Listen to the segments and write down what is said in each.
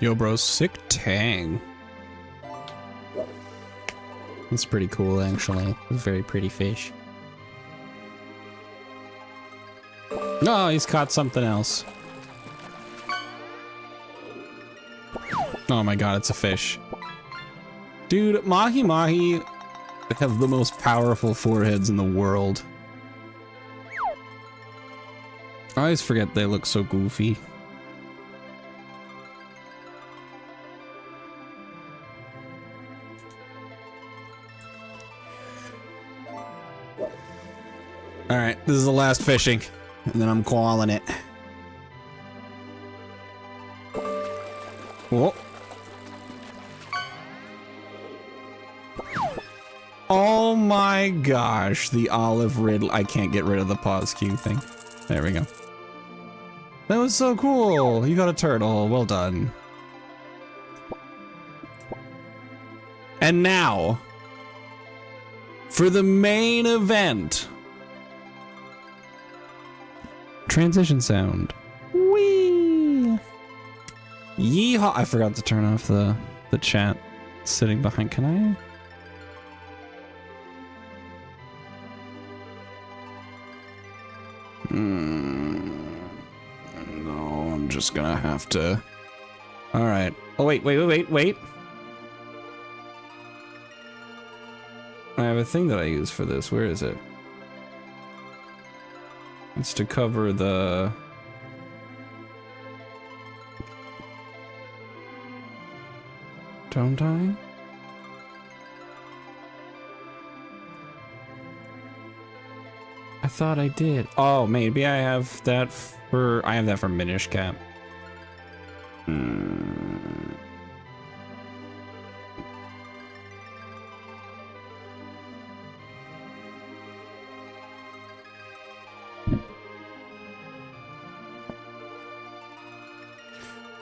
Yo, bro, sick tang. That's pretty cool, actually. Very pretty fish. No, he's caught something else. Oh my god, it's a fish. Dude, mahi mahi have the most powerful foreheads in the world. I always forget they look so goofy. Alright, this is the last fishing, and then I'm calling it. Whoa. Oh my gosh, the olive riddle. I can't get rid of the pause cue thing. There we go. That was so cool. You got a turtle. Well done. And now, for the main event. Transition sound. Whee! Yeehaw! I forgot to turn off the chat sitting behind. Can I? No, I'm just gonna have to. All right. Oh wait. I have a thing that I use for this. Where is it? It's to cover the... Don't I? I thought I did. Oh, maybe I have that for... I have that for Minish Cap.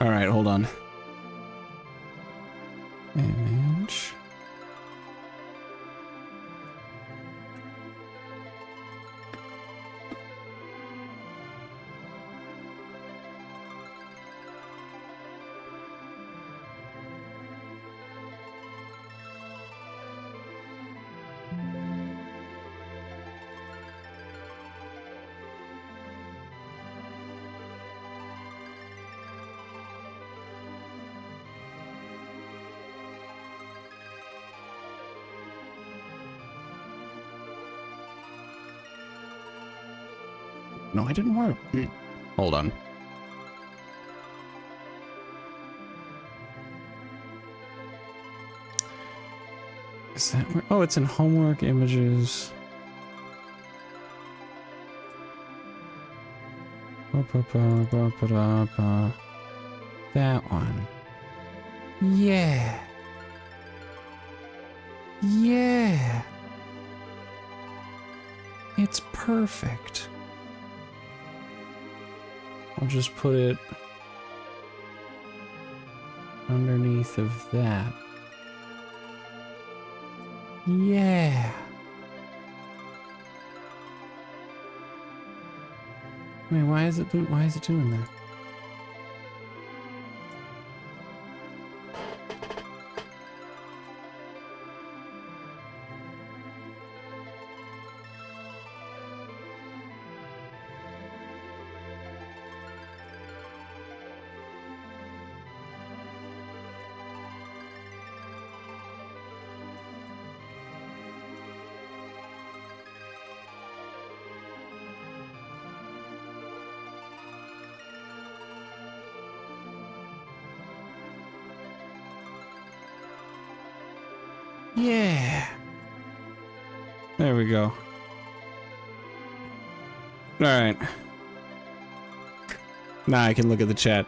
All right, hold on. Image. No, I didn't want to. Hold on. Is that where? Oh, it's in homework images. That one. Yeah. Yeah. It's perfect. I'll just put it underneath of that. Yeah. Wait, why is it doing that? Yeah. There we go. All right. Now I can look at the chat.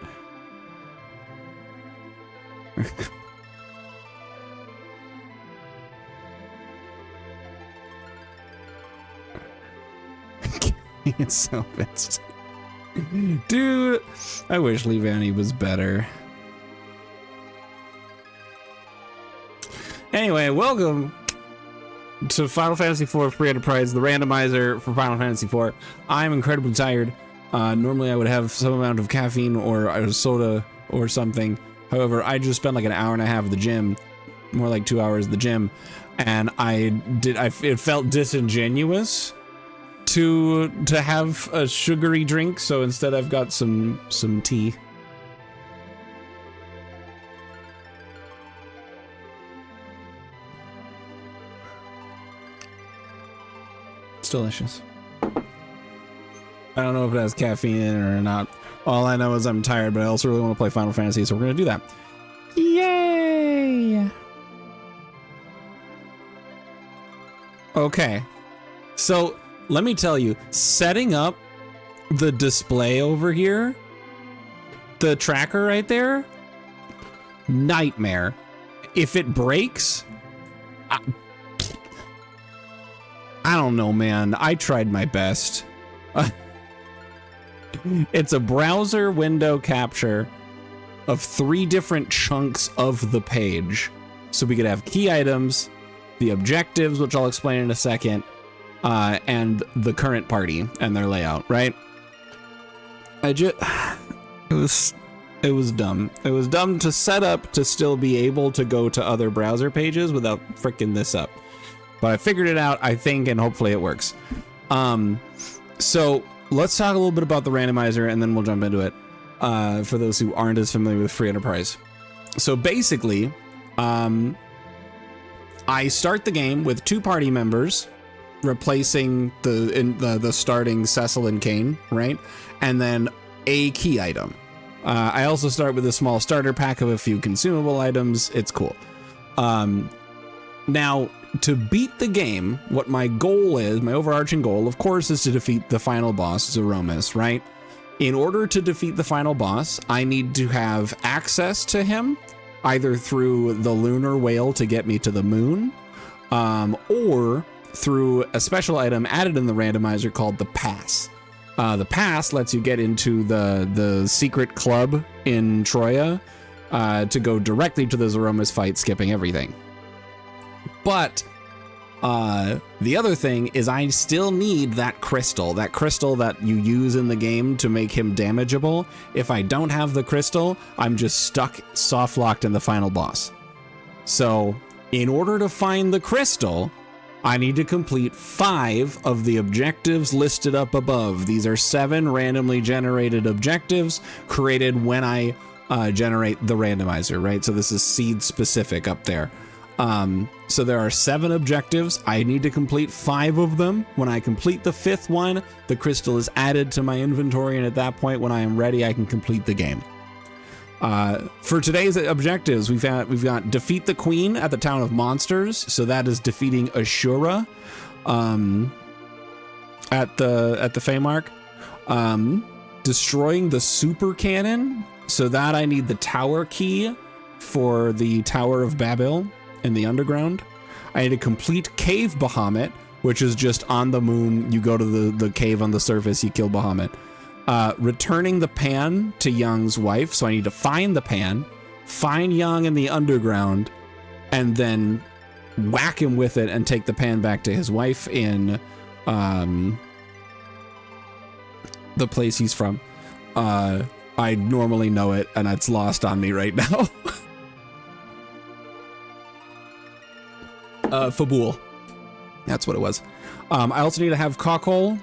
It's so fast. Dude, I wish Levanny was better. Anyway, welcome to Final Fantasy IV Free Enterprise, the randomizer for Final Fantasy IV. I'm incredibly tired. Normally I would have some amount of caffeine or a soda or something. However, I just spent like an hour and a half at the gym, more like 2 hours at the gym, and it felt disingenuous to have a sugary drink, so instead I've got some tea. It's delicious. I don't know if it has caffeine in it or not. All I know is I'm tired, but I also really want to play Final Fantasy, so we're gonna do that. Yay! Okay, so let me tell you, setting up the display over here, the tracker right there, nightmare. If it breaks, I don't know, man. I tried my best. It's a browser window capture of 3 different chunks of the page. So we could have key items, the objectives, which I'll explain in a second, and the current party and their layout, right? It was dumb. It was dumb to set up to still be able to go to other browser pages without fricking this up. But I figured it out, I think, and hopefully it works. So let's talk a little bit about the randomizer and then we'll jump into it, for those who aren't as familiar with Free Enterprise. So basically, I start the game with 2 party members, replacing the starting Cecil and Kane, right? And then a key item. I also start with a small starter pack of a few consumable items. It's cool. Now, to beat the game, what my goal is, my overarching goal, of course, is to defeat the final boss, Zeromus, right? In order to defeat the final boss, I need to have access to him, either through the lunar whale to get me to the moon, or through a special item added in the randomizer called the Pass. The Pass lets you get into the secret club in Troya to go directly to the Zeromus fight, skipping everything. But the other thing is I still need that crystal that you use in the game to make him damageable. If I don't have the crystal, I'm just stuck soft locked in the final boss. So in order to find the crystal, I need to complete 5 of the objectives listed up above. These are 7 randomly generated objectives created when I generate the randomizer, right? So this is seed specific up there. So there are 7 objectives. I need to complete 5 of them. When I complete the 5th one, the crystal is added to my inventory, and at that point, when I am ready, I can complete the game. For today's objectives, we've got defeat the queen at the town of monsters. So that is defeating Ashura, at the Feymark. Destroying the super cannon. So that I need the tower key for the Tower of Babel in the underground. I need to complete Cave Bahamut, which is just on the moon. You go to the cave on the surface, you kill Bahamut. Returning the pan to Young's wife. So I need to find the pan, find Young in the underground, and then whack him with it and take the pan back to his wife in the place he's from. I normally know it, and it's lost on me right now. Fabul. That's what it was. I also need to have Cockle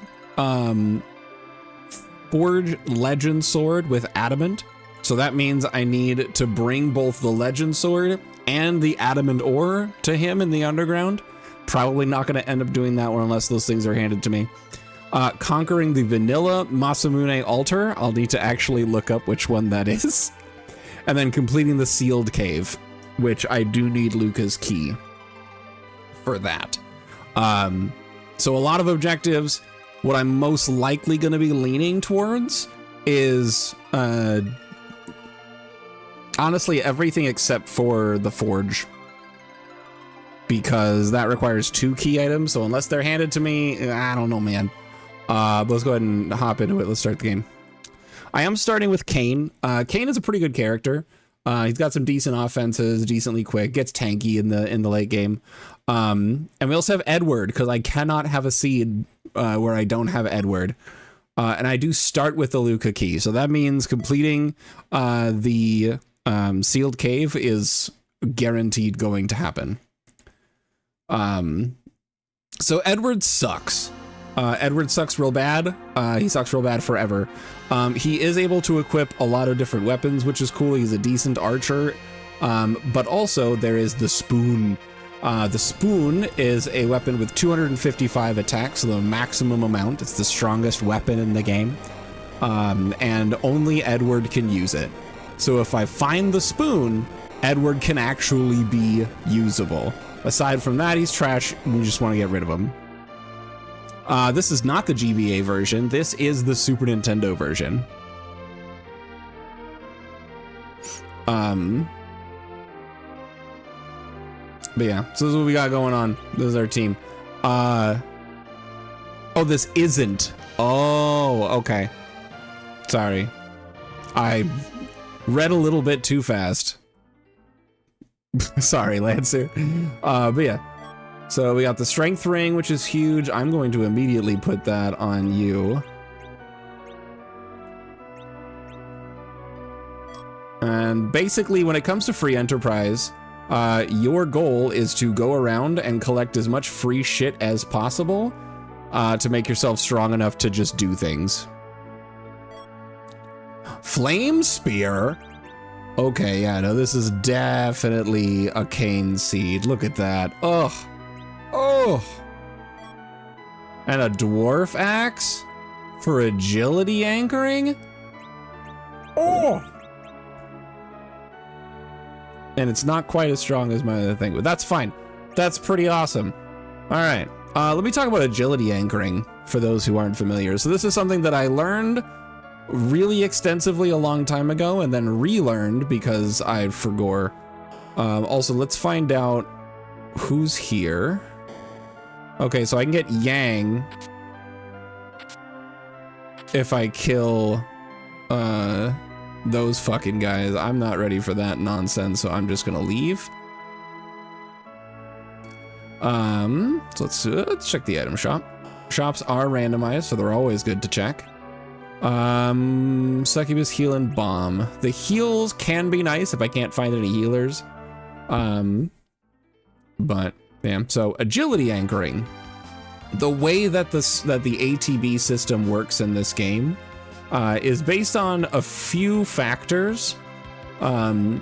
forge legend sword with adamant. So that means I need to bring both the legend sword and the adamant ore to him in the underground. Probably not going to end up doing that one unless those things are handed to me. Conquering the vanilla Masamune altar. I'll need to actually look up which one that is. And then completing the sealed cave, which I do need Luca's key. for that. So a lot of objectives, what I'm most likely going to be leaning towards is honestly everything except for the forge, because that requires 2 key items. So unless they're handed to me, I don't know, man. Let's go ahead and hop into it. Let's start the game. I am starting with Kain. Kain is a pretty good character. He's got some decent offenses, decently quick, gets tanky in the late game. And we also have Edward, because I cannot have a seed where I don't have Edward. And I do start with the Luca key. So that means completing the sealed cave is guaranteed going to happen. So Edward sucks. Edward sucks real bad. He sucks real bad forever. He is able to equip a lot of different weapons, which is cool. He's a decent archer. But also there is the spoon. The spoon is a weapon with 255 attacks, so the maximum amount. It's the strongest weapon in the game. And only Edward can use it. So if I find the spoon, Edward can actually be usable. Aside from that, he's trash. We just want to get rid of him. This is not the GBA version. This is the Super Nintendo version. But yeah, so this is what we got going on. This is our team. Oh, this isn't. Oh, okay. Sorry. I read a little bit too fast. Sorry, Lancer. But yeah. So we got the strength ring, which is huge. I'm going to immediately put that on you. And basically, when it comes to free enterprise, your goal is to go around and collect as much free shit as possible to make yourself strong enough to just do things. Flame spear? Okay, yeah, no, this is definitely a Kain seed. Look at that. Ugh. Oh. And a dwarf axe for agility anchoring? Oh. And it's not quite as strong as my other thing, but that's fine. That's pretty awesome. All right, let me talk about agility anchoring for those who aren't familiar. So this is something that I learned really extensively a long time ago and then relearned because I forgot. Also, let's find out who's here. Okay, so I can get Yang if I kill those fucking guys. I'm not ready for that nonsense, so I'm just gonna leave. So let's check the item shop. Shops are randomized, so they're always good to check. Succubus heal and bomb. The heals can be nice if I can't find any healers. But yeah, so agility anchoring. The way that the ATB system works in this game is based on a few factors. And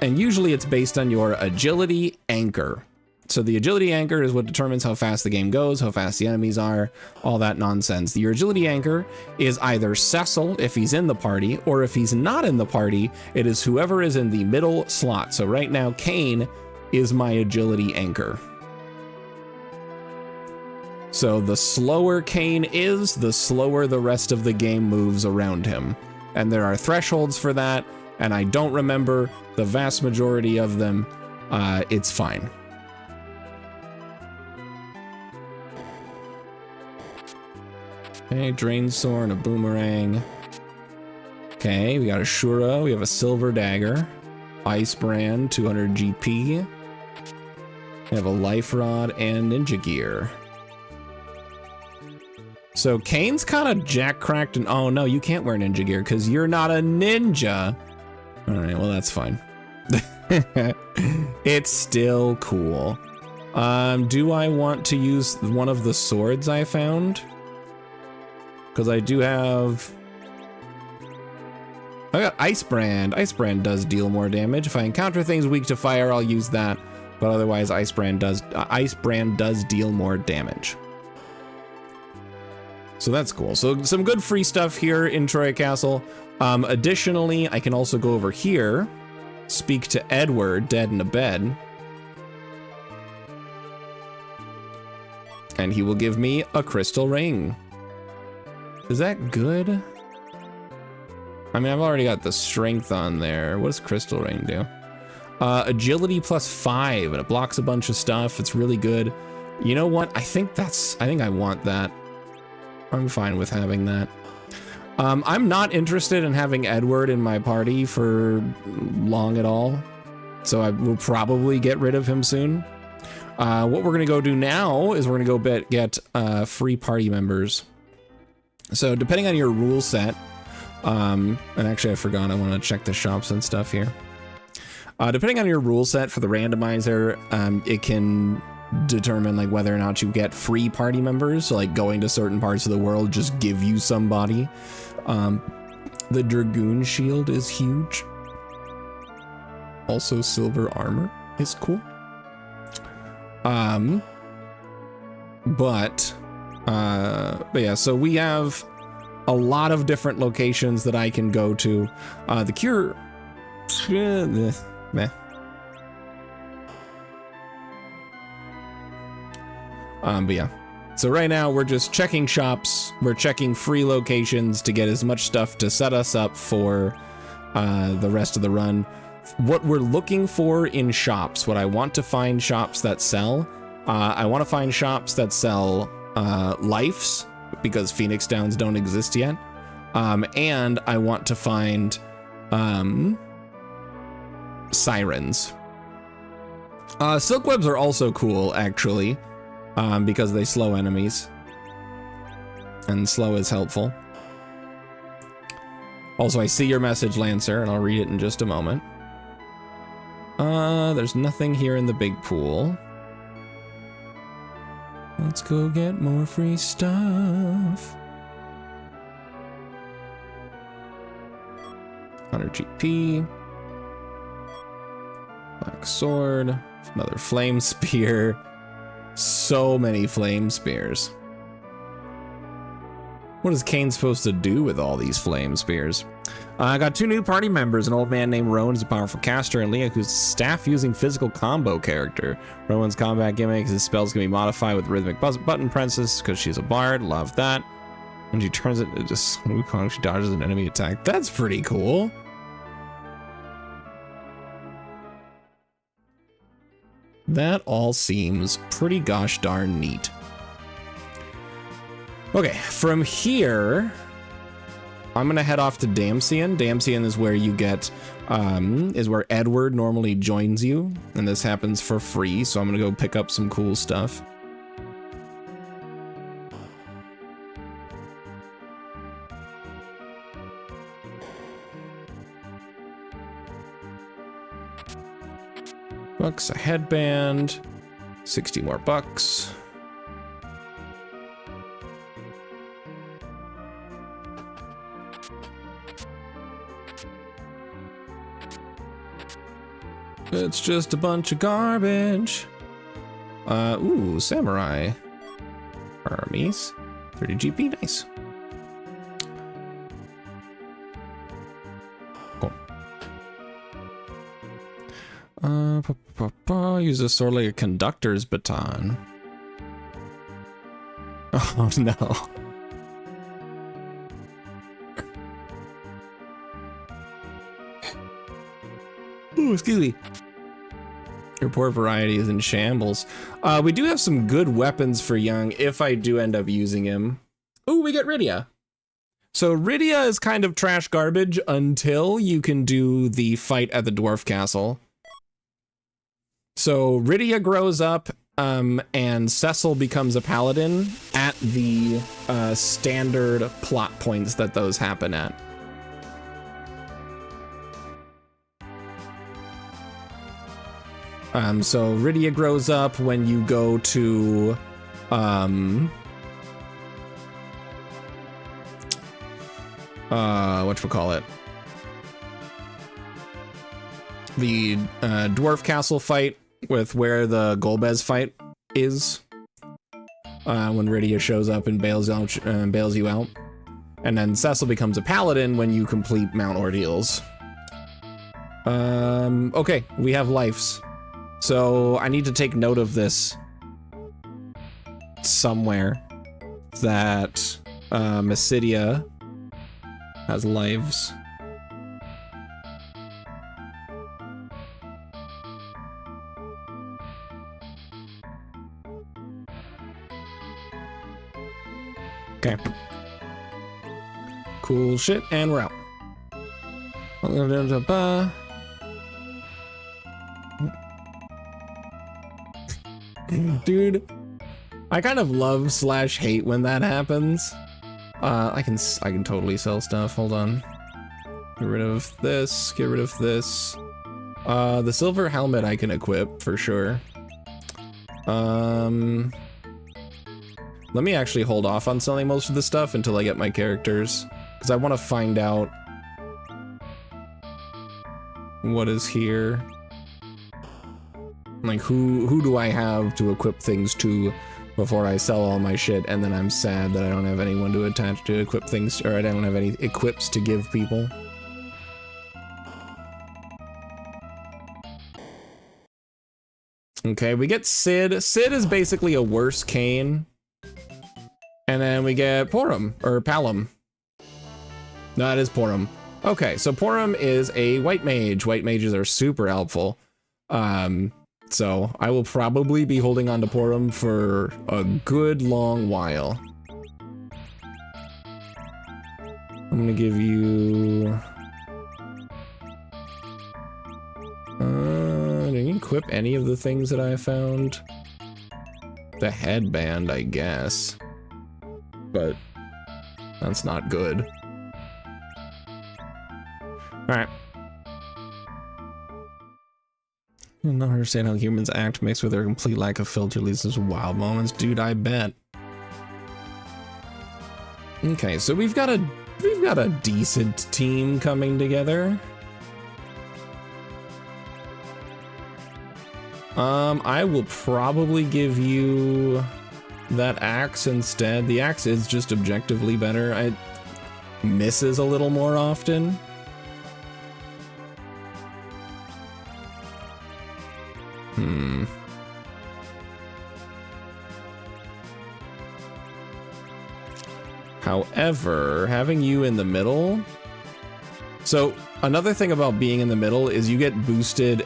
usually it's based on your agility anchor. So the agility anchor is what determines how fast the game goes, how fast the enemies are, all that nonsense. Your agility anchor is either Cecil if he's in the party, or if he's not in the party, it is whoever is in the middle slot. So right now, Kain is my agility anchor. So the slower Kain is, the slower the rest of the game moves around him. And there are thresholds for that, and I don't remember the vast majority of them. It's fine. Okay, drain sword and a boomerang. Okay, we got a Shura, we have a silver dagger, ice brand, 200 GP. We have a life rod and ninja gear. So Kain's kind of jack cracked and oh no, you can't wear ninja gear because you're not a ninja. All right, well that's fine. It's still cool. Do I want to use one of the swords I found? Because I do have... I got Ice Brand. Ice Brand does deal more damage. If I encounter things weak to fire, I'll use that. But otherwise, Ice Brand does deal more damage. So that's cool. So some good free stuff here in Troya Castle. Additionally, I can also go over here, speak to Edward, dead in a bed. And he will give me a crystal ring. Is that good? I mean, I've already got the strength on there. What does crystal ring do? Agility +5, and it blocks a bunch of stuff. It's really good. You know what? I think I want that. I'm fine with having that. I'm not interested in having Edward in my party for long at all. So I will probably get rid of him soon. What we're gonna go do now is we're gonna go get free party members. So depending on your rule set, and actually I forgot, I want to check the shops and stuff here. Depending on your rule set for the randomizer, it can determine like whether or not you get free party members. So like going to certain parts of the world just give you somebody. The Dragoon shield is huge. Also silver armor is cool. But yeah, so we have a lot of different locations that I can go to. The cure, meh. But yeah, so right now we're just checking shops. We're checking free locations to get as much stuff to set us up for the rest of the run. What we're looking for in shops, what I want to find shops that sell, I want to find shops that sell lives, because Phoenix Downs don't exist yet. And I want to find sirens. Silkwebs are also cool, actually, because they slow enemies. And slow is helpful. Also, I see your message, Lancer, and I'll read it in just a moment. There's nothing here in the big pool. Let's go get more free stuff. 100 GP. Black sword. Another flame spear. So many flame spears. What is Kane supposed to do with all these flame spears? I got 2 new party members. An old man named Rowan is a powerful caster, and Leah, who's a staff-using physical combo character. Rowan's combat gimmick, his spells can be modified with rhythmic button presses because she's a bard. Love that. When she turns it, she dodges an enemy attack. That's pretty cool. That all seems pretty gosh darn neat. Okay, from here, I'm gonna head off to Damsian. Damsian is where you get, is where Edward normally joins you, and this happens for free, so I'm gonna go pick up some cool stuff. Bucks, a headband, 60 more bucks. It's just a bunch of garbage. Ooh, samurai armies. 30 GP, nice. Cool. Use a sword like a conductor's baton. Oh no. Ooh, excuse me. Your poor variety is in shambles. We do have some good weapons for Young if I do end up using him. Ooh, we get Rydia. So Rydia is kind of trash garbage until you can do the fight at the dwarf castle. So Rydia grows up, and Cecil becomes a paladin at the standard plot points that those happen at. So Rydia grows up when you go to, whatchamacallit? The dwarf castle fight with where the Golbez fight is. When Rydia shows up and bails you out. And then Cecil becomes a paladin when you complete Mount Ordeals. Okay, we have lives. So I need to take note of this somewhere that Mysidia has lives. Okay. Cool shit, and we're out. Dude, I kind of love / hate when that happens. I can totally sell stuff. Hold on. Get rid of this. Get rid of this. The silver helmet I can equip for sure. Let me actually hold off on selling most of the stuff until I get my characters, because I want to find out what is here. Like, who do I have to equip things to before I sell all my shit, and then I'm sad that I don't have anyone to attach to equip things, or I don't have any equips to give people. Okay, we get Sid. Sid is basically a worse Kane. And then we get Porum, or Palom. No, it is Porum. Okay, so Porum is a white mage. White mages are super helpful. So I will probably be holding on to Porum for a good long while. I'm gonna give you... did you equip any of the things that I found? The headband, I guess. But that's not good. Alright. I don't understand how humans act mixed with their complete lack of filter leads to some wild moments. Dude, I bet. Okay, so we've got a decent team coming together. I will probably give you that axe instead. The axe is just objectively better. It misses a little more often. However, having you in the middle... So, another thing about being in the middle is you get boosted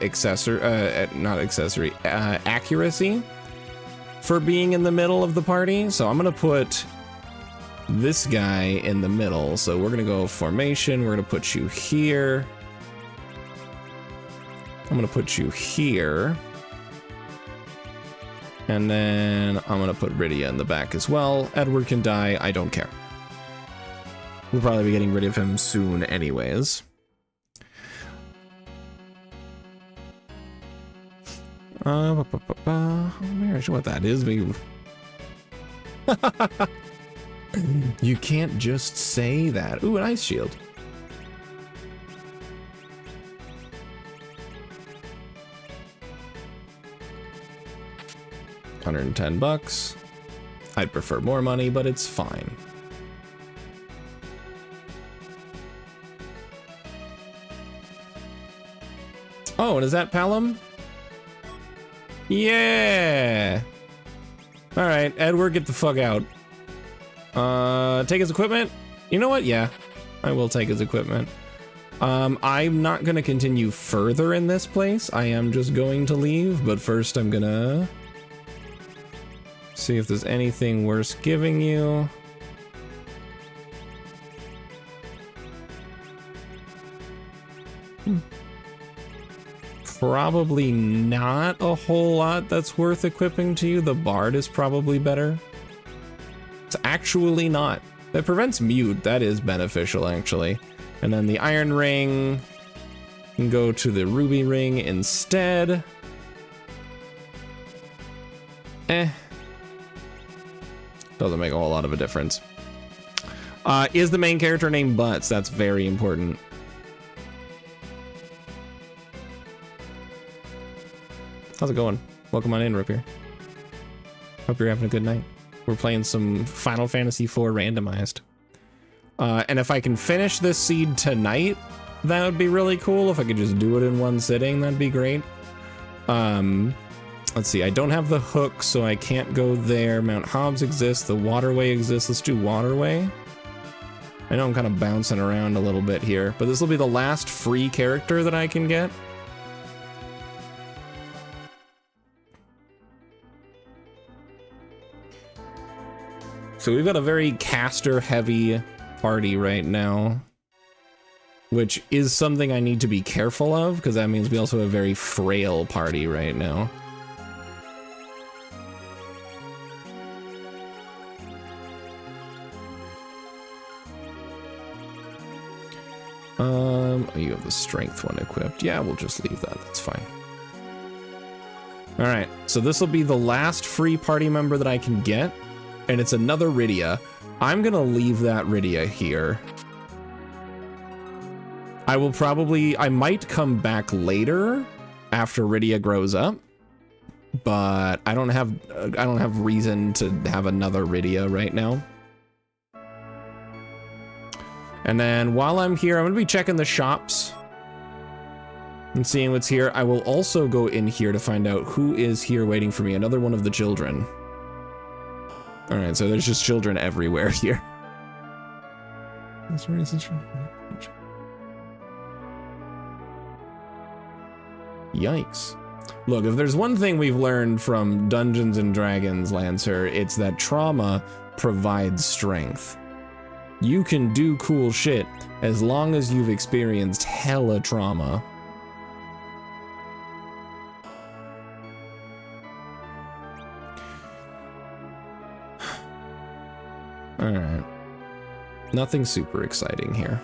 accuracy for being in the middle of the party. So I'm gonna put this guy in the middle. So we're gonna go formation, we're gonna put you here. I'm gonna put you here. And then I'm gonna put Rydia in the back as well. Edward can die, I don't care. We'll probably be getting rid of him soon anyways. I'm not sure what that is, but you can't just say that. Ooh, an ice shield. $110. I'd prefer more money, but it's fine. Oh, and is that Palom? Yeah. All right, Edward, get the fuck out. Take his equipment? You know what? Yeah, I will take his equipment. I'm not gonna continue further in this place. I am just going to leave, but first I'm gonna see if there's anything worth giving you. Probably not a whole lot that's worth equipping to you. The Bard is probably better. It's actually not. That prevents mute. That is beneficial, actually. And then the Iron Ring can go to the Ruby Ring instead. Doesn't make a whole lot of a difference. Is the main character named Butts? That's very important. How's it going? Welcome on in, Ripper. Hope you're having a good night. We're playing some Final Fantasy IV randomized. And if I can finish this seed tonight, that would be really cool. If I could just do it in one sitting, that'd be great. Let's see, I don't have the hook, so I can't go there. Mount Hobbs exists, the waterway exists. Let's do waterway. I know I'm kind of bouncing around a little bit here, but this will be the last free character that I can get. So we've got a very caster-heavy party right now, which is something I need to be careful of, because that means we also have a very frail party right now. Oh, you have the strength one equipped. Yeah, we'll just leave that. That's fine. All right, so this will be the last free party member that I can get, and it's another Rydia. I'm gonna leave that Rydia here. I might come back later after Rydia grows up, but I don't have reason to have another Rydia right now. And then while I'm here, I'm gonna be checking the shops and seeing what's here. I will also go in here to find out who is here waiting for me. Another one of the children. All right, so there's just children everywhere here. Yikes. Look, if there's one thing we've learned from Dungeons and Dragons, Lancer, it's that trauma provides strength. You can do cool shit as long as you've experienced hella trauma. Alright. Nothing super exciting here.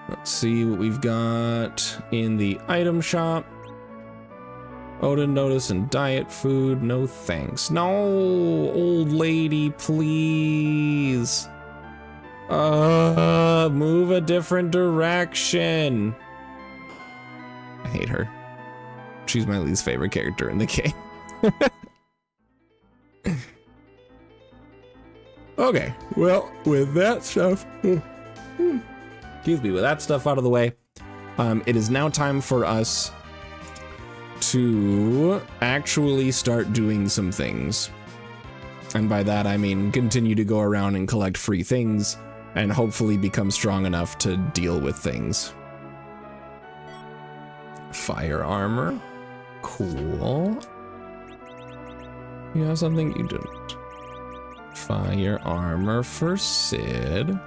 Let's see what we've got in the item shop. Odin notice and diet food, no thanks. No, old lady, please. Move a different direction. I hate her. She's my least favorite character in the game. Okay, well, with that stuff, excuse me, with that stuff out of the way, it is now time for us to actually start doing some things. And by that, I mean continue to go around and collect free things and hopefully become strong enough to deal with things. Fire armor. Cool. You have something you don't. Fire armor for Sid.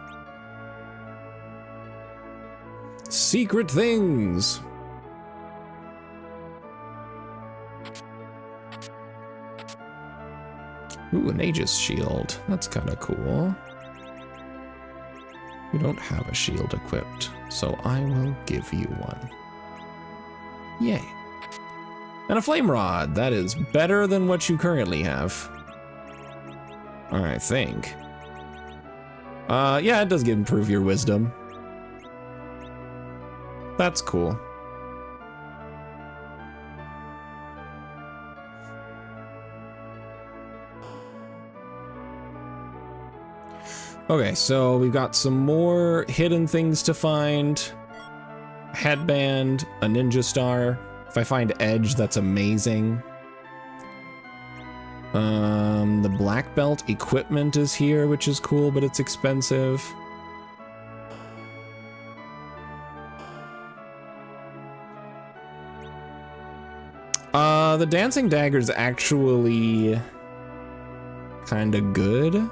Secret things. Ooh, an Aegis shield. That's kind of cool. You don't have a shield equipped, so I will give you one. Yay. And a flame rod. That is better than what you currently have. I think. Yeah, it does improve your wisdom. That's cool. Okay, so we've got some more hidden things to find. Headband, a ninja star. If I find edge, that's amazing. The black belt equipment is here, which is cool, but it's expensive. The dancing dagger's actually kind of good.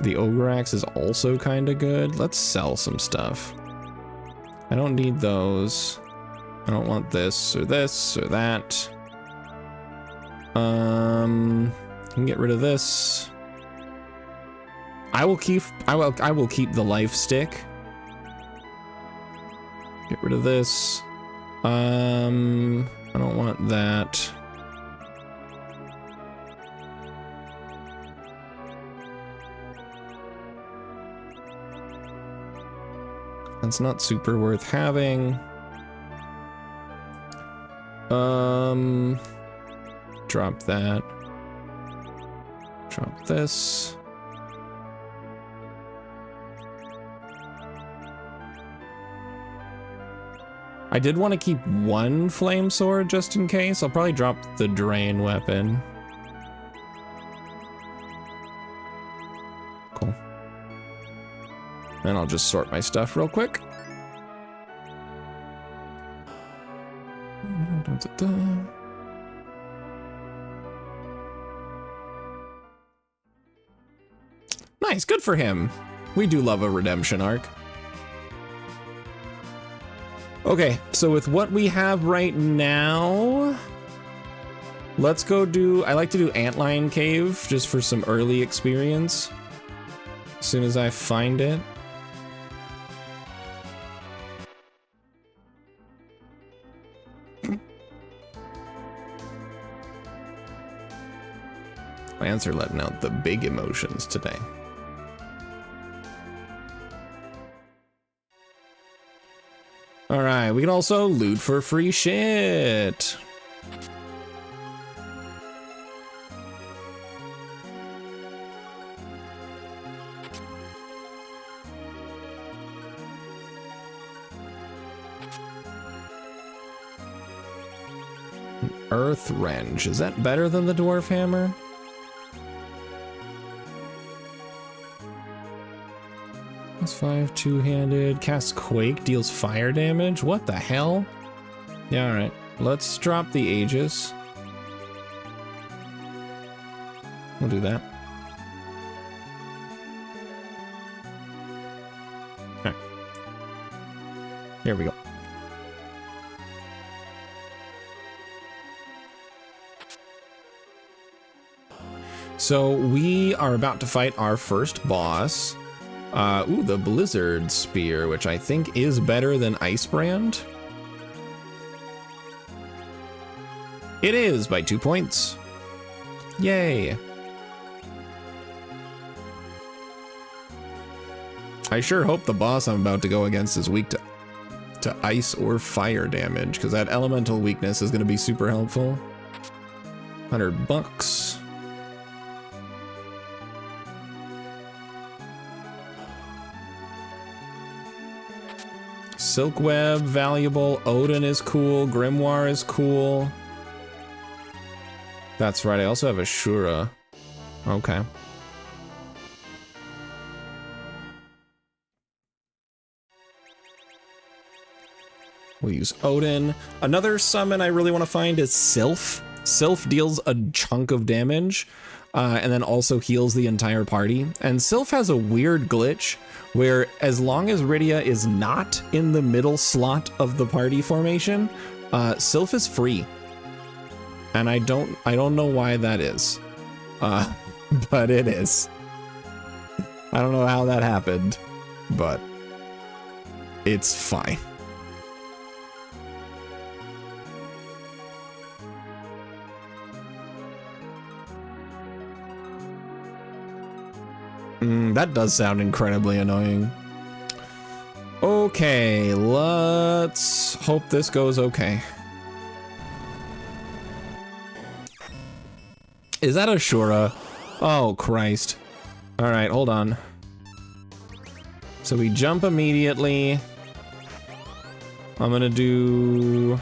The ogre axe is also kind of good. Let's sell some stuff. I don't need those. I don't want this or that. I can get rid of this. I will keep the life stick. Get rid of this. I don't want that. That's not super worth having. Drop that. Drop this. I did want to keep one flame sword just in case. I'll probably drop the drain weapon. Cool. And I'll just sort my stuff real quick. Nice, good for him. We do love a redemption arc. Okay, so with what we have right now, let's go do, I like to do Antlion Cave just for some early experience. As soon as I find it. My ants are letting out the big emotions today. All right, we can also loot for free shit. Earth wrench, is that better than the dwarf hammer? +5, two-handed, casts quake, deals fire damage. What the hell? Yeah, all right. Let's drop the Aegis. We'll do that. All right. Here we go. So we are about to fight our first boss. Ooh, the Blizzard Spear, which I think is better than Icebrand. It is by 2 points. Yay. I sure hope the boss I'm about to go against is weak to ice or fire damage, because that elemental weakness is going to be super helpful. $100. Silk Web, valuable. Odin is cool. Grimoire is cool. That's right, I also have Ashura. Okay. We'll use Odin. Another summon I really want to find is Sylph. Sylph deals a chunk of damage, and then also heals the entire party. And Sylph has a weird glitch where as long as Rydia is not in the middle slot of the party formation, Sylph is free. And I don't know why that is. But it is. I don't know how that happened, but it's fine. That does sound incredibly annoying. Okay, let's hope this goes okay. Is that Ashura? Oh, Christ. All right, hold on. So we jump immediately. I'm gonna do...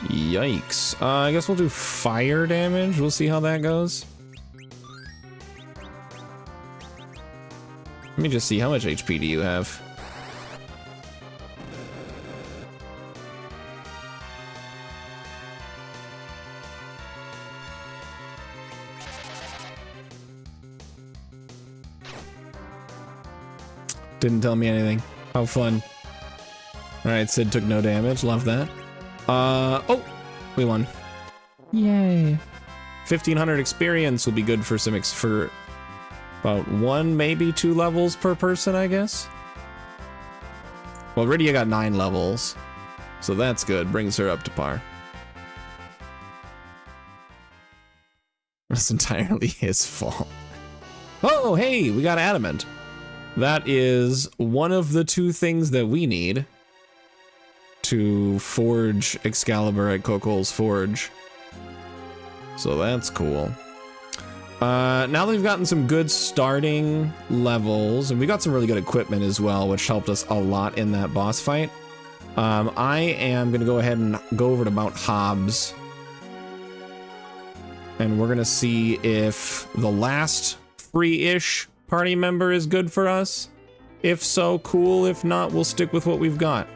Yikes. I guess we'll do fire damage. We'll see how that goes. Let me just see, how much HP do you have? Didn't tell me anything. How fun. Alright, Sid took no damage. Love that. Oh! We won. Yay. 1,500 experience will be good for some for about 1, maybe 2 levels per person, I guess. Well, Rydia got 9 levels, so that's good. Brings her up to par. That's entirely his fault. Oh, hey, we got adamant. That is one of the 2 things that we need to forge Excalibur at Kokol's Forge. So that's cool. Now that we've gotten some good starting levels, and we got some really good equipment as well, which helped us a lot in that boss fight. I am gonna go ahead and go over to Mount Hobbs. And we're gonna see if the last free-ish party member is good for us. If so, cool. If not, we'll stick with what we've got.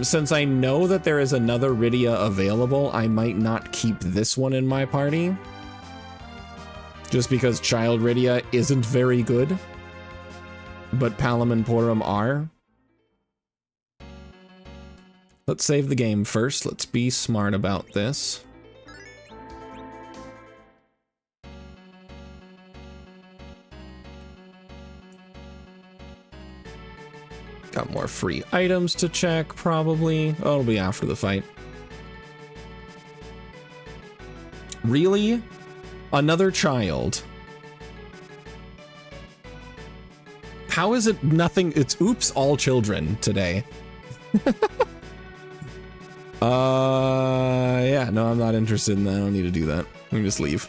Since I know that there is another Rydia available, I might not keep this one in my party. Just because Child Rydia isn't very good. But Palom and Porom are. Let's save the game first. Let's be smart about this. Got more free items to check, probably. Oh, it'll be after the fight. Really? Another child? How is it nothing? It's oops, all children today. Yeah, no, I'm not interested in that. I don't need to do that. Let me just leave.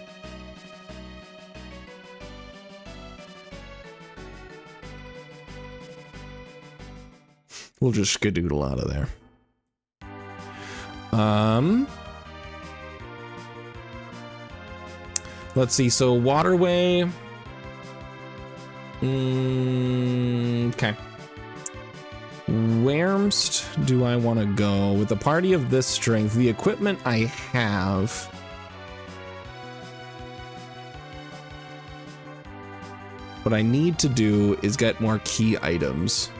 We'll just skedoodle out of there. Let's see. So waterway. Okay. Where's do I want to go? With a party of this strength, the equipment I have. What I need to do is get more key items.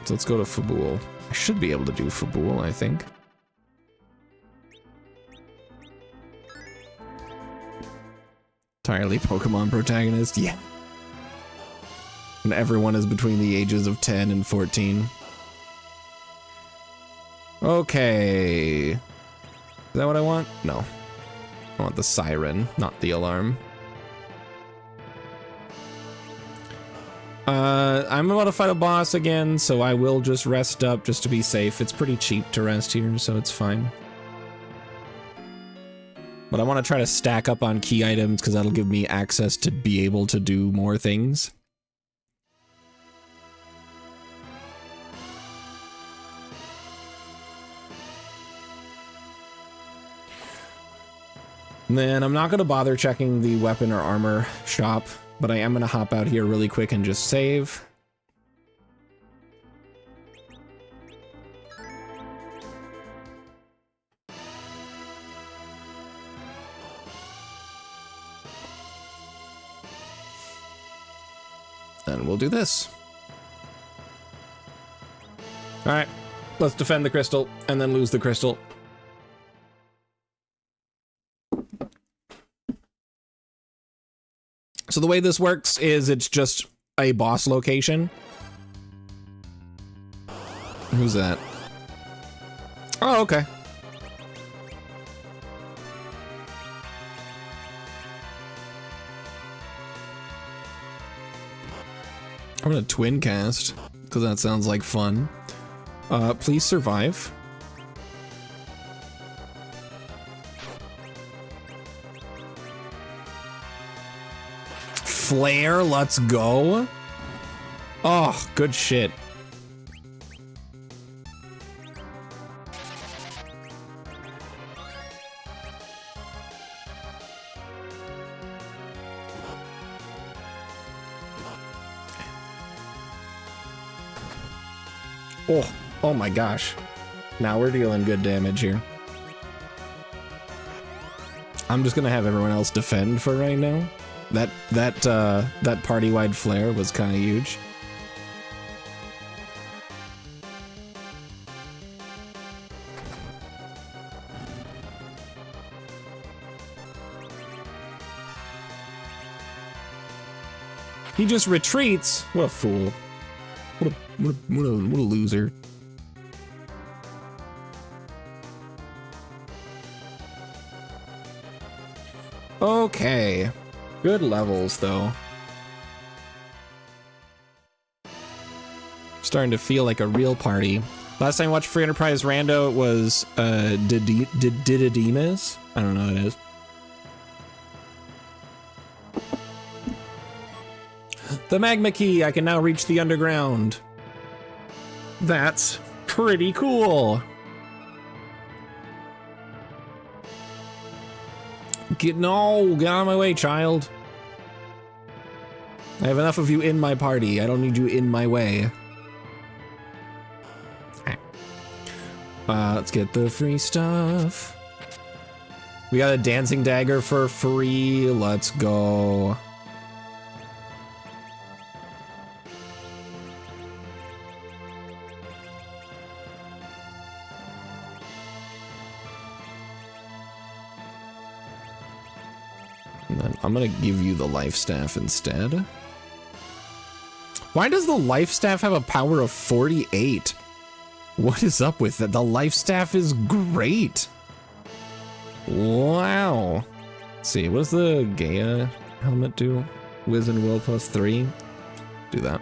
So let's go to Fabul. I should be able to do Fabul, I think. Entirely Pokemon protagonist, yeah. And everyone is between the ages of 10 and 14. Okay. Is that what I want? No. I want the siren, not the alarm. I'm about to fight a boss again, so I will just rest up just to be safe. It's pretty cheap to rest here, so it's fine. But I want to try to stack up on key items because that'll give me access to be able to do more things. And then I'm not going to bother checking the weapon or armor shop, but I am going to hop out here really quick and just save. And we'll do this. All right, let's defend the crystal and then lose the crystal. So the way this works is it's just a boss location. Who's that? Oh, okay. I'm gonna twin cast, because that sounds like fun. Please survive. Flare, let's go. Oh, good shit. Oh my gosh. Now we're dealing good damage here. I'm just gonna have everyone else defend for right now. That party-wide flare was kind of huge. He just retreats. What a fool. What a loser. Okay. Good levels, though. Starting to feel like a real party. Last time I watched Free Enterprise Rando, it was Didymus. I don't know what it is. The magma key, I can now reach the underground. That's pretty cool. Get out of my way, child. I have enough of you in my party. I don't need you in my way. Let's get the free stuff. We got a dancing dagger for free. Let's go. And then I'm gonna give you the life staff instead. Why does the life staff have a power of 48? What is up with that? The life staff is great. Wow. Let's see, what does the Gaia helmet do? Wiz and Will +3. Do that.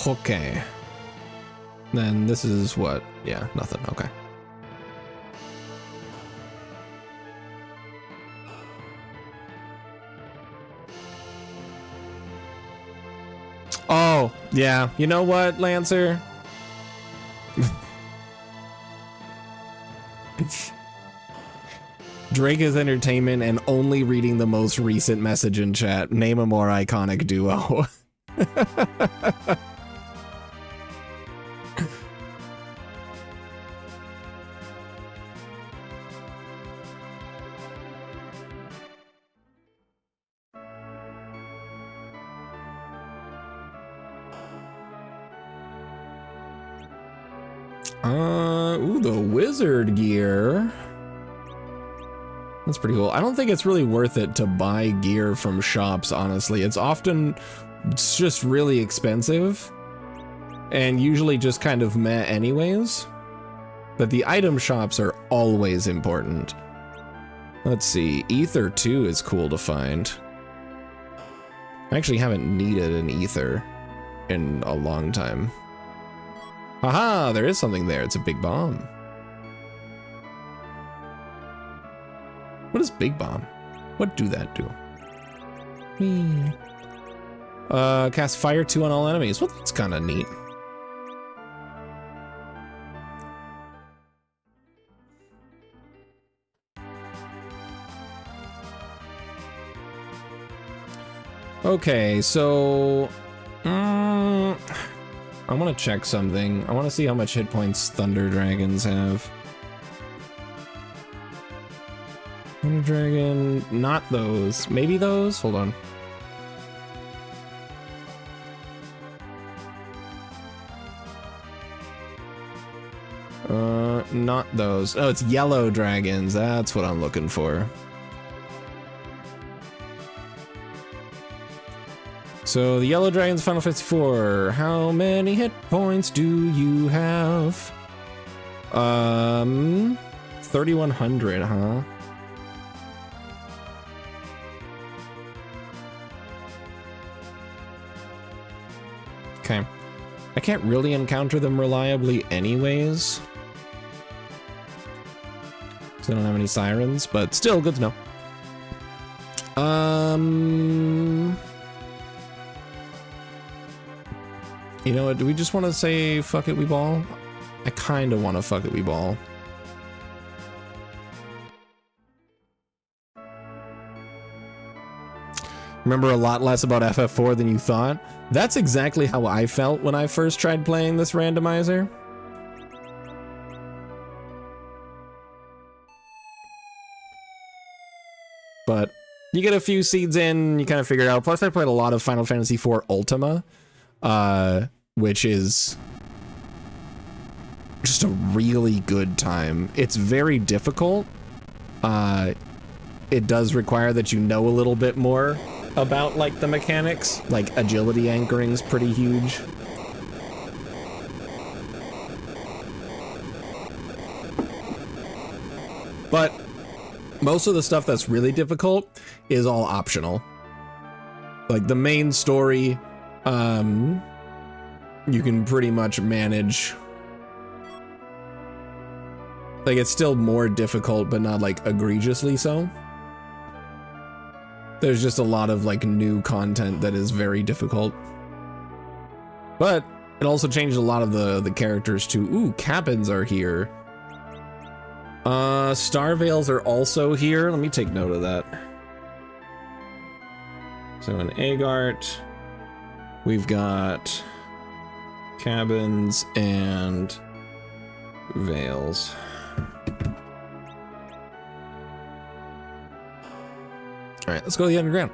Okay. Then this is what? Yeah, nothing. Okay. Oh, yeah. You know what, Lancer? Drake is entertainment and only reading the most recent message in chat. Name a more iconic duo. Ooh, the wizard gear. That's pretty cool. I don't think it's really worth it to buy gear from shops, honestly. It's just really expensive and usually just kind of meh anyways. But the item shops are always important. Let's see, Ether 2 is cool to find. I actually haven't needed an Ether in a long time. Haha, there is something there. It's a big bomb. What is big bomb? What do that do? Cast fire 2 on all enemies. Well, that's kind of neat. Okay, so I want to check something. I want to see how much hit points Thunder Dragons have. Thunder Dragon, not those. Maybe those? Hold on. Not those. Oh, it's yellow dragons. That's what I'm looking for. So the yellow dragons, Final Fantasy 4. How many hit points do you have? 3,100, huh? Okay. I can't really encounter them reliably anyways. So I don't have any sirens, but still good to know. You know what, do we just want to say fuck it, we ball? I kind of want to fuck it, we ball. Remember a lot less about FF4 than you thought? That's exactly how I felt when I first tried playing this randomizer. But you get a few seeds in, you kind of figure it out. Plus I played a lot of Final Fantasy IV Ultima, which is just a really good time. It's very difficult. It does require that you know a little bit more about like the mechanics, like agility anchoring's pretty huge. But most of the stuff that's really difficult is all optional. Like the main story, you can pretty much manage. Like, it's still more difficult, but not like egregiously so. There's just a lot of like new content that is very difficult. But it also changed a lot of the characters too. Ooh, cabins are here. Star Veils are also here. Let me take note of that. So in Agart, we've got cabins and Veils. All right, let's go to the underground.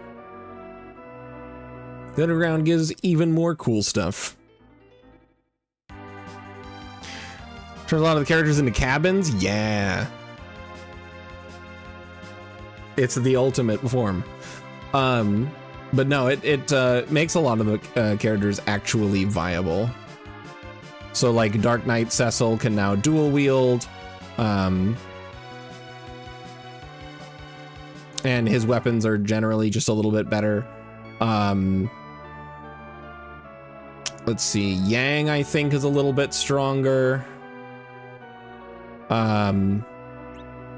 The underground gives even more cool stuff. Turn a lot of the characters into cabins. Yeah. It's the ultimate form. But no, it makes a lot of the characters actually viable. So like Dark Knight Cecil can now dual wield. And his weapons are generally just a little bit better. Let's see, Yang I think is a little bit stronger.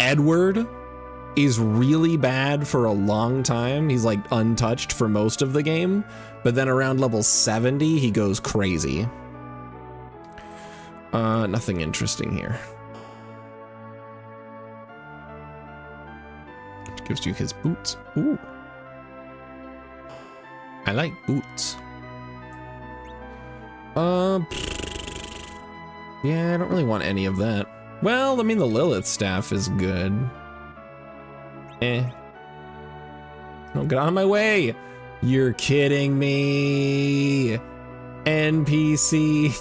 Edward is really bad for a long time. He's like untouched for most of the game, but then around level 70 he goes crazy. Nothing interesting here. Gives you his boots. Ooh. I like boots. Yeah, I don't really want any of that. Well, I mean, the Lilith staff is good. Don't get out of my way. You're kidding me. NPC.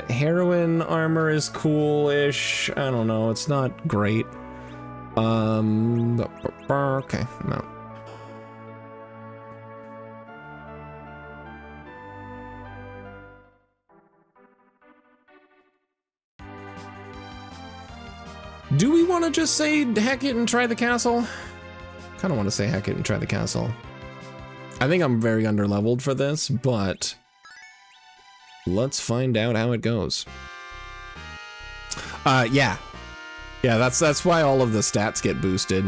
Heroin armor is cool-ish. I don't know, it's not great. Okay, no. Do we want to just say heck it and try the castle? Kind of want to say heck it and try the castle. I think I'm very underleveled for this, but let's find out how it goes. Yeah, that's why all of the stats get boosted.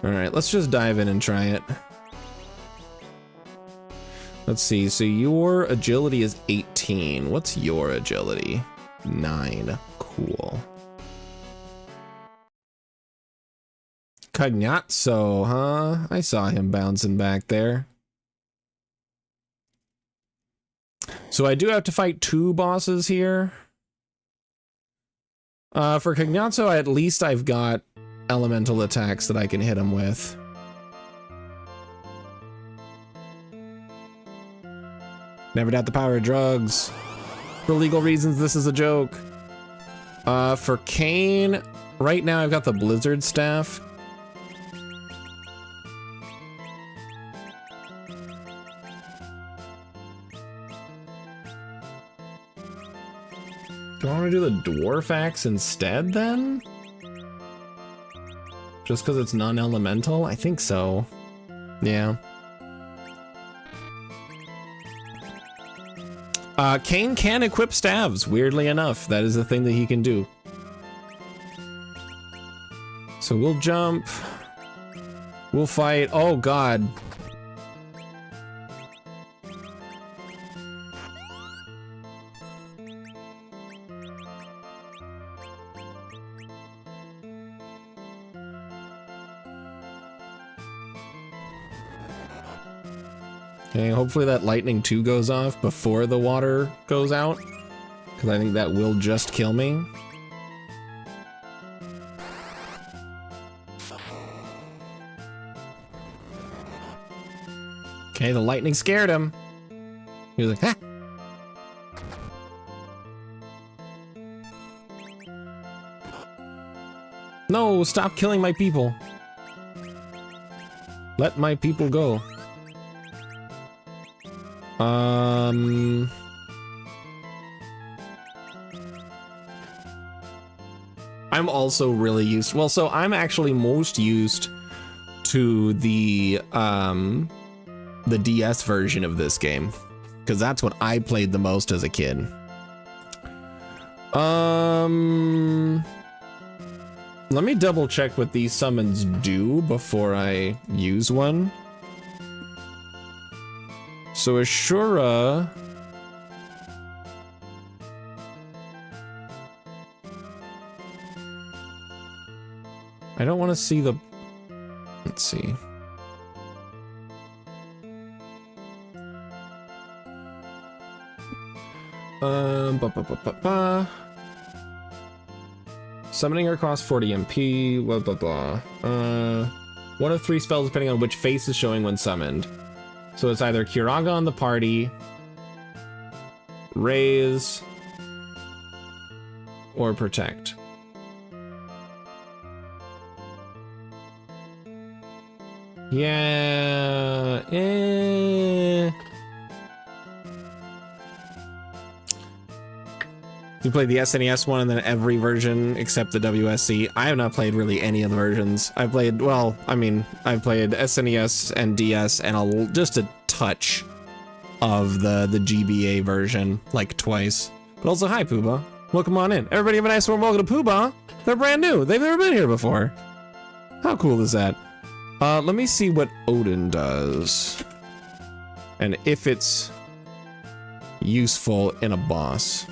All right, let's just dive in and try it. Let's see, so your agility is 18. What's your agility? 9. Cool. Cagnazzo, huh? I saw him bouncing back there. So I do have to fight 2 bosses here. For Cagnazzo, at least I've got elemental attacks that I can hit him with. Never doubt the power of drugs. For legal reasons, this is a joke. For Kane, right now I've got the Blizzard Staff. Do I want to do the Dwarf Axe instead, then? Just because it's non-elemental? I think so. Yeah. Kane can equip staves, weirdly enough. That is a thing that he can do. So we'll jump. We'll fight. Oh, God. Okay, hopefully that lightning 2 goes off before the water goes out, because I think that will just kill me. Okay, the lightning scared him. He was like, ha! No, stop killing my people. Let my people go. I'm also really used, well, so I'm actually most used to the DS version of this game, because that's what I played the most as a kid. Let me double check what these summons do before I use one. So Ashura, I don't want to see the, let's see. Summoning her costs 40 MP, blah, blah, blah. One of 3 spells depending on which face is showing when summoned. So it's either Kiraga on the party, Raise, or Protect. Yeah, You played the SNES one and then every version except the WSC. I have not played really any of the versions. I've played, well, I mean, I've played SNES and DS and just a touch of the GBA version, like twice. But also, hi, Poobah. Welcome on in. Everybody have a nice warm welcome to Poobah. They're brand new. They've never been here before. How cool is that? Let me see what Odin does. And if it's useful in a boss.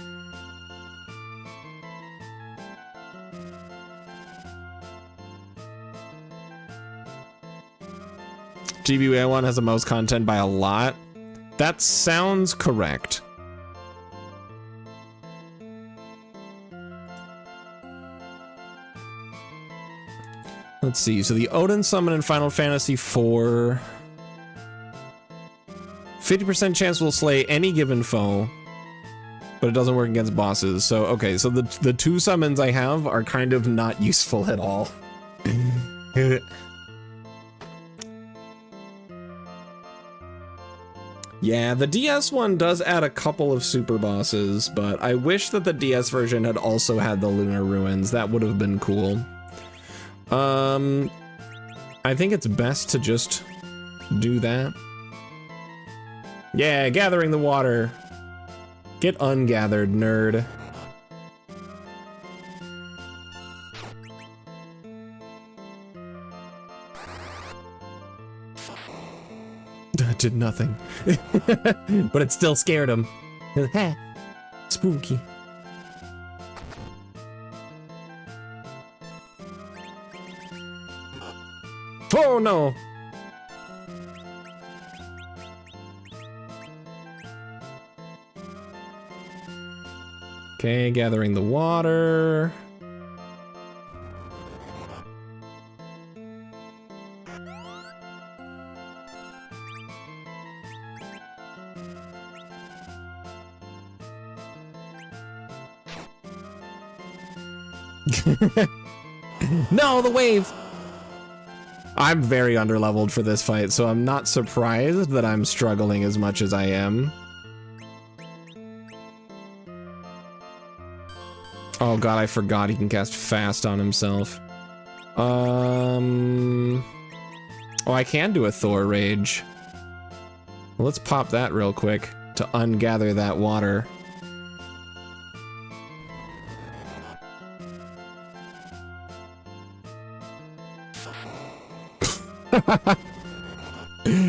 GBA 1 has the most content by a lot. That sounds correct. Let's see. So the Odin summon in Final Fantasy IV. 50% chance will slay any given foe, but it doesn't work against bosses. So, okay. So the 2 summons I have are kind of not useful at all. Yeah, the DS one does add a couple of super bosses, but I wish that the DS version had also had the Lunar Ruins. That would have been cool. I think it's best to just do that. Yeah, gathering the water. Get ungathered, nerd. Did nothing. But it still scared him. Spooky. Oh no! Okay, gathering the water. No, the wave! I'm very underleveled for this fight, so I'm not surprised that I'm struggling as much as I am. Oh god, I forgot he can cast fast on himself. Oh, I can do a Thor Rage. Well, let's pop that real quick to ungather that water.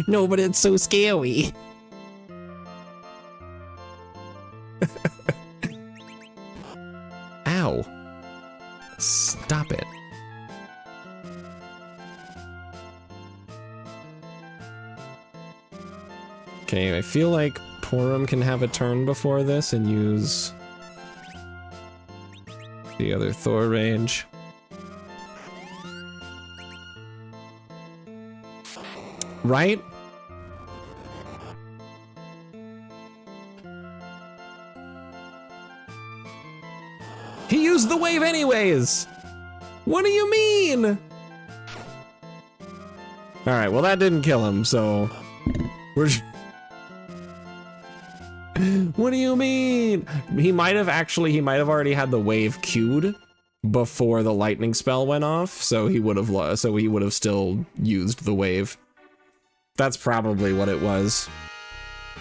No, but it's so scary. Ow. Stop it. Okay, I feel like Porum can have a turn before this and use the other Thor Rage. Right? He used the wave anyways! What do you mean? Alright, well that didn't kill him, so... We're... What do you mean? He might have already had the wave queued, before the lightning spell went off, so he would have still used the wave. That's probably what it was.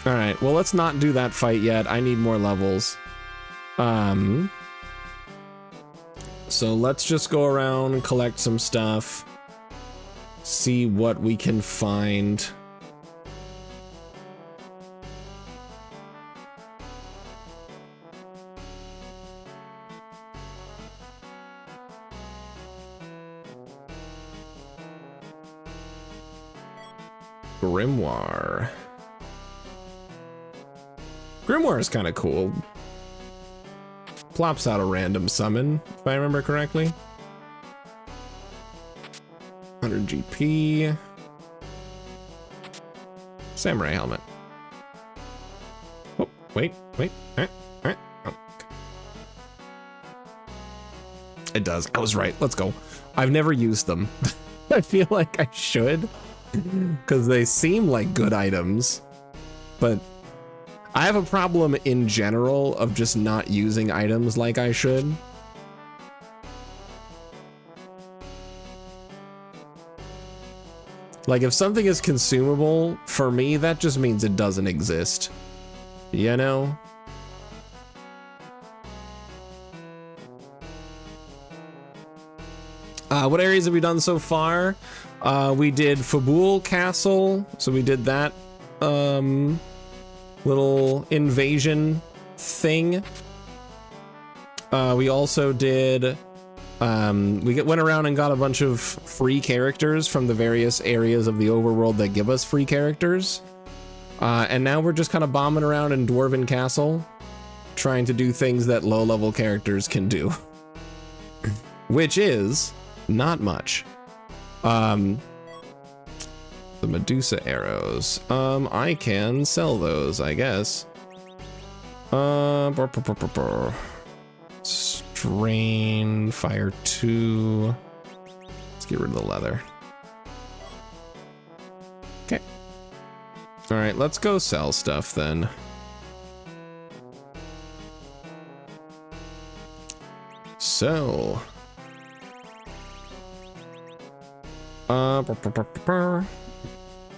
All right, well, let's not do that fight yet. I need more levels. So let's just go around and collect some stuff. See what we can find. Grimoire. Grimoire is kind of cool. Plops out a random summon, if I remember correctly. 100 GP. Samurai helmet. Oh, wait. Oh. It does. I was right. Let's go. I've never used them. I feel like I should, because they seem like good items, but I have a problem in general of just not using items like I should. Like, if something is consumable, for me, that just means it doesn't exist. You know? What areas have we done so far? We did Fabul Castle, so we did that little invasion thing. We also did went around and got a bunch of free characters from the various areas of the overworld that give us free characters. And now we're just kind of bombing around in Dwarven Castle, trying to do things that low-level characters can do. Which is not much. The Medusa arrows. I can sell those, I guess. Strain, fire 2. Let's get rid of the leather. Okay. All right, let's go sell stuff then. So.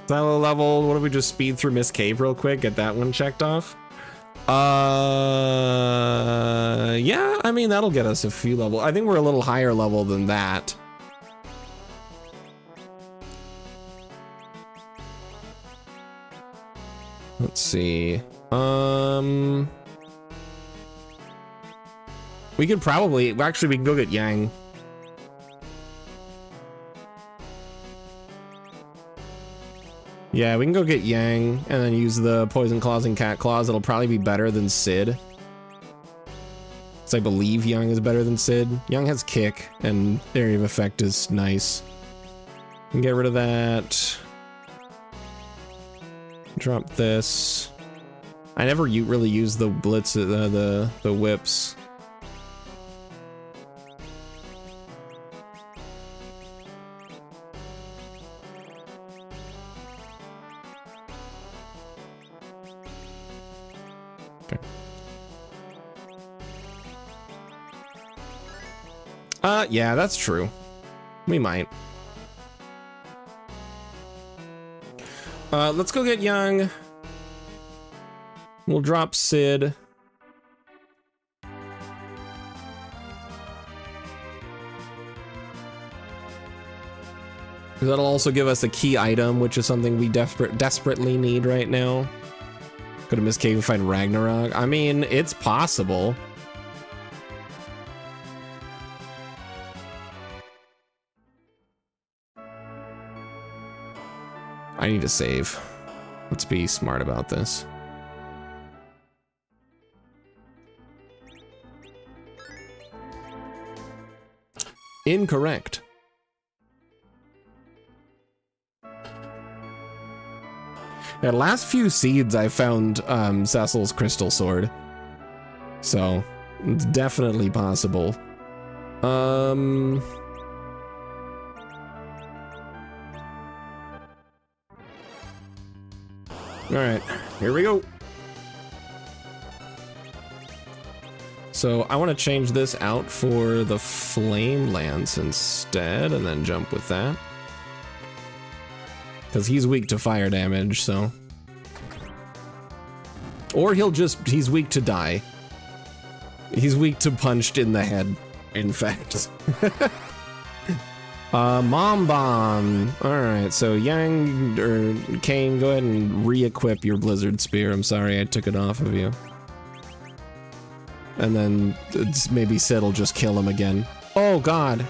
Silo level. What if we just speed through Miss Cave real quick? Get that one checked off. Yeah, I mean, that'll get us a few levels. I think we're a little higher level than that. Let's see. We could probably, actually, we can go get Yang. Yeah, we can go get Yang and then use the Poison Claws and Cat Claws. It'll probably be better than Sid. Because I believe Yang is better than Sid. Yang has Kick, and Area of Effect is nice. And get rid of that. Drop this. I never really use the blitz, the whips. Yeah, that's true. We might. Let's go get Young. We'll drop Sid. That'll also give us a key item, which is something we desperately need right now. Go to Miss Cave and find Ragnarok. I mean, it's possible. I need to save. Let's be smart about this. Incorrect. Yeah, last few seeds I found Cecil's crystal sword. So it's definitely possible. All right, here we go. So I want to change this out for the Flame Lance instead, and then jump with that. Because he's weak to fire damage, so... Or he's weak to die. He's weak to punched in the head, in fact. Mom Bomb. Alright, so Yang, or Kane, go ahead and re-equip your Blizzard Spear. I'm sorry I took it off of you. And then maybe Sid will just kill him again. Oh god.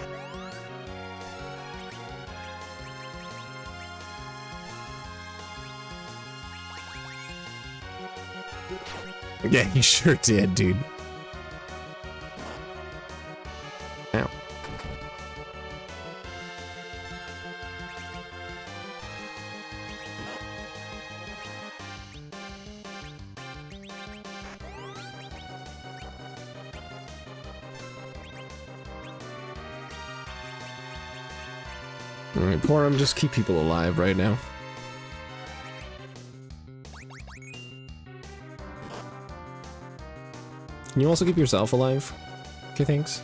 Yeah, he sure did, dude. Ow. Alright, poor him, just keep people alive right now. Can you also keep yourself alive? Okay, thanks.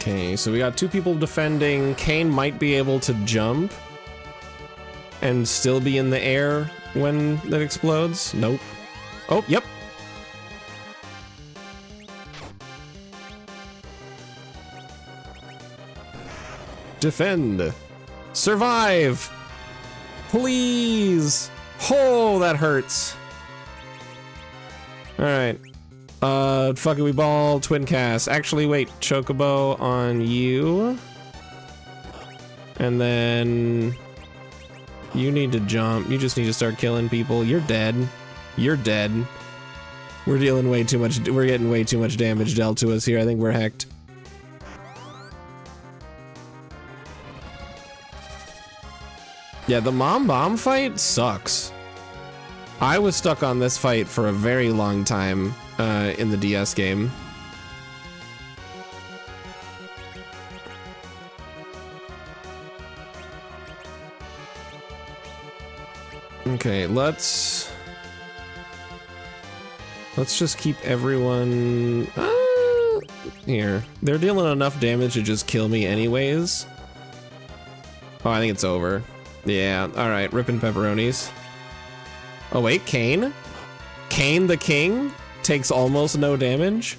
Okay, so we got two people defending. Kane might be able to jump and still be in the air when that explodes. Nope. Oh, yep. Defend. Survive. Please. Oh, that hurts. All right. Fuck it, we ball, twin cast. Actually, wait, Chocobo on you. And then you need to jump. You just need to start killing people. You're dead. You're dead. We're dealing way too much. We're getting way too much damage dealt to us here. I think we're hecked. Yeah, the Mom Bomb fight sucks. I was stuck on this fight for a very long time. In the DS game. Okay, let's just keep everyone here. They're dealing enough damage to just kill me anyways. Oh, I think it's over. Yeah, alright, ripping pepperonis. Oh wait, Kane? Kane the King? Takes almost no damage.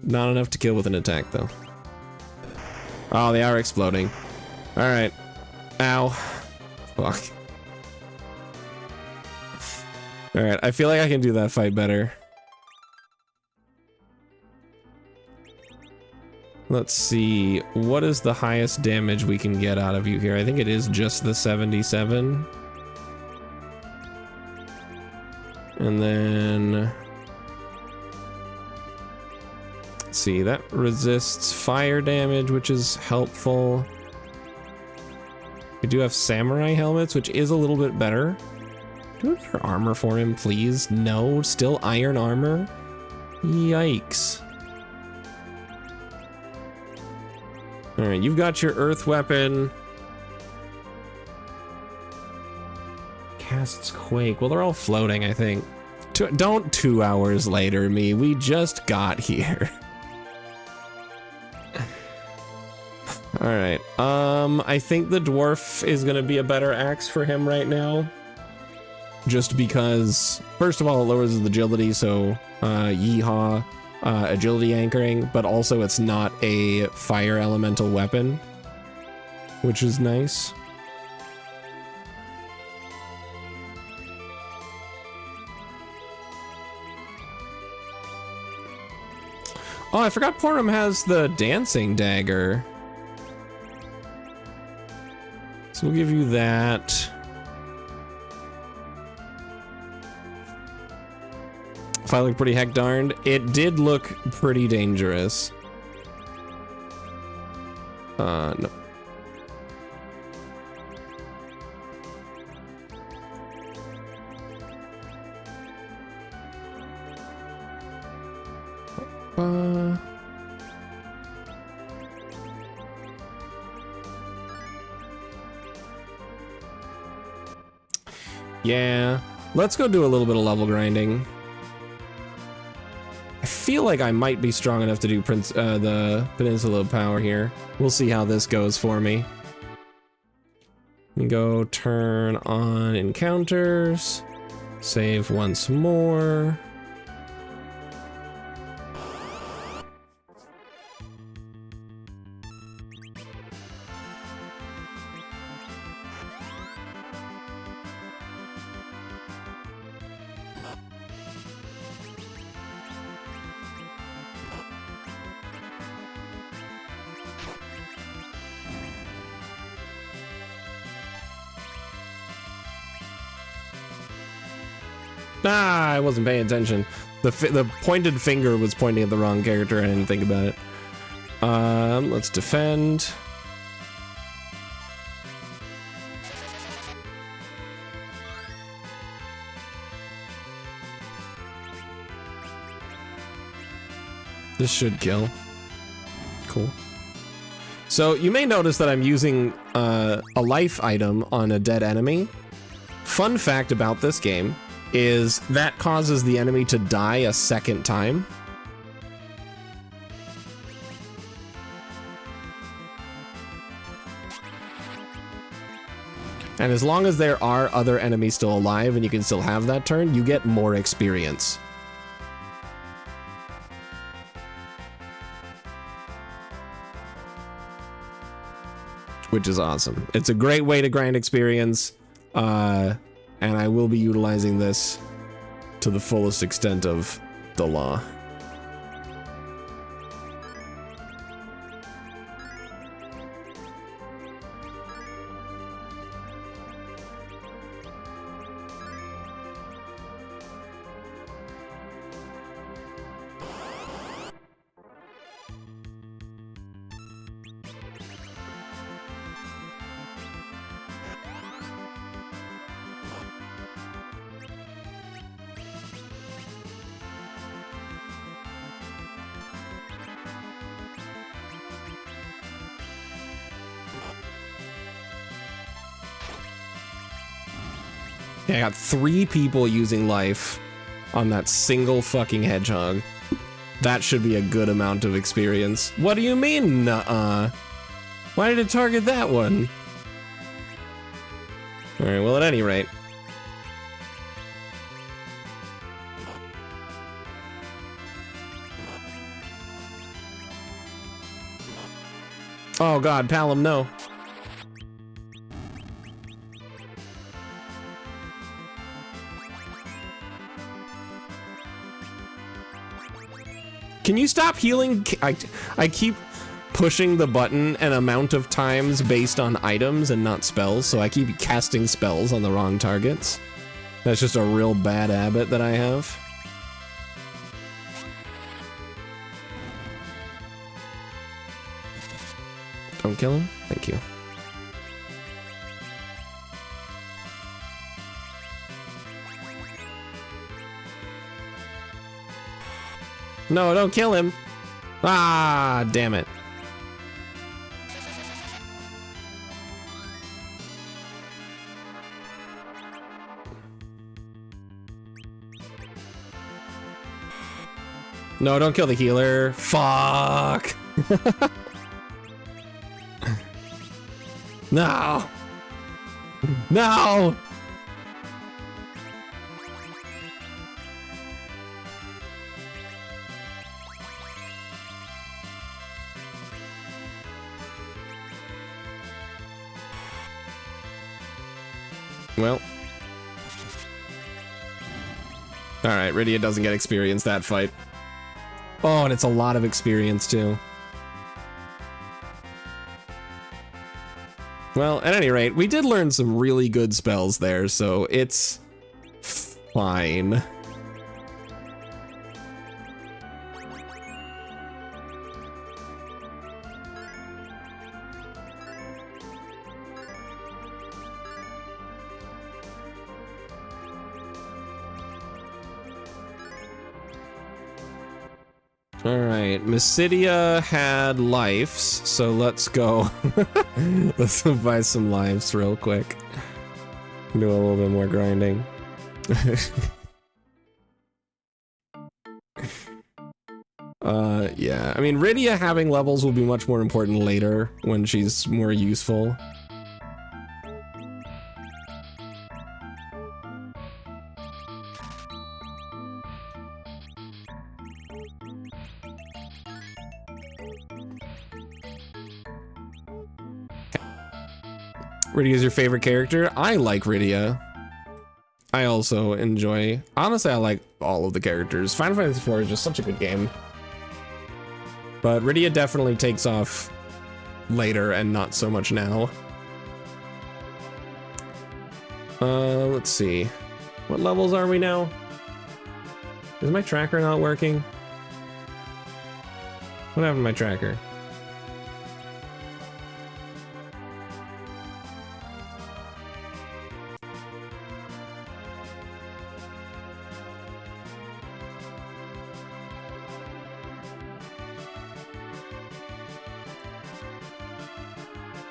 Not enough to kill with an attack, though. Oh, they are exploding. Alright. Ow. Fuck. Alright, I feel like I can do that fight better. Let's see. What is the highest damage we can get out of you here? I think it is just the 77. And then... see, that resists fire damage, which is helpful. We do have samurai helmets, which is a little bit better. Do we have armor for him, please? No, still iron armor? Yikes. Alright, you've got your earth weapon. Casts quake. Well, they're all floating, I think. Don't 2 hours later me. We just got here. Alright, I think the dwarf is gonna be a better axe for him right now. Just because, first of all, it lowers his agility, so, yeehaw, agility anchoring, but also it's not a fire elemental weapon, which is nice. Oh, I forgot Pornum has the dancing dagger. So we'll give you that. If I look pretty heck darned, it did look pretty dangerous. No. Yeah, let's go do a little bit of level grinding. I feel like I might be strong enough to do the Peninsula of Power here. We'll see how this goes for me. Let me go turn on encounters, save once more. Ah, I wasn't paying attention. The pointed finger was pointing at the wrong character. I didn't think about it. Let's defend. This should kill. Cool. So you may notice that I'm using a life item on a dead enemy. Fun fact about this game is that causes the enemy to die a second time. And as long as there are other enemies still alive and you can still have that turn, you get more experience. Which is awesome. It's a great way to grind experience. And I will be utilizing this to the fullest extent of the law. Yeah, I got 3 people using life on that single fucking hedgehog. That should be a good amount of experience. What do you mean, nuh-uh? Why did it target that one? Alright, well, at any rate. Oh god, Palom, no. Can you stop healing? I keep pushing the button an amount of times based on items and not spells, so I keep casting spells on the wrong targets. That's just a real bad habit that I have. Don't kill him? Thank you. No, don't kill him. Ah, damn it. No, don't kill the healer. Fuck. No. No. Well. Alright, Rydia doesn't get experience that fight. Oh, and it's a lot of experience, too. Well, at any rate, we did learn some really good spells there, so it's fine. All right, Mysidia had lives, so let's go. Let's go buy some lives real quick. Do a little bit more grinding. Yeah, I mean, Rydia having levels will be much more important later when she's more useful. Rydia is your favorite character? I like Rydia. I also enjoy... Honestly, I like all of the characters. Final Fantasy IV is just such a good game. But Rydia definitely takes off later and not so much now. Let's see. What levels are we now? Is my tracker not working? What happened to my tracker?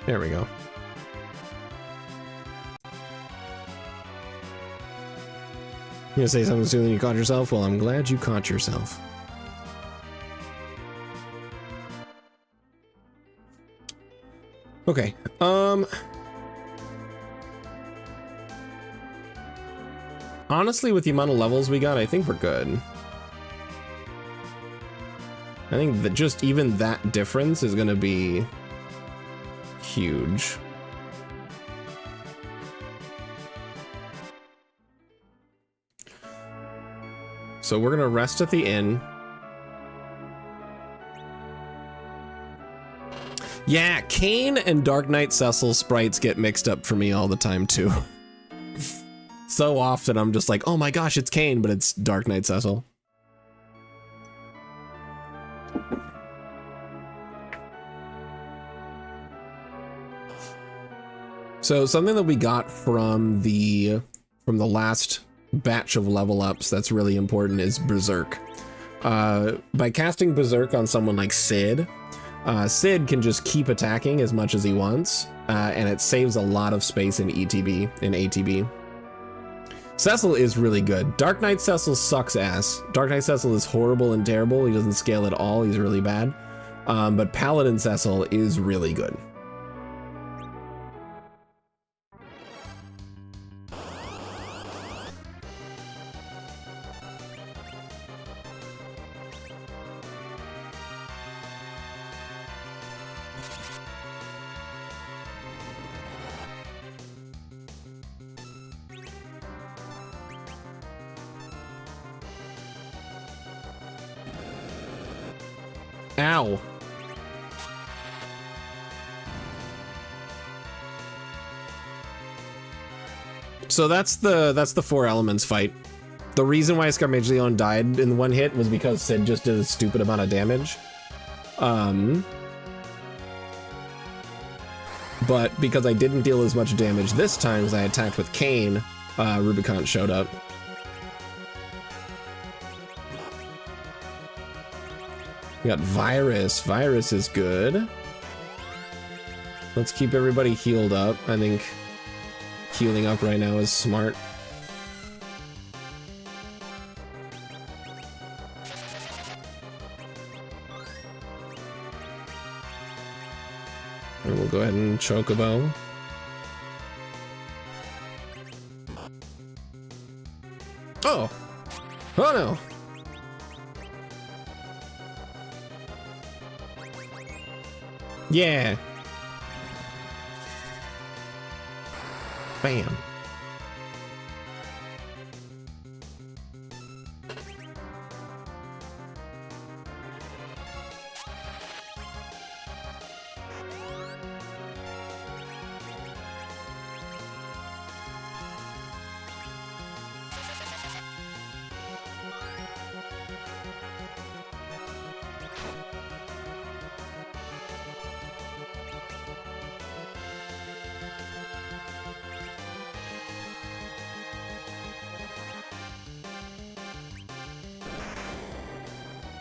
There we go. You gonna say something sooner than you caught yourself? Well, I'm glad you caught yourself. Okay, honestly, with the amount of levels we got, I think we're good. I think that just even that difference is gonna be huge. So we're gonna rest at the inn. Yeah, Kain and Dark Knight Cecil sprites get mixed up for me all the time too. So often I'm just like, oh my gosh, it's Kain, but it's Dark Knight Cecil. So something that we got from the last batch of level ups that's really important is Berserk. By casting Berserk on someone like Sid, Sid can just keep attacking as much as he wants, and it saves a lot of space in ETB, in ATB. Cecil is really good. Dark Knight Cecil sucks ass. Dark Knight Cecil is horrible and terrible. He doesn't scale at all. He's really bad. But Paladin Cecil is really good. Ow. So that's the Four Elements fight. The reason why Scarmageddon died in one hit was because Sid just did a stupid amount of damage. But because I didn't deal as much damage this time as I attacked with Kain, Rubicon showed up. We got Virus. Virus is good. Let's keep everybody healed up. I think healing up right now is smart. And we'll go ahead and Chocobo. Oh! Oh no! Yeah. Bam.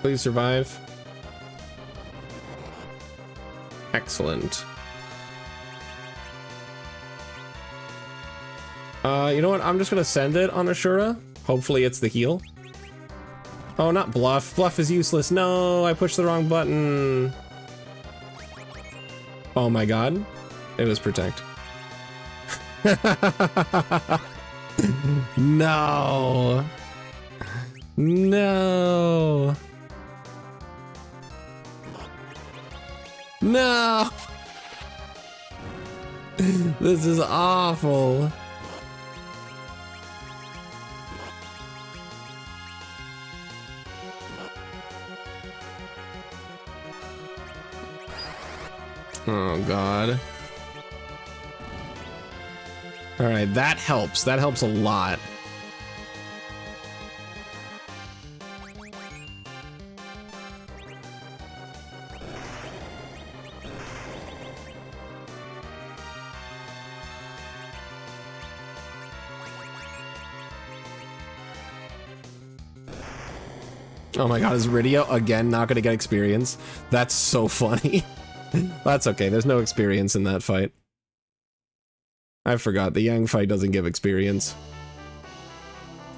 Please survive. Excellent. You know what? I'm just gonna send it on Ashura. Hopefully it's the heal. Oh, not bluff. Bluff is useless. No, I pushed the wrong button. Oh my god. It was protect. No. No. No. This is awful. Oh god. All right, that helps. That helps a lot. Oh my god, is Rydia again not going to get experience? That's so funny. That's okay, there's no experience in that fight. I forgot, the Yang fight doesn't give experience.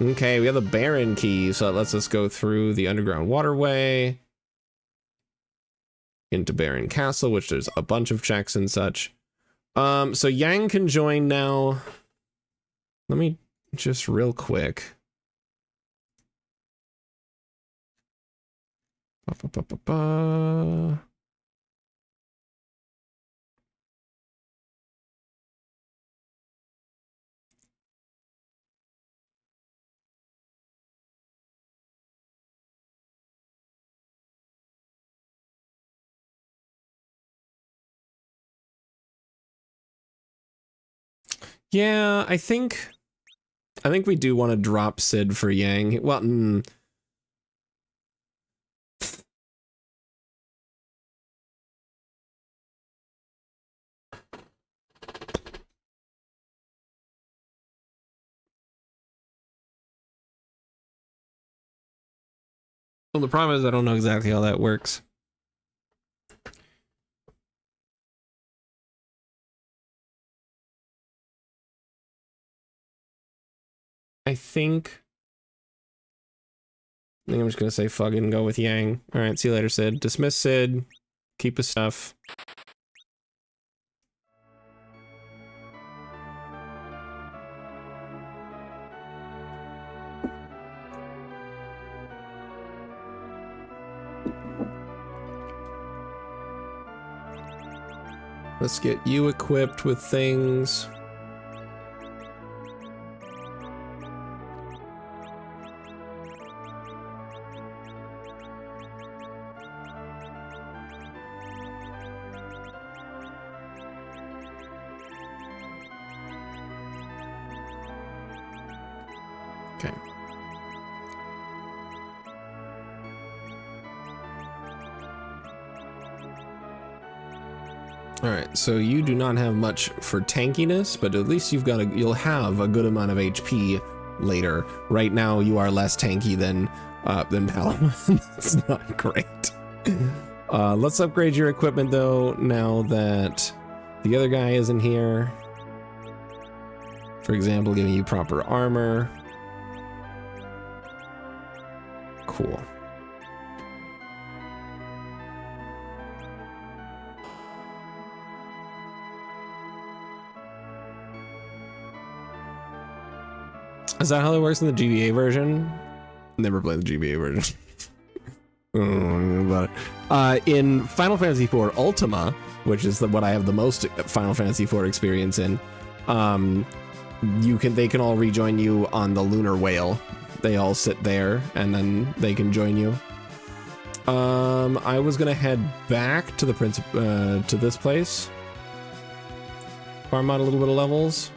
Okay, we have the Baron key, so that lets us go through the underground waterway into Baron Castle, which there's a bunch of checks and such. So Yang can join now. Let me just real quick. Yeah, I think we do want to drop Sid for Yang. Well, well, the problem is I don't know exactly how that works. I think I'm just gonna say fuck it and go with Yang. All right, see you later, Sid. Dismiss Sid. Keep his stuff. Let's get you equipped with things. Okay. All right, so you do not have much for tankiness, but at least you'll have a good amount of HP later. Right now, you are less tanky than Palamon. That's not great. Let's upgrade your equipment though, now that the other guy isn't here. For example, giving you proper armor. Cool. Is that how it works in the GBA version? Never played the GBA version. I don't know anything about it. In Final Fantasy IV Ultima, which is what I have the most Final Fantasy IV experience in, they can all rejoin you on the Lunar Whale. They all sit there, and then they can join you. I was gonna head back to the to this place, farm out a little bit of levels.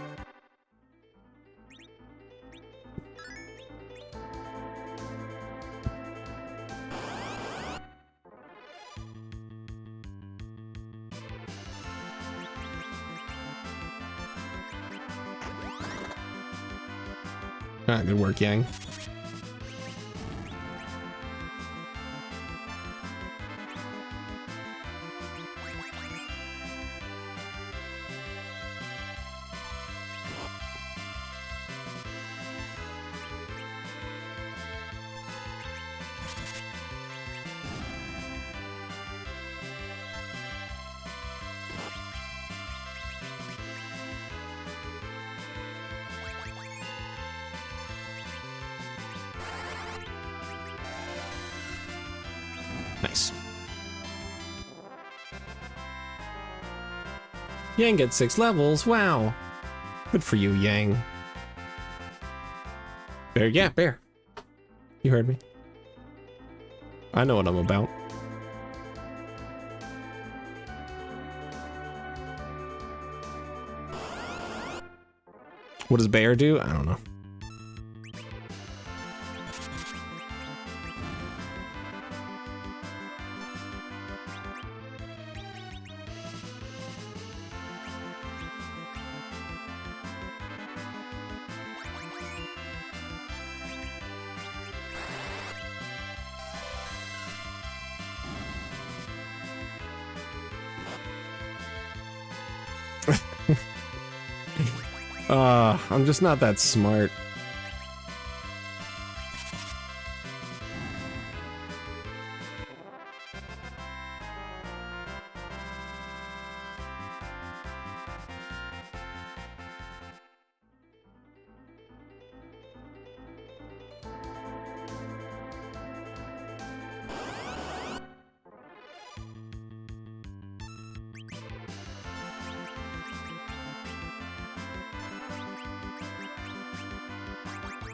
Ah, good work, Yang. Nice. Yang gets 6 levels. Wow. Good for you, Yang. Bear, yeah, Bear. You heard me. I know what I'm about. What does Bear do? I don't know. I'm just not that smart.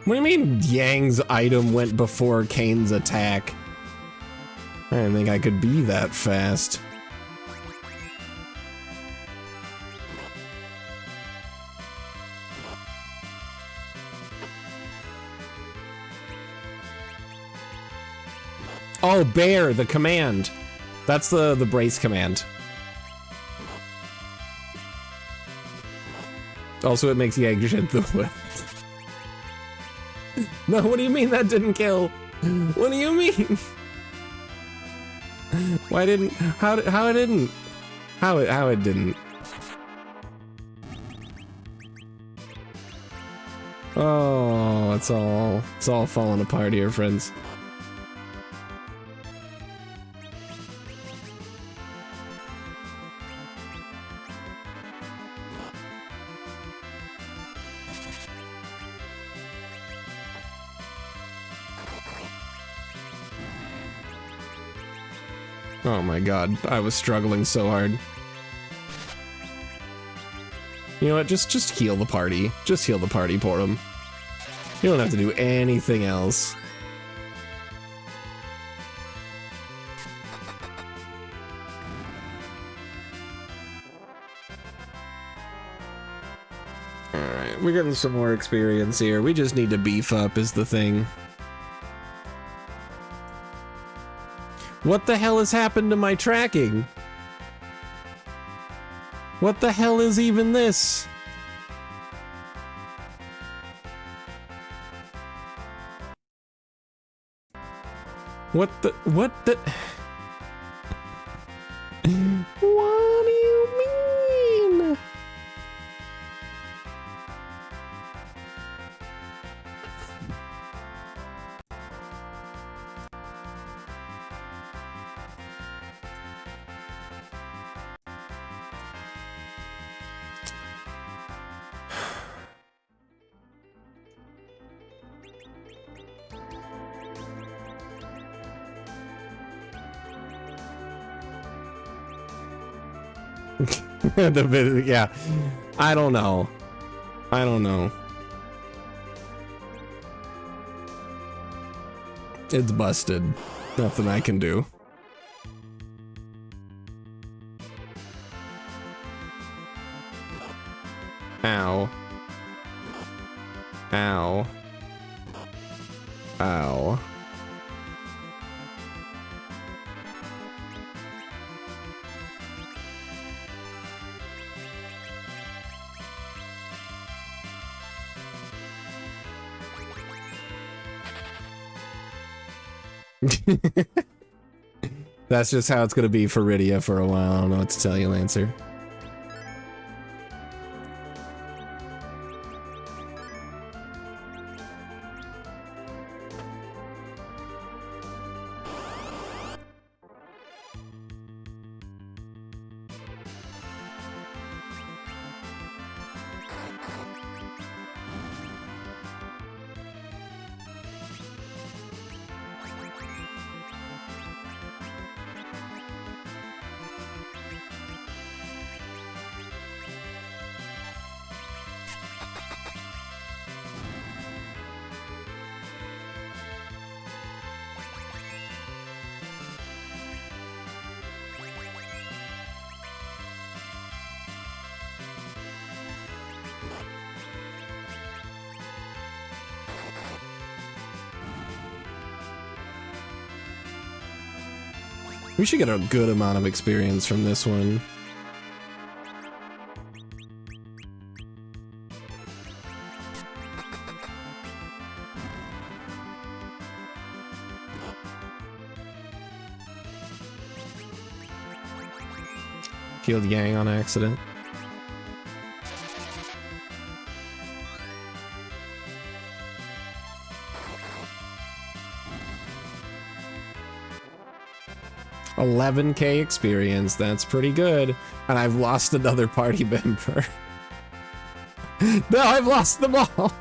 What do you mean Yang's item went before Kane's attack? I didn't think I could be that fast. Oh, Bear, the command. That's the brace command. Also, it makes Yang hit the whip. No, what do you mean that didn't kill? What do you mean? Why didn't? How it didn't? How it didn't? Oh, it's all falling apart here, friends. Oh my god, I was struggling so hard. You know what, just heal the party. Just heal the party, Porum. You don't have to do anything else. Alright, we're getting some more experience here. We just need to beef up is the thing. What the hell has happened to my tracking? What the hell is even this? What the? What do you mean? Yeah, I don't know. I don't know. It's busted. Nothing I can do. Ow. Ow. Ow. That's just how it's gonna be for Rydia for a while. I don't know what to tell you, Lancer. We should get a good amount of experience from this one. Killed Yang on accident. $11K experience, that's pretty good. And I've lost another party member. No, I've lost them all.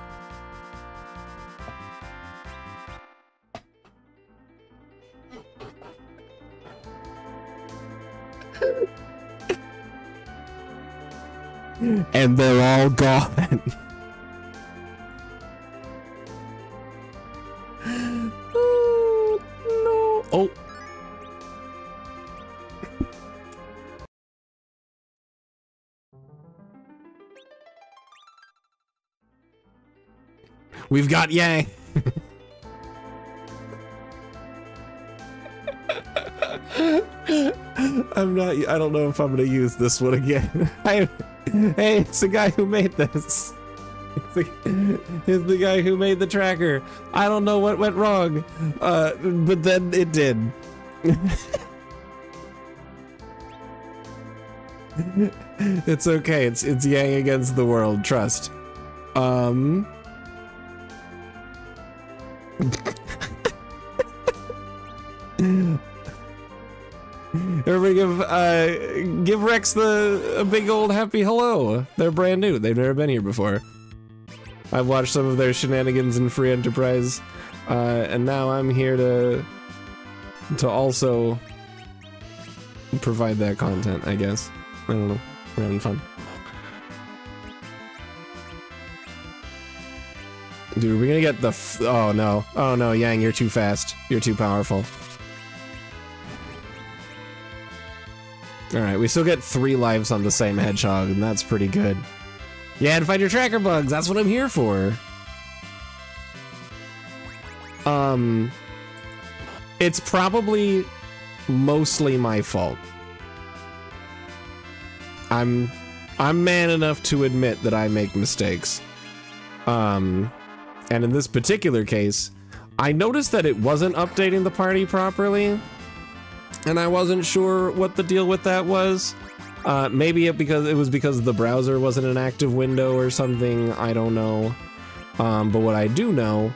And they're all gone. Oh, no. Oh. We've got Yang. I don't know if I'm gonna use this one again. Hey, it's the guy who made this. It's the guy who made the tracker. I don't know what went wrong, but then it did. It's okay. It's Yang against the world. Trust. Everybody give Rex a big old happy hello. They're brand new. They've never been here before. I've watched some of their shenanigans in Free Enterprise, and now I'm here to also provide that content, I guess. I don't know. We're having fun. Dude, we're gonna get the oh no. Oh no, Yang, you're too fast. You're too powerful. Alright, we still get 3 lives on the same hedgehog, and that's pretty good. Yeah, and find your tracker bugs, that's what I'm here for. It's probably mostly my fault. I'm man enough to admit that I make mistakes. And in this particular case, I noticed that it wasn't updating the party properly, and I wasn't sure what the deal with that was. Maybe it was because the browser wasn't an active window or something, I don't know. But what I do know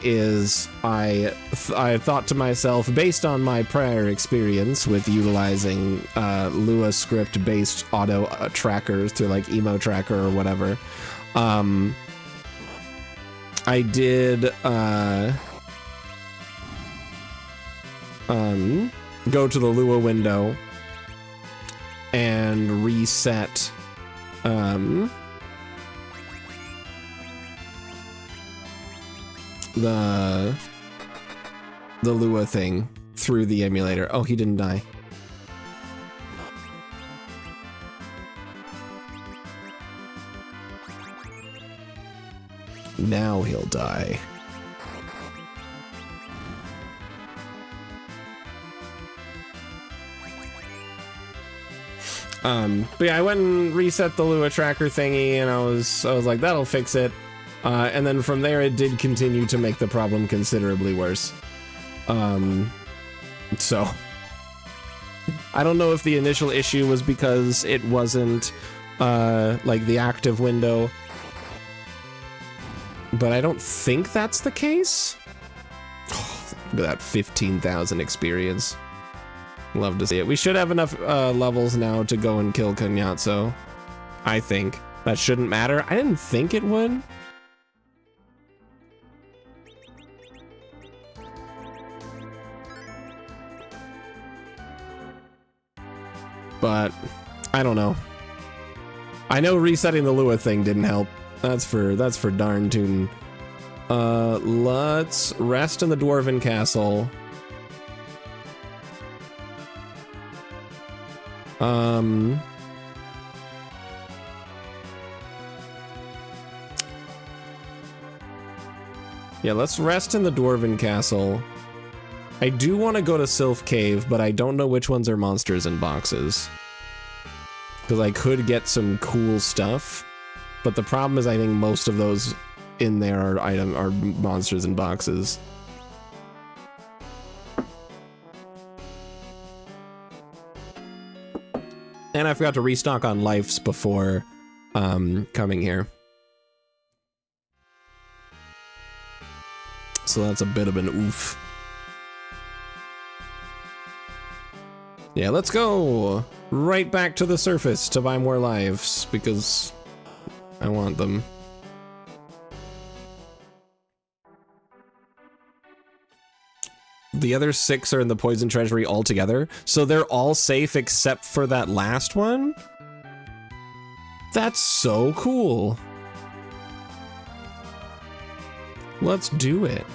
is I thought to myself, based on my prior experience with utilizing Lua script-based auto trackers through like Emo Tracker or whatever, I did go to the Lua window and reset the Lua thing through the emulator. Oh, he didn't die. Now he'll die. But yeah, I went and reset the Lua tracker thingy, and I was like, that'll fix it. And then from there, it did continue to make the problem considerably worse. So I don't know if the initial issue was because it wasn't like the active window, but I don't think that's the case. Oh, look at that 15,000 experience. Love to see it. We should have enough levels now to go and kill Kunyatso. I think. That shouldn't matter. I didn't think it would. But I don't know. I know resetting the Lua thing didn't help. That's for darn tootin'. Let's rest in the Dwarven Castle. Yeah, let's rest in the Dwarven Castle. I do want to go to Sylph Cave, but I don't know which ones are monsters in boxes. Because I could get some cool stuff, but the problem is I think most of those in there are monsters in boxes. And I forgot to restock on lives before coming here. So that's a bit of an oof. Yeah, let's go right back to the surface to buy more lives because I want them. The other 6 are in the Poison Treasury altogether, so they're all safe except for that last one? That's so cool. Let's do it.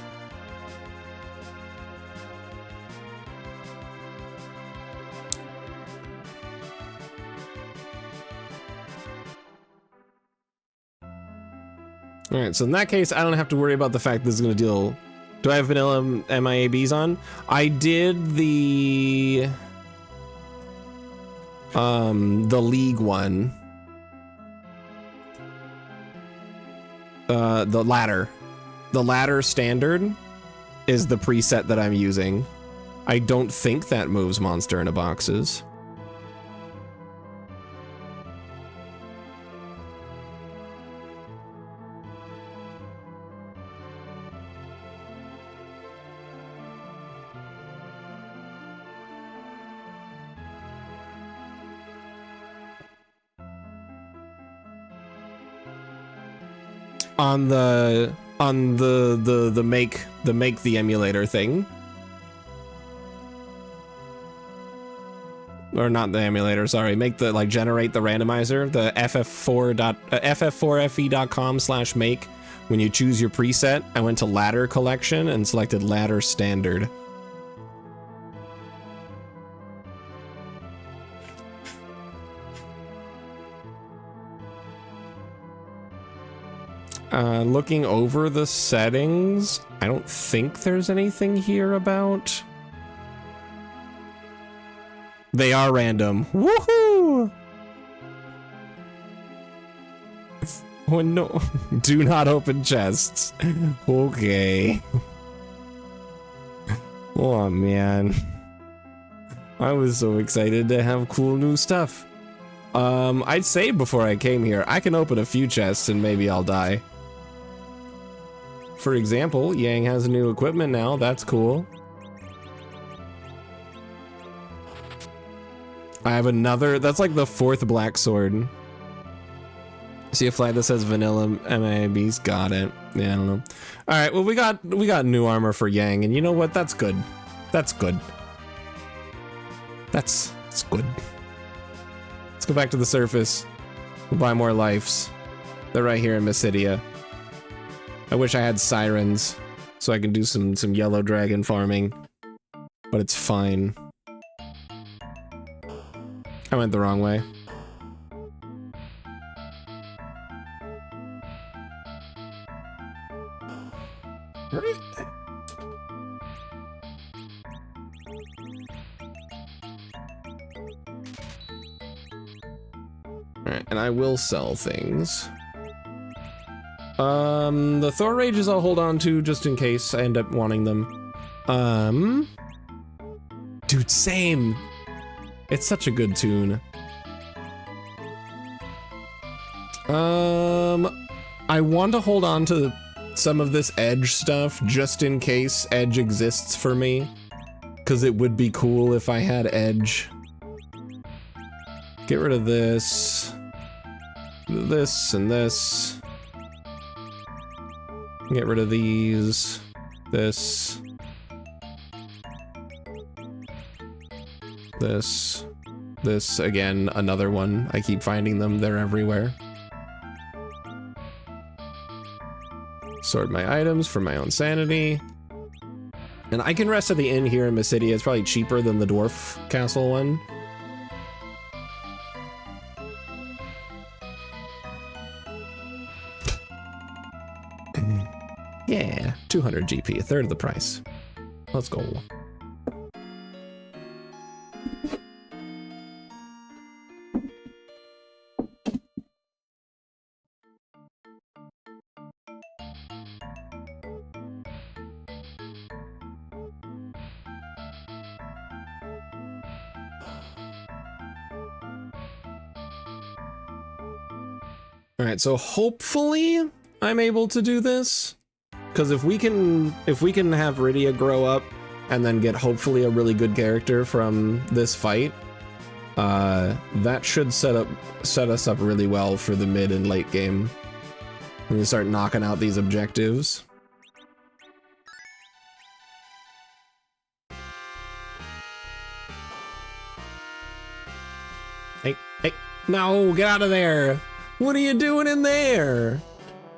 Alright, so in that case, I don't have to worry about the fact this is going to deal... Do I have vanilla MIABs on? I did the League one. The ladder. The ladder standard is the preset that I'm using. I don't think that moves monster in a boxes. On the make the emulator thing, or not the emulator, sorry, make the like generate the randomizer, the ff4fe.com/make. When you choose your preset, I went to ladder collection and selected ladder standard. Looking over the settings, I don't think there's anything here about... They are random. Woohoo! Oh no, do not open chests. Okay. Oh man. I was so excited to have cool new stuff. I'd saved before I came here. I can open a few chests and maybe I'll die. For example, Yang has new equipment now. That's cool. I have another. That's like the 4th black sword. See a flag that says vanilla MIBs. Got it. Yeah, I don't know. All right. Well, we got new armor for Yang, and you know what? That's good. That's good. That's good. Let's go back to the surface. We'll buy more lives. They're right here in Mysidia. I wish I had sirens so I can do some yellow dragon farming, but it's fine. I went the wrong way. Alright, and I will sell things. The Thor Rages I'll hold on to just in case I end up wanting them. Dude, same. It's such a good tune. I want to hold on to some of this Edge stuff just in case Edge exists for me. Because it would be cool if I had Edge. Get rid of this. This and this. Get rid of these. This. This. This, again, another one. I keep finding them. They're everywhere. Sort my items for my own sanity. And I can rest at the inn here in Mysidia. It's probably cheaper than the dwarf castle one. Yeah, 200 GP, a third of the price. Let's go. All right, so hopefully I'm able to do this, because if we can have Rydia grow up and then get hopefully a really good character from this fight, that should set us up really well for the mid and late game. When we start knocking out these objectives. Hey, no, get out of there. What are you doing in there?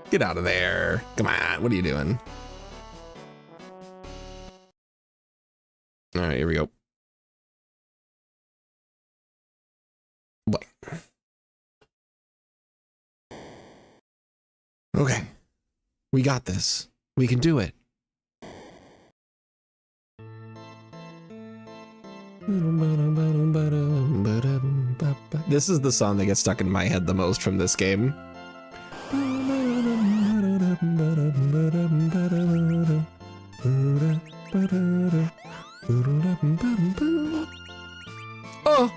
Get out of there. Come on, what are you doing? All right, here we go. What? Okay, we got this. We can do it. This is the song that gets stuck in my head the most from this game. Oh!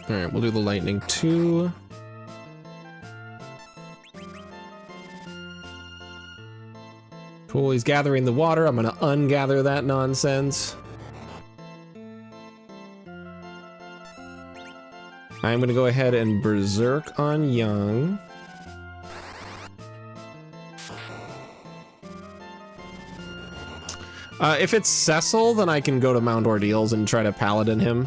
All right, we'll do the lightning too. Cool, he's gathering the water. I'm gonna ungather that nonsense. I'm gonna go ahead and berserk on Young. If it's Cecil, then I can go to Mount Ordeals and try to paladin him.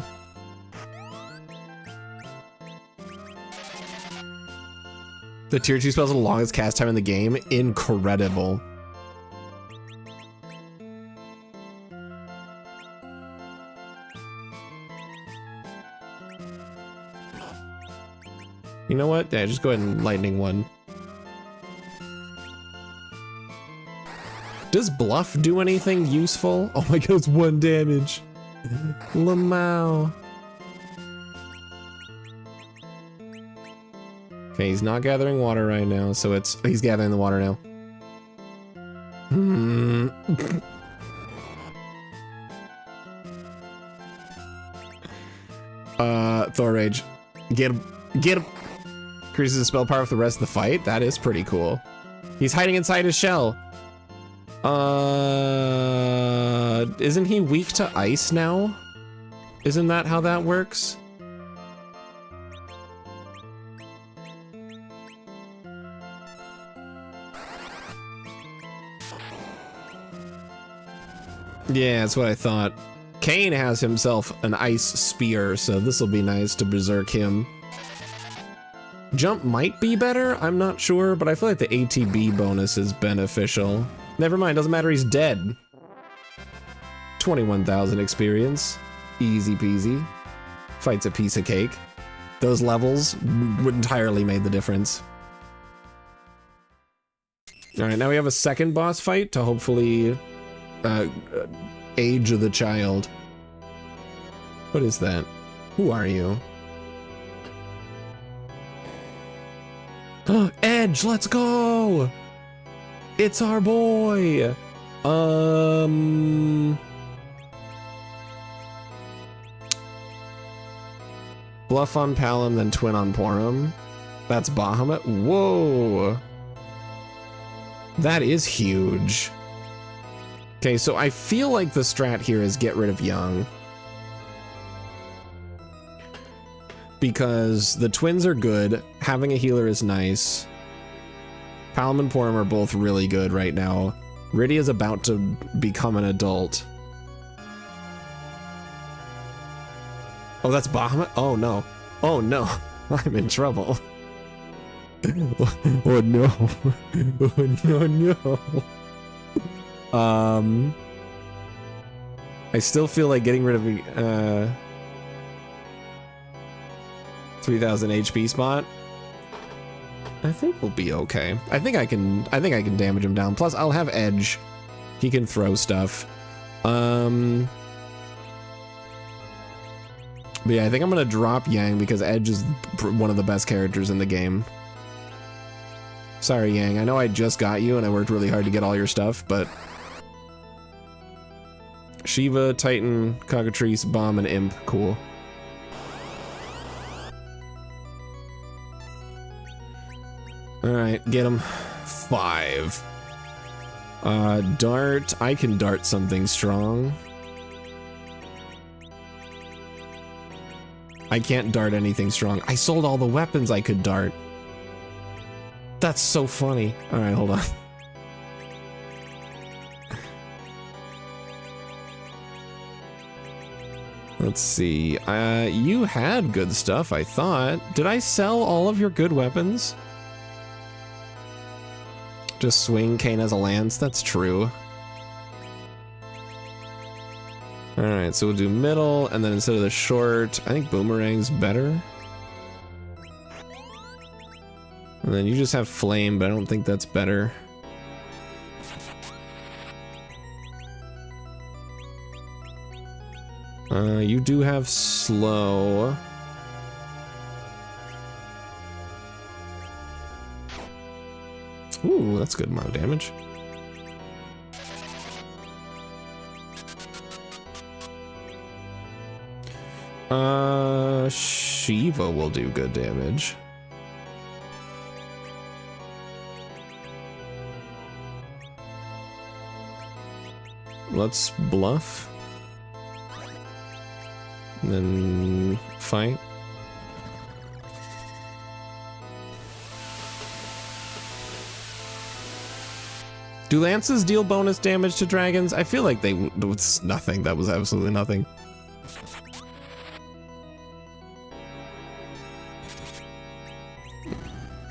The tier 2 spells are the longest cast time in the game. Incredible. You know what? Yeah, just go ahead and lightning one. Does bluff do anything useful? Oh my god, it's 1 damage. Lamau. Okay, he's not gathering water right now, so he's gathering the water now. Thor Rage. Get him. Get him. Increases his spell power with the rest of the fight. That is pretty cool. He's hiding inside his shell. Isn't he weak to ice now? Isn't that how that works? Yeah, that's what I thought. Kane has himself an ice spear, so this will be nice to berserk him. Jump might be better, I'm not sure, but I feel like the ATB bonus is beneficial. Never mind, doesn't matter, he's dead. 21,000 experience. Easy peasy. Fight's a piece of cake. Those levels would entirely made the difference. Alright, now we have a second boss fight to hopefully age of the child. What is that? Who are you? Edge, let's go! It's our boy! Bluff on Palom, then Twin on Porum. That's Bahamut? Whoa! That is huge. Okay, so I feel like the strat here is get rid of Young. Because the twins are good, having a healer is nice. Palom and Porum are both really good right now. Rydia's about to become an adult. Oh, that's Bahamut? Oh no. Oh no. I'm in trouble. Oh no. Oh no. I still feel like getting rid of 3000 HP spot. I think we'll be okay. I think I can damage him down. Plus, I'll have Edge. He can throw stuff. But yeah, I think I'm gonna drop Yang because Edge is one of the best characters in the game. Sorry, Yang. I know I just got you and I worked really hard to get all your stuff, but Shiva, Titan, Cockatrice, Bomb, and Imp. Cool. Alright, get him. 5. Dart. I can dart something strong. I can't dart anything strong. I sold all the weapons I could dart. That's so funny. Alright, hold on. Let's see. You had good stuff, I thought. Did I sell all of your good weapons? Just swing Kane as a lance? That's true. Alright, so we'll do middle, and then instead of the short, I think boomerang's better. And then you just have flame, but I don't think that's better. You do have slow. Ooh, that's a good amount of damage. Shiva will do good damage. Let's bluff. And then fight. Do lances deal bonus damage to dragons? I feel like it's nothing. That was absolutely nothing.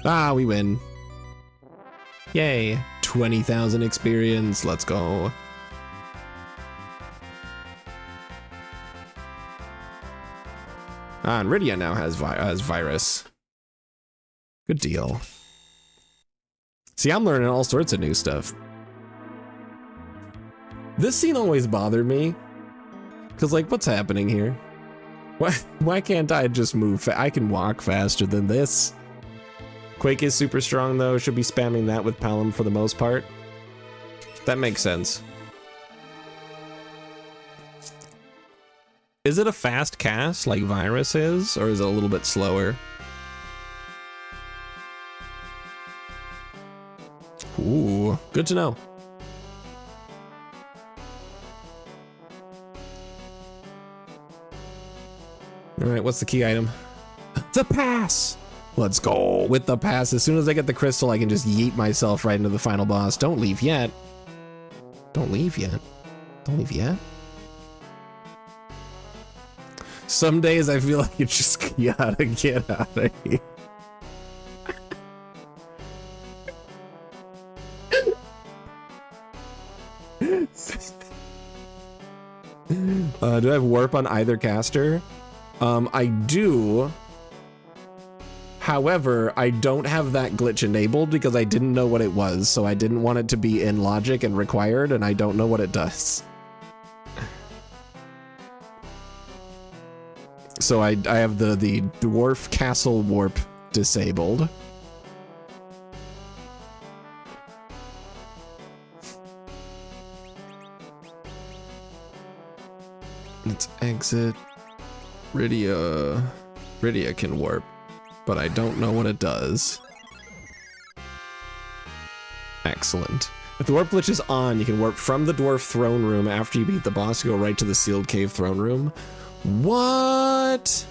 Ah, we win. Yay. 20,000 experience. Let's go. Ah, and Rydia now has virus. Good deal. See, I'm learning all sorts of new stuff. This scene always bothered me. Cause like, what's happening here? Why can't I just move? I can walk faster than this. Quake is super strong though. Should be spamming that with Palom for the most part. That makes sense. Is it a fast cast like Virus is, or is it a little bit slower? Ooh, good to know. All right, what's the key item? The pass! Let's go with the pass. As soon as I get the crystal, I can just yeet myself right into the final boss. Don't leave yet. Don't leave yet. Don't leave yet. Some days I feel like you just gotta get out of here. Do I have warp on either caster? I do. However, I don't have that glitch enabled because I didn't know what it was, so I didn't want it to be in logic and required, and I don't know what it does. So I have the dwarf castle warp disabled. Let's exit. Rydia can warp, but I don't know what it does. Excellent. If the warp glitch is on, you can warp from the dwarf throne room after you beat the boss. You go right to the sealed cave throne room. What?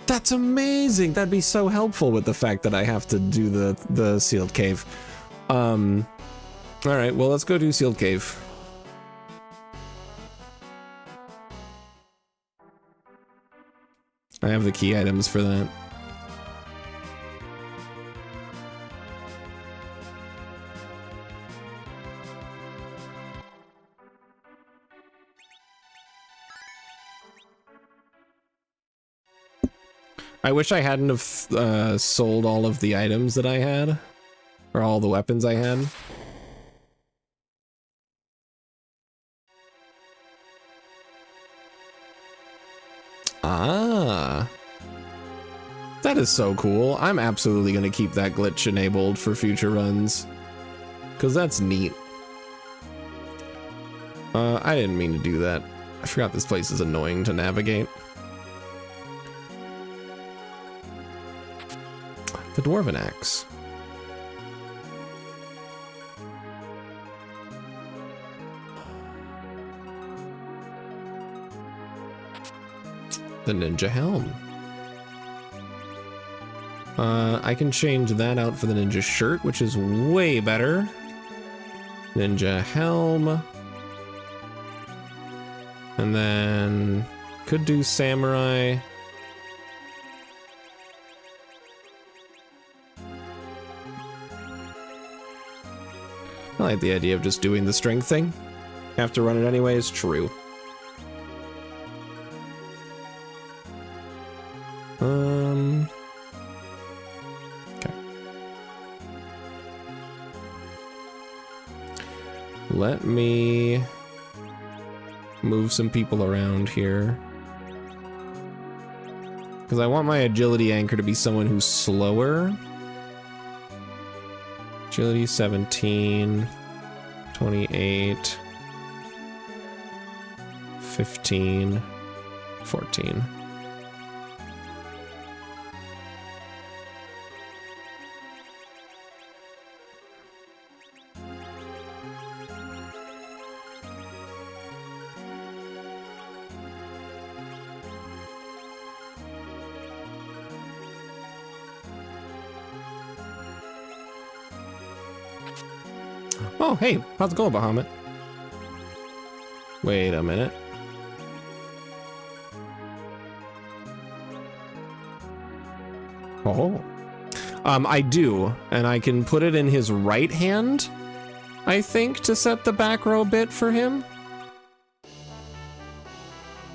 That's amazing. That'd be so helpful with the fact that I have to do the sealed cave. All right, well, let's go do sealed cave. I have the key items for that. I wish I hadn't have sold all of the items that I had, or all the weapons I had. Ah. That is so cool. I'm absolutely going to keep that glitch enabled for future runs, because that's neat. I didn't mean to do that. I forgot this place is annoying to navigate. The Dwarven Axe. The Ninja Helm. I can change that out for the Ninja Shirt, which is way better. Ninja Helm. And then could do Samurai. I like the idea of just doing the strength thing. Have to run it anyways, true. Okay. Let me move some people around here. Because I want my agility anchor to be someone who's slower. Agility 17, 28, 15, 14. Oh, hey, how's it going, Bahamut? Wait a minute. Oh. I do, and I can put it in his right hand, I think, to set the back row bit for him.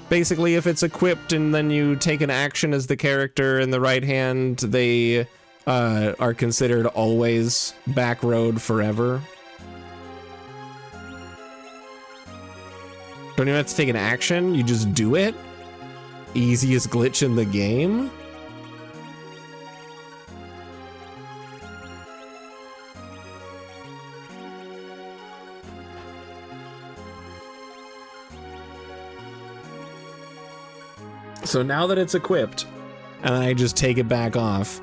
Basically, if it's equipped and then you take an action as the character in the right hand, they are considered always back rowed forever. Don't even have to take an action, you just do it. Easiest glitch in the game. So now that it's equipped, and I just take it back off.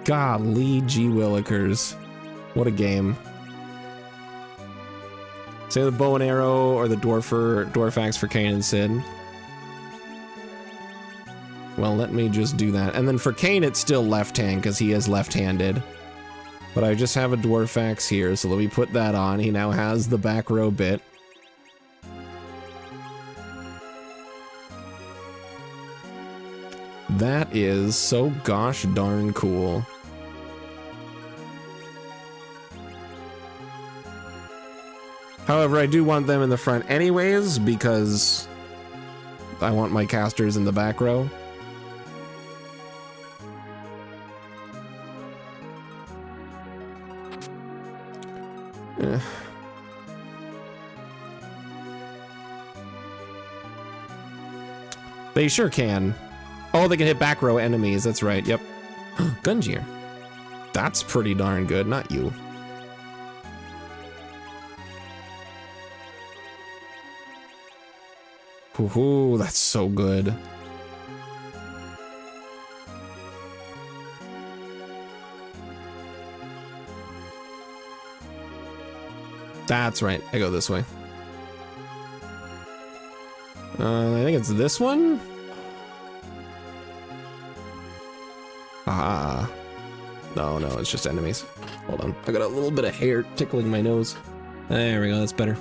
Golly gee willikers. What a game. Say the bow and arrow or the dwarf axe for Cain and Sid. Well, let me just do that. And then for Cain, it's still left hand because he is left-handed. But I just have a dwarf axe here, so let me put that on. He now has the back row bit. That is so gosh darn cool. However, I do want them in the front anyways, because I want my casters in the back row. They sure can. Oh, they can hit back row enemies, that's right, yep. Gungear. That's pretty darn good, not you. Ooh, that's so good. That's right, I go this way. I think it's this one? Ah. No, it's just enemies. Hold on, I got a little bit of hair tickling my nose. There we go, that's better.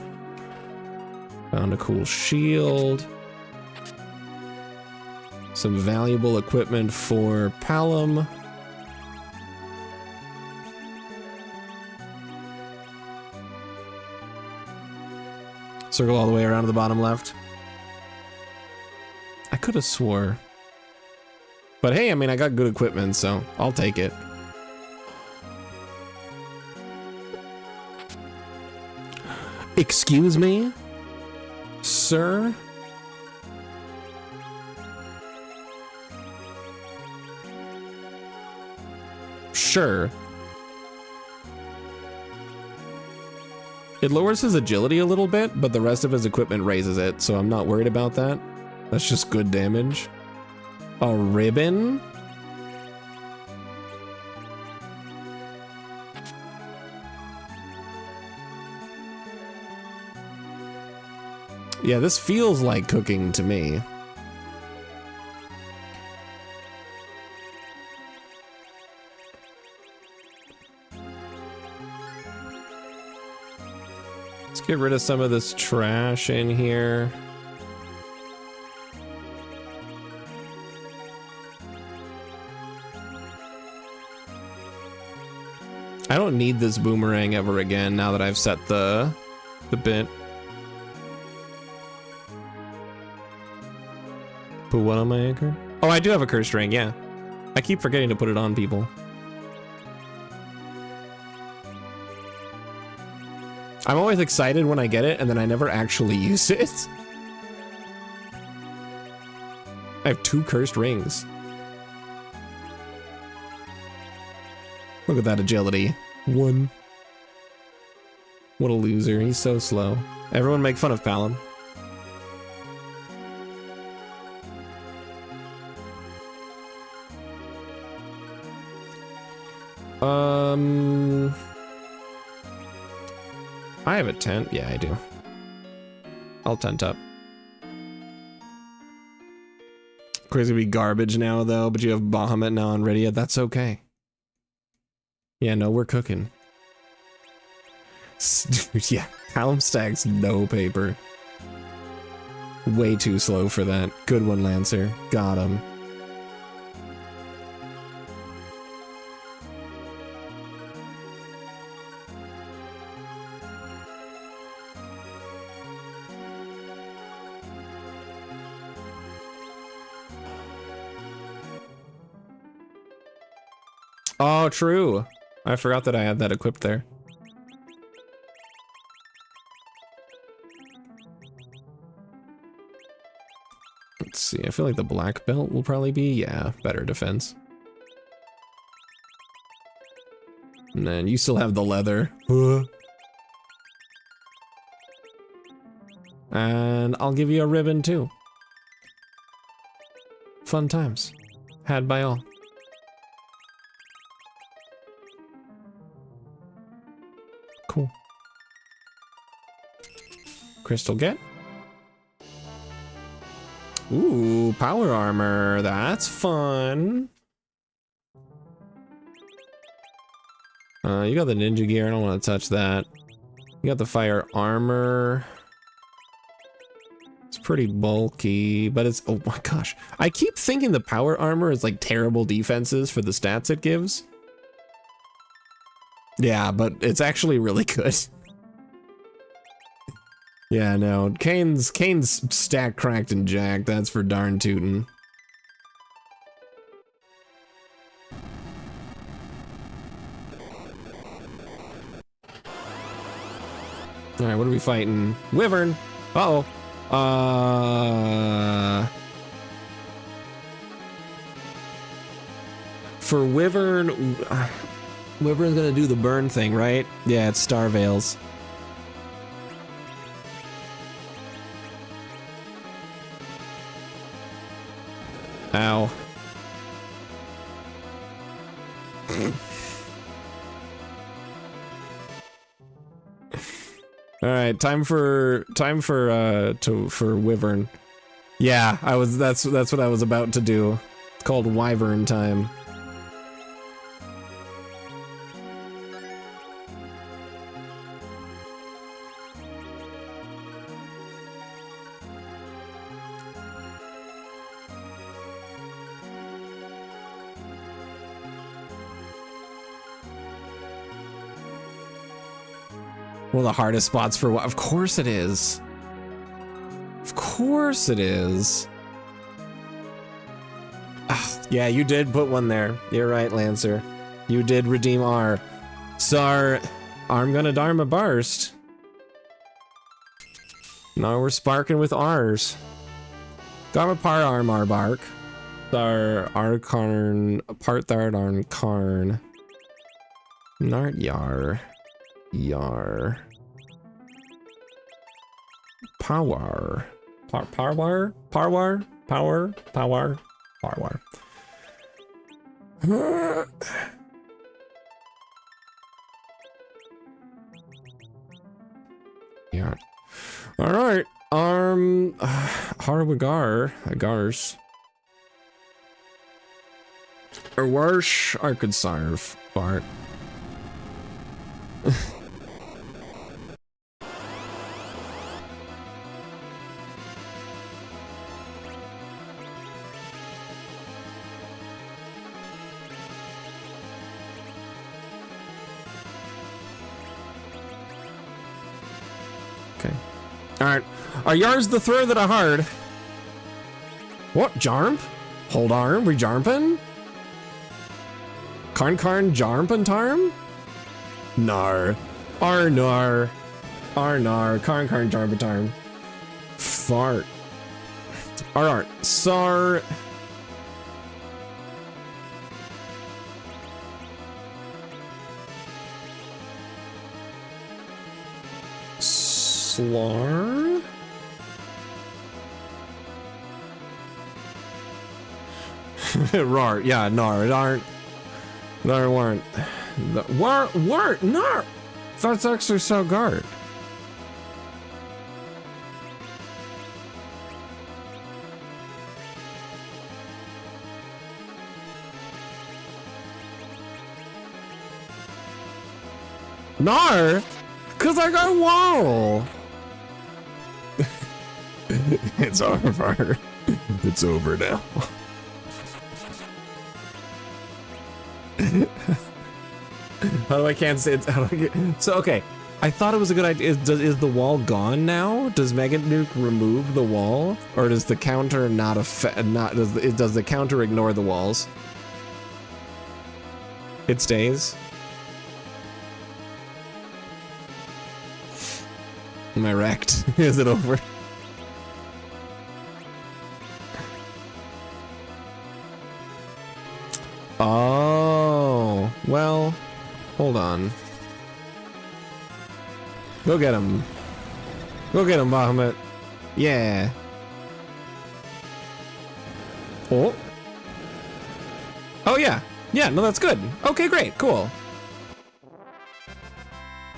Found a cool shield. Some valuable equipment for Palom. Circle all the way around to the bottom left. I could have swore. But hey, I mean, I got good equipment, so I'll take it. Excuse me, sir? Sure. It lowers his agility a little bit, but the rest of his equipment raises it, so I'm not worried about that. That's just good damage. A ribbon? Yeah, this feels like cooking to me. Let's get rid of some of this trash in here. I don't need this boomerang ever again now that I've set the bit. Put what on my anchor? Oh, I do have a cursed ring, yeah. I keep forgetting to put it on people. I'm always excited when I get it, and then I never actually use it. I have 2 cursed rings. Look at that agility. 1. What a loser, he's so slow. Everyone make fun of Palom. I have a tent. Yeah, I do. I'll tent up. Crazy to be garbage now, though, but you have Bahamut now on Rydia. That's okay. Yeah, no, we're cooking. Yeah, Palom stacks no paper. Way too slow for that. Good one, Lancer. Got him. Oh, true. I forgot that I had that equipped there. Let's see, I feel like the black belt will probably be, yeah, better defense. And then you still have the leather. And I'll give you a ribbon too. Fun times. Had by all. Cool. Crystal get. Ooh, power armor. That's fun. You got the ninja gear. I don't want to touch that. You got the fire armor. It's pretty bulky, but it's, oh my gosh. I keep thinking the power armor is like terrible defenses for the stats it gives. Yeah, but it's actually really good. Yeah, no, Kane's stack cracked and jacked, that's for darn tootin'. Alright, what are we fighting? Wyvern! Uh-oh. For Wyvern... Wyvern's gonna do the burn thing, right? Yeah, it's Star Veils. Ow. All right, time for Wyvern. Yeah, that's what I was about to do. It's called Wyvern time. One of the hardest spots for what? Of course it is. Of course it is. Ugh, Yeah, you did put one there. You're right, Lancer. You did redeem R. Sar, I'm gonna Dharma Burst. Now we're sparking with R's. Dharma Par Armar Bark. Thar Arkarn, Part Thard Arn Karn. Nart Yar. Yar. Power. Power? Power? Power? Power? Power. Yeah. All right. Harwagar, Agars. Or Warsh, Arkadsarv, Bart. Okay. Alright. Are Yars the throw that are hard? What? Jarmp? Hold arm? We jarmpin'? Karn jarmpin' tarm? Nar. Arnar. Arnar. Karn jarmpin' tarm. Fart. Art. Sar. Slar? Rar, yeah, nar, it aren't. Nar weren't. Weren't, nar! That's actually so guard. Nar? Cause I got wall. It's over. It's over now. How do I can't say it? How do I get, so okay, I thought it was a good idea. Is the wall gone now? Does Mega Nuke remove the wall, or does the counter not affect? Does the counter ignore the walls? It stays. Am I wrecked? Is it over? Oh, well, hold on. Go get him. Go get him, Bahamut. Yeah. Oh. Oh, yeah. Yeah, no, that's good. Okay, great. Cool.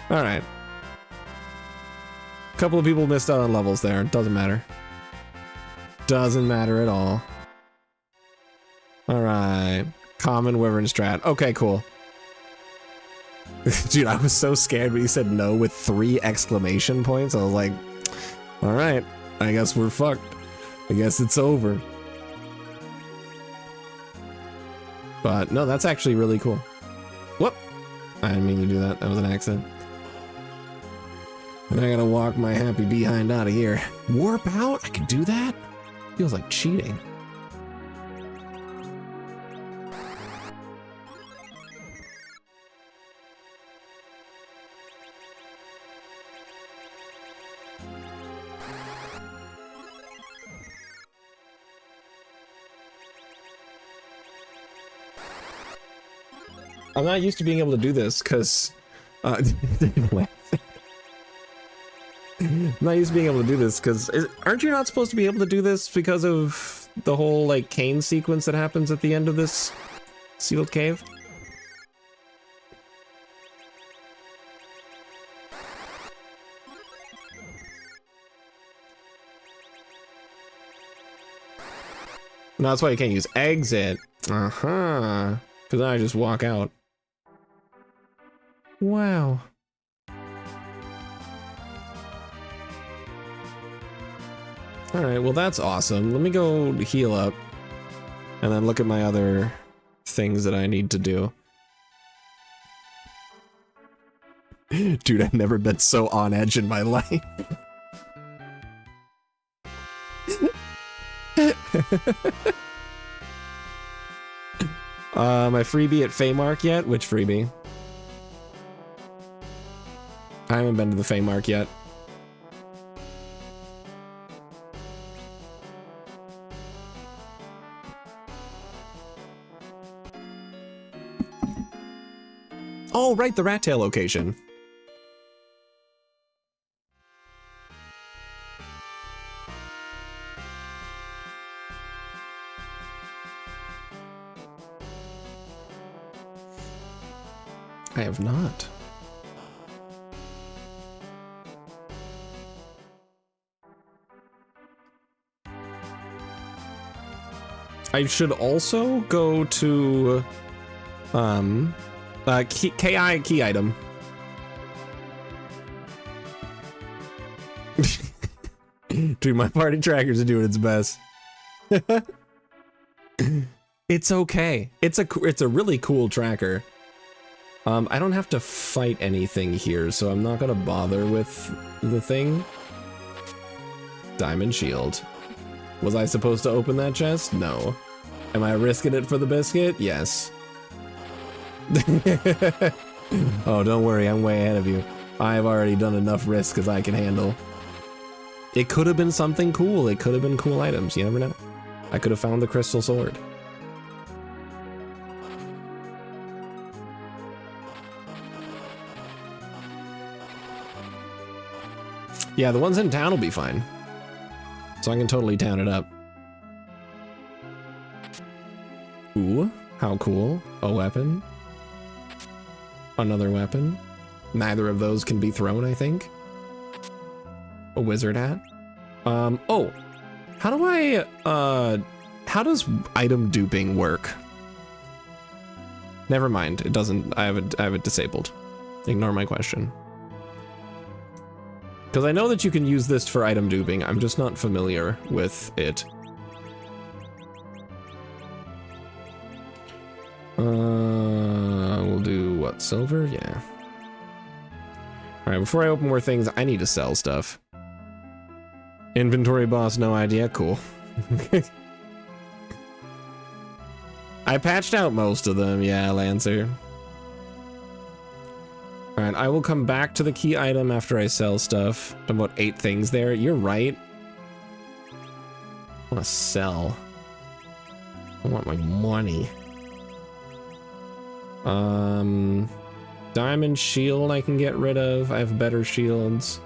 All right. A couple of people missed out on levels there. Doesn't matter. Doesn't matter at all. All right. Common Wyvern strat. Okay, cool. Dude, I was so scared when you said no with 3 exclamation points. I was like, all right, I guess we're fucked. I guess it's over. But no, that's actually really cool. Whoop. I didn't mean to do that. That was an accident. And I gotta walk my happy behind out of here. Warp out? I can do that? Feels like cheating. I'm not used to being able to do this because I'm not used to being able to do this because aren't you not supposed to be able to do this because of the whole like cane sequence that happens at the end of this sealed cave? No, that's why you can't use exit. Uh-huh. Because then I just walk out. Wow. Alright, well that's awesome. Let me go heal up. And then look at my other things that I need to do. Dude, I've never been so on edge in my life. My freebie at Faymark yet? Which freebie? I haven't been to the Faymark yet. Oh, right, the rat tail location. I have not. I should also go to KI key item. Dude, my party trackers are doing its best. It's okay. It's a really cool tracker. I don't have to fight anything here, so I'm not gonna bother with the thing. Diamond shield. Was I supposed to open that chest? No. Am I risking it for the biscuit? Yes. Oh, don't worry, I'm way ahead of you. I've already done enough risk as I can handle. It could have been something cool. It could have been cool items. You never know. I could have found the crystal sword. Yeah, the ones in town will be fine. So I can totally town it up. Ooh, how cool. A weapon. Another weapon. Neither of those can be thrown, I think. A wizard hat. Oh, how do I, how does item duping work? Never mind, it doesn't, I have it disabled. Ignore my question. Because I know that you can use this for item duping, I'm just not familiar with it. We'll do what, silver? Yeah. Alright, before I open more things, I need to sell stuff. Inventory boss, no idea, cool. I patched out most of them, yeah, Lancer. Alright, I will come back to the key item after I sell stuff. About 8 things there, you're right. I want to sell. I want my money. Diamond shield I can get rid of. I have better shields.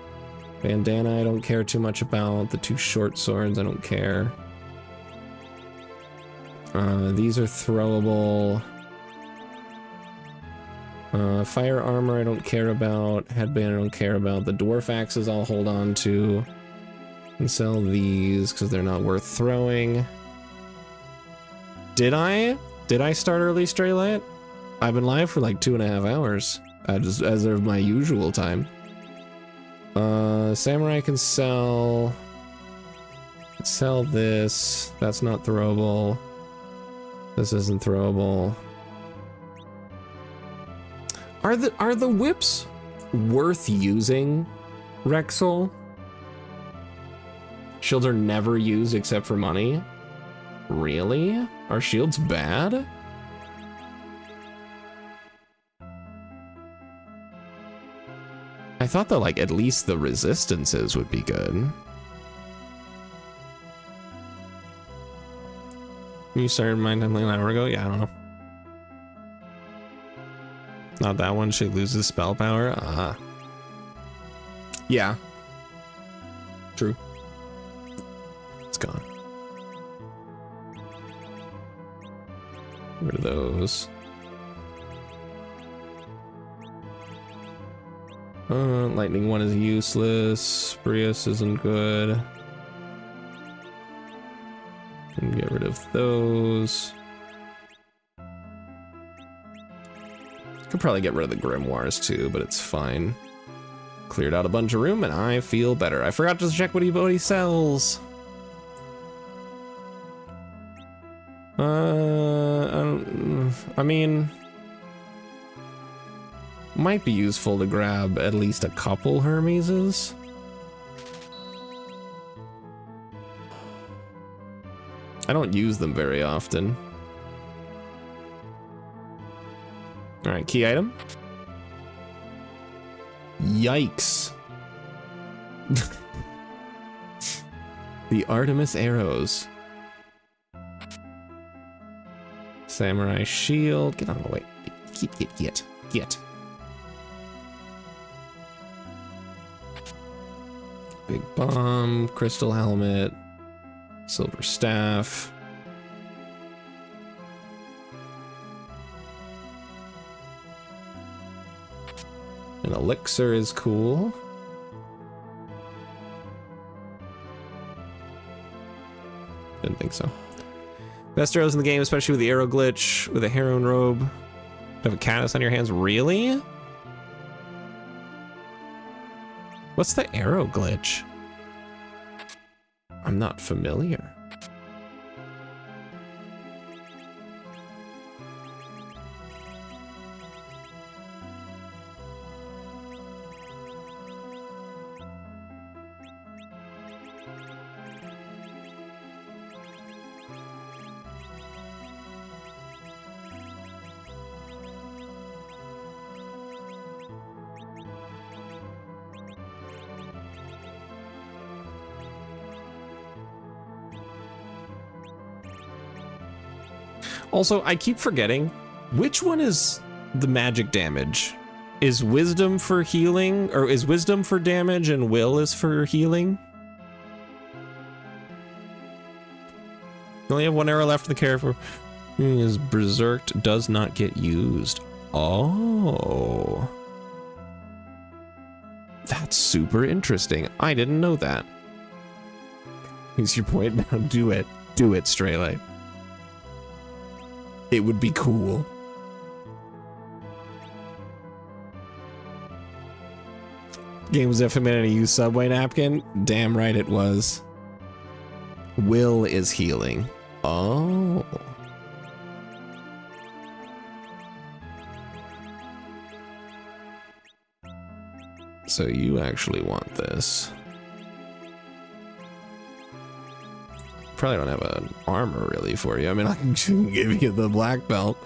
Bandana I don't care too much about. The 2 short swords I don't care. These are throwable. Fire armor I don't care about. Headband I don't care about. The dwarf axes I'll hold on to. And sell these because they're not worth throwing. Did I start early, Straylight? I've been live for like 2.5 hours. As of my usual time. Samurai can sell. Sell this. That's not throwable. This isn't throwable. Are the whips worth using, Rexel? Shields are never used except for money? Really? Are shields bad? I thought that, like, at least the resistances would be good. You started Mind Templing an hour ago? Yeah, I don't know. Not that one. She loses spell power. Yeah. True. It's gone. Get rid of those. Lightning 1 is useless. Brius isn't good. And get rid of those. Could probably get rid of the grimoires too, but it's fine. Cleared out a bunch of room and I feel better. I forgot to check what he sells. I mean, might be useful to grab at least a couple Hermeses. I don't use them very often. All right, key item. Yikes. The Artemis arrows. Samurai shield. Get on the way. Get. Big bomb, crystal helmet, silver staff. An elixir is cool. Didn't think so. Best arrows in the game, especially with the arrow glitch, with a heroine robe. Have a caddis on your hands, really? What's the arrow glitch? I'm not familiar. Also, I keep forgetting, which one is the magic damage? Is wisdom for healing, or is wisdom for damage and will is for healing? You only have one arrow left in the character. Is berserked, does not get used. Oh. That's super interesting. I didn't know that. Here's your point now. Do it. Do it, Straylight. It would be cool. Game was implemented to use subway napkin? Damn right it was. Will is healing. Oh. So you actually want this. Probably don't have an armor really for you. I mean, I can give you the black belt.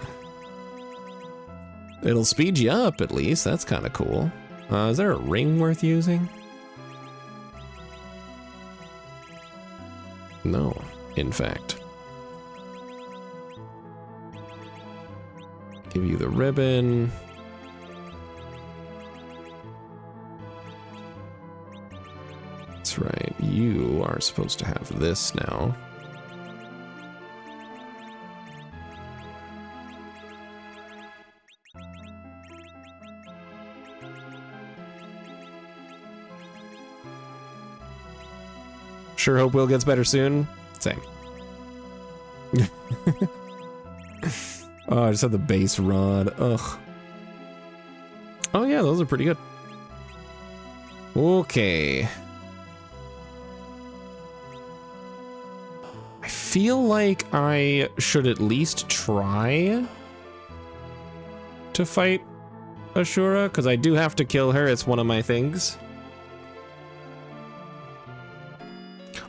It'll speed you up at least. That's kind of cool. Is there a ring worth using? No, in fact. Give you the ribbon. That's right. You are supposed to have this now. Sure hope Will gets better soon. Same. Oh, I just have the base rod. Ugh. Oh yeah, those are pretty good. Okay. I feel like I should at least try to fight Ashura, because I do have to kill her. It's one of my things.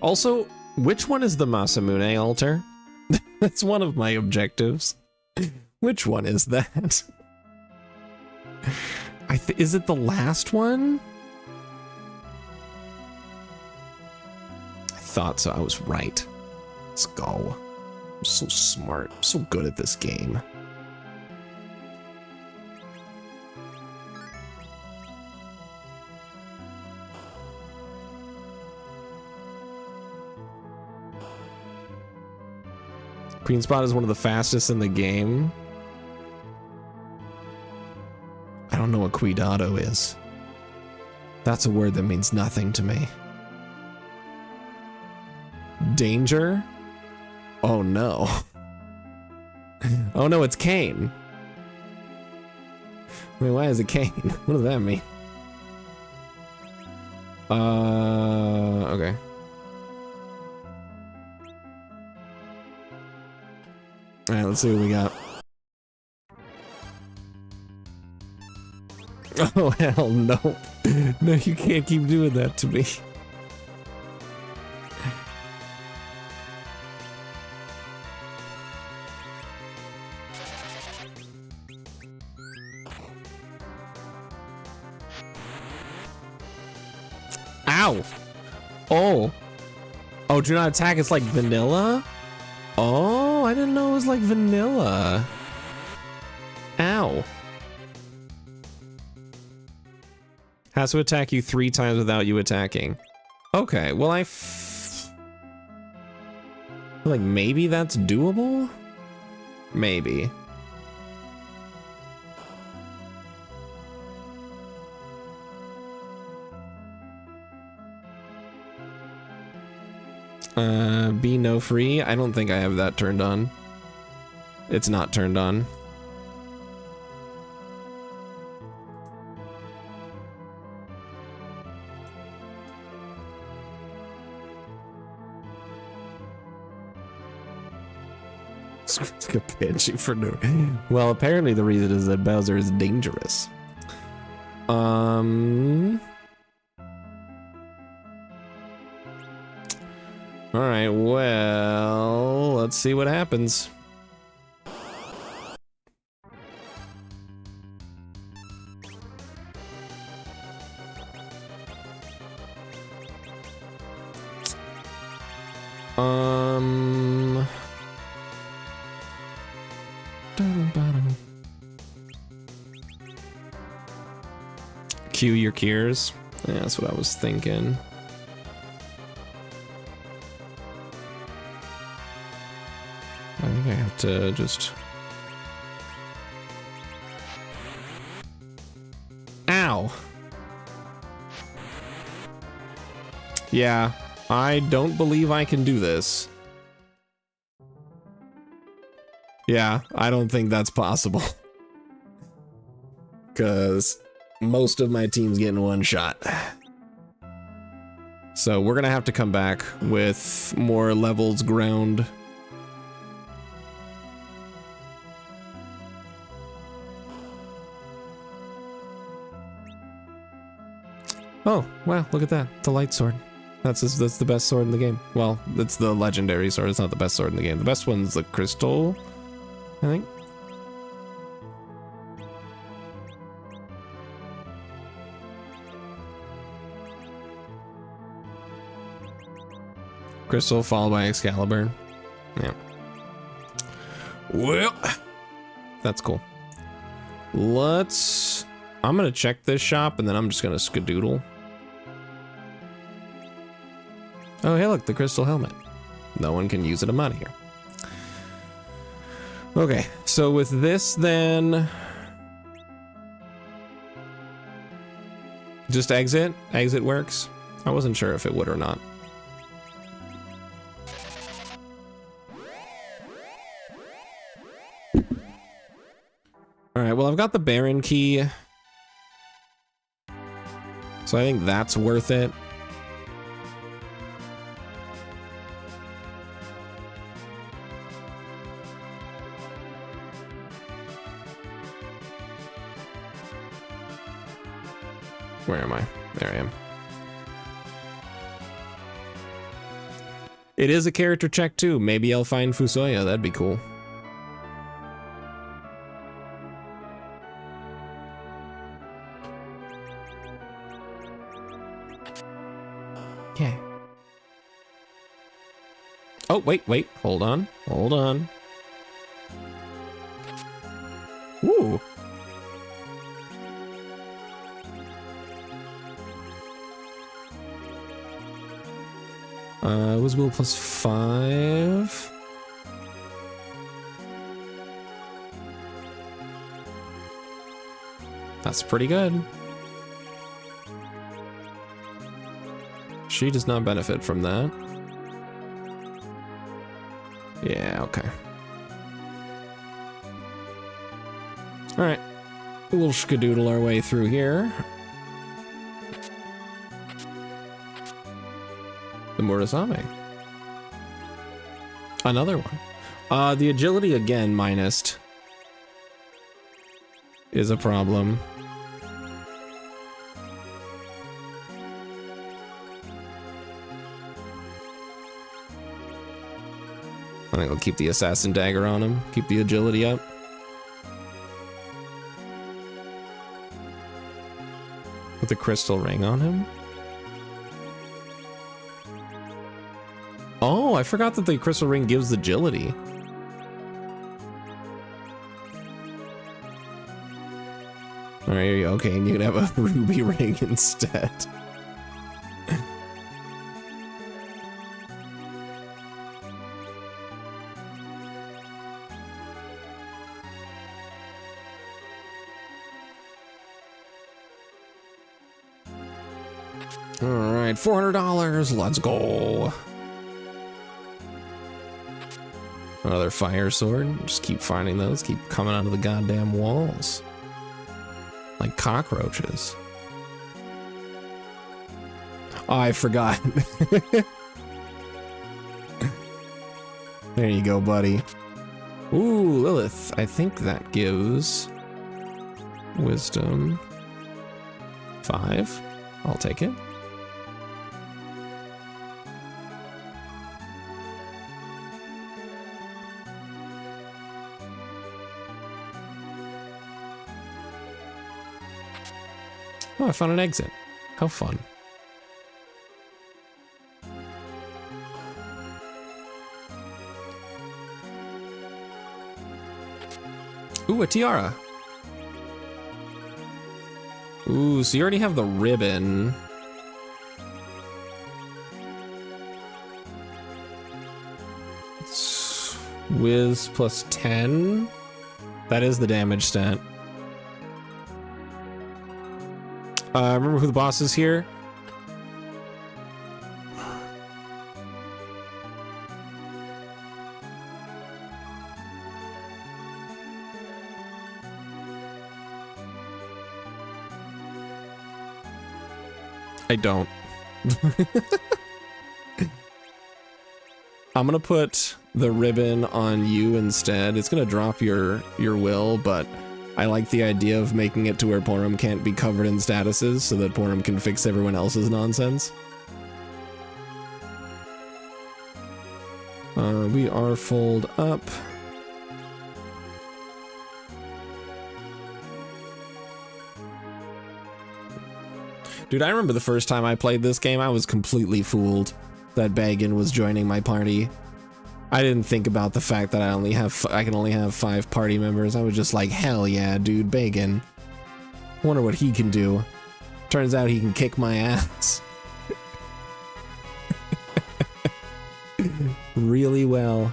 Also, which one is the Masamune altar? That's one of my objectives. Which one is that? Is it the last one? I thought so. I was right. Let's go. I'm so smart. I'm so good at this game. Queen Spot is one of the fastest in the game. I don't know what Cuidado is. That's a word that means nothing to me. Danger? Oh no. Oh no, it's Kane. Wait, why is it Kane? What does that mean? Okay. Alright, let's see what we got. Oh, hell no. No, you can't keep doing that to me. Ow! Oh. Oh, do not attack. It's like vanilla? Oh, I didn't know it was like vanilla. Ow. Has to attack you 3 times without you attacking. Okay, well I feel like maybe that's doable? Maybe. Be no free? I don't think I have that turned on. It's not turned on. It's like a pitching for no. Well, apparently the reason is that Bowser is dangerous. All right, well, let's see what happens. Cue your cures. Yeah, that's what I was thinking. I think I have to just... Ow! Yeah, I don't believe I can do this. Yeah, I don't think that's possible. Because most of my team's getting one shot. So we're gonna have to come back with more levels ground. Oh, wow, look at that. The light sword. That's the best sword in the game. Well, it's the legendary sword. It's not the best sword in the game. The best one's the crystal, I think. Crystal followed by Excalibur. Yeah. Well, that's cool. I'm gonna check this shop and then I'm just gonna skedoodle. Oh, hey, look, the crystal helmet. No one can use it. I'm out of here. Okay, so with this then... Just exit? Exit works? I wasn't sure if it would or not. Alright, well, I've got the Baron key. So I think that's worth it. Where am I? There I am. It is a character check too. Maybe I'll find Fusoya. That'd be cool. Okay. Oh, wait. Hold on. Ooh. It was will plus 5. That's pretty good. She does not benefit from that. Yeah, okay. Alright. We'll skadoodle our way through here. The Murasame. Another one. The agility again minused is a problem. I think I'll keep the assassin dagger on him, keep the agility up. Put the crystal ring on him. I forgot that the crystal ring gives agility. All right, okay, and you can have a ruby ring instead. All right, $400. Let's go. Another fire sword. Just keep finding those. Keep coming out of the goddamn walls. Like cockroaches. Oh, I forgot. There you go, buddy. Ooh, Lilith. I think that gives wisdom 5. I'll take it. Oh, I found an exit. How fun. Ooh, a tiara. Ooh, so you already have the ribbon. Whiz plus 10. That is the damage stat. Remember who the boss is here? I don't. I'm gonna put the ribbon on you instead. It's gonna drop your will, but I like the idea of making it to where Porum can't be covered in statuses so that Porum can fix everyone else's nonsense. We are full up. Dude, I remember the first time I played this game, I was completely fooled that Bagan was joining my party. I didn't think about the fact that I can only have 5 party members. I was just like, hell yeah, dude, Bagan. Wonder what he can do. Turns out he can kick my ass. Really well.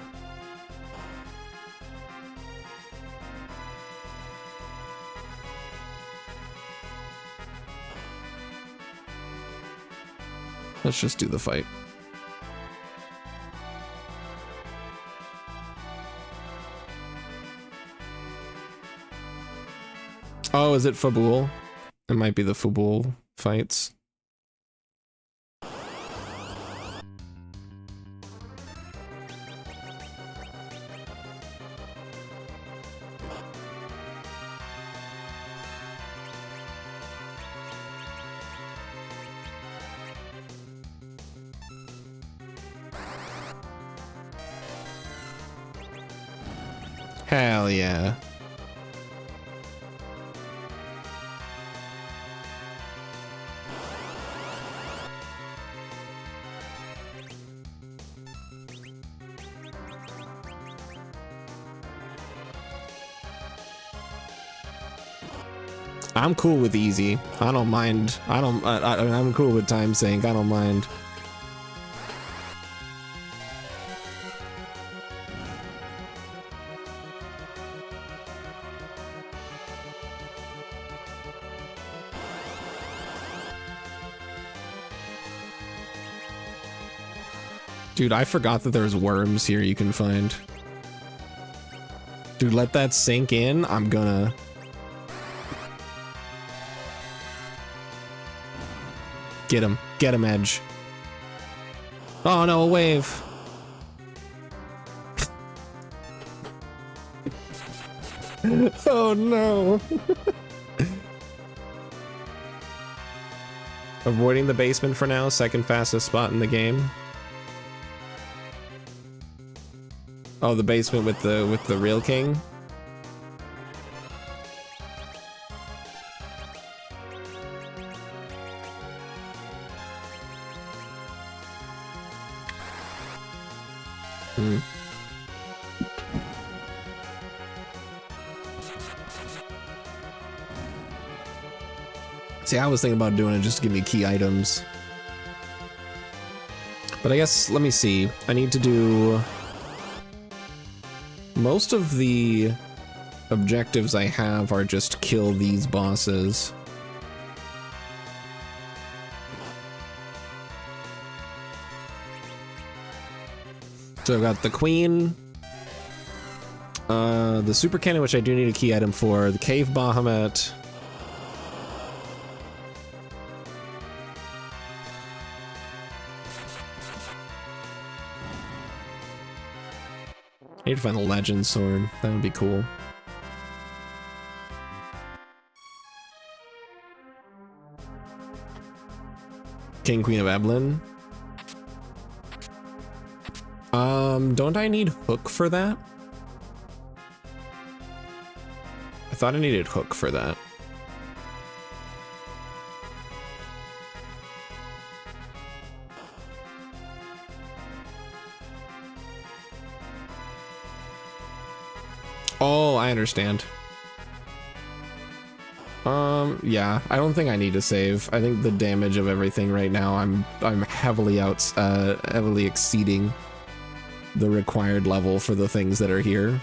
Let's just do the fight. Oh, is it Fabul? It might be the Fabul fights. Hell yeah. I'm cool with easy. I don't mind. I'm cool with time sync. I don't mind. Dude, I forgot that there's worms here you can find. Dude, let that sink in. I'm gonna... Get him. Get him, Edge. Oh no, a wave. Oh no. Avoiding the basement for now, second fastest spot in the game. Oh, the basement with the real king. Hmm. See, I was thinking about doing it just to give me key items. But I guess, let me see. I need to do... Most of the objectives I have are just kill these bosses. So I've got the Queen, the Super Cannon, which I do need a key item for, the Cave Bahamut, I need to find the Legend Sword. That would be cool. King Queen of Eblan. Don't I need Hook for that? I thought I needed Hook for that. Oh, I understand. Yeah, I don't think I need to save. I think the damage of everything right now, I'm heavily heavily exceeding the required level for the things that are here.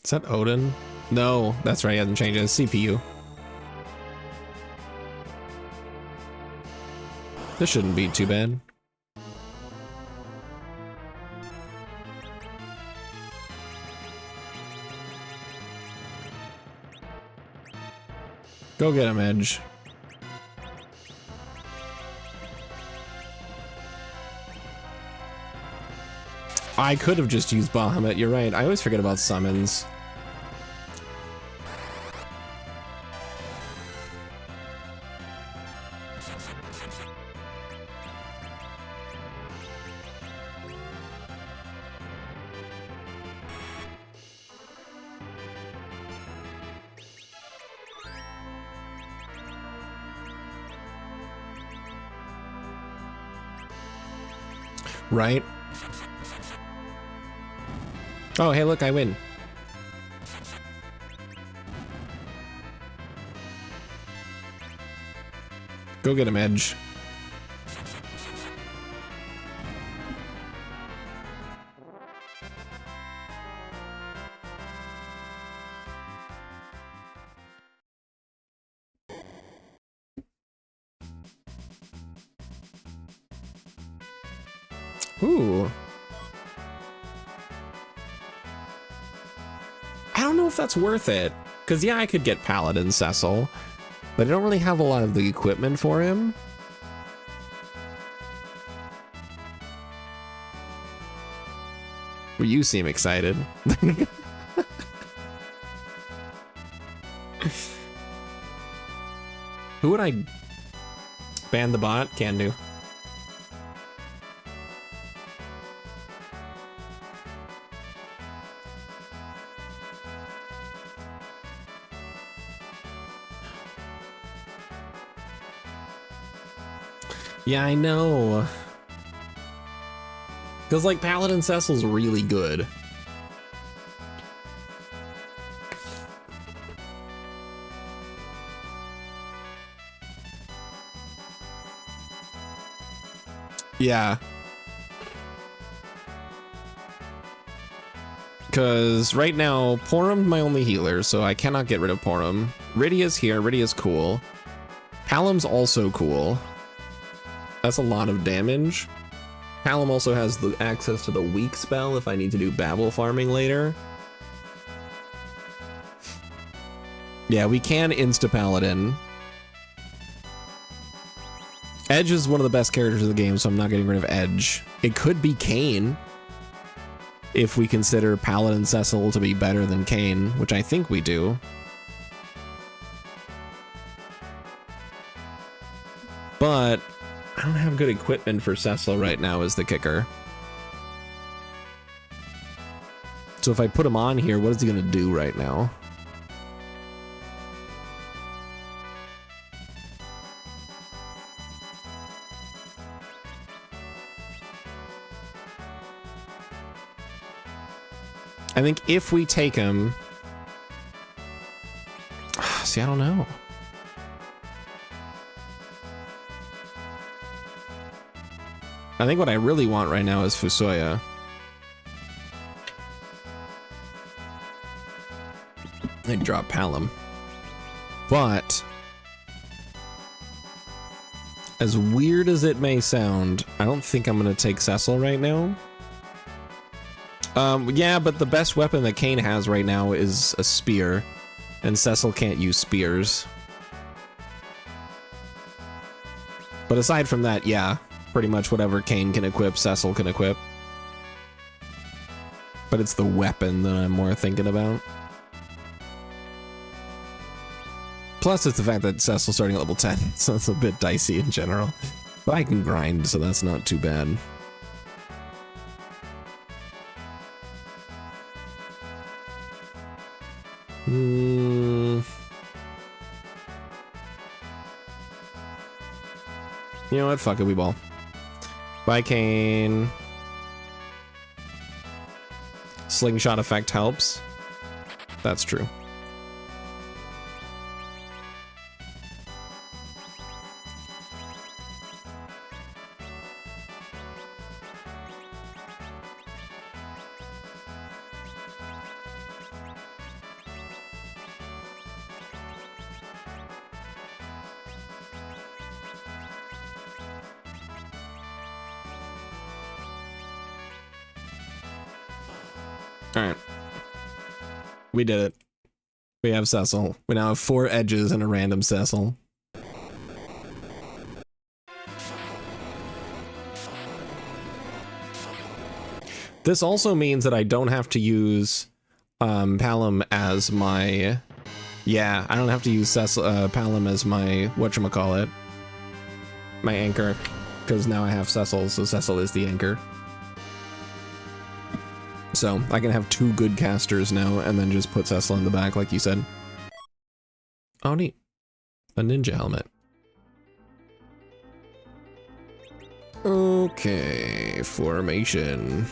Is that Odin? No, that's right, he hasn't changed his CPU. This shouldn't be too bad. Go get him, Edge. I could have just used Bahamut, you're right. I always forget about summons. Right? Oh, hey, look, I win. Go get him, Edge. Ooh. I don't know if that's worth it. Because, yeah, I could get Paladin Cecil, but I don't really have a lot of the equipment for him. Well, you seem excited. Who would I ban the bot? Can do. Yeah, I know. Because, like, Paladin Cecil's really good. Yeah. Because right now, Porum's my only healer, so I cannot get rid of Porum. Rydia's here. Rydia's cool. Palom's also cool. That's a lot of damage. Palom also has the access to the weak spell if I need to do Babel farming later. Yeah, we can insta-paladin. Edge is one of the best characters of the game, so I'm not getting rid of Edge. It could be Kayn, if we consider Paladin Cecil to be better than Kayn, which I think we do. But I don't have good equipment for Cecil right now is the kicker. So if I put him on here, what is he gonna do right now? I think if we take him... See, I don't know. I think what I really want right now is Fusoya. I'd drop Palom. But... as weird as it may sound, I don't think I'm gonna take Cecil right now. Yeah, but the best weapon that Kain has right now is a spear, and Cecil can't use spears. But aside from that, yeah, pretty much whatever Kain can equip, Cecil can equip. But it's the weapon that I'm more thinking about. Plus, it's the fact that Cecil's starting at level 10, so it's a bit dicey in general. But I can grind, so that's not too bad. You know what? Fuck it, we ball. Bye, Kain. Slingshot effect helps. That's true. Alright. We did it. We have Cecil. We now have 4 edges and a random Cecil. This also means that I don't have to use Palom as my... Yeah, I don't have to use Cecil, Palom as my... whatchamacallit? My anchor. Because now I have Cecil, so Cecil is the anchor. So, I can have 2 good casters now, and then just put Cecil in the back, like you said. Oh, neat. A ninja helmet. Okay, formation.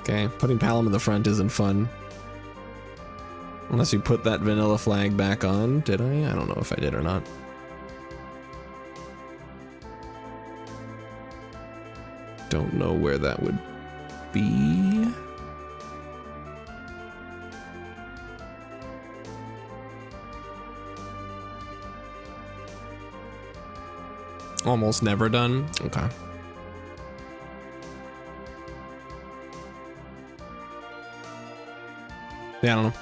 Okay, putting Palom in the front isn't fun. Unless you put that vanilla flag back on. Did I? I don't know if I did or not. Don't know where that would be. Almost never done. Okay. Yeah, I don't know.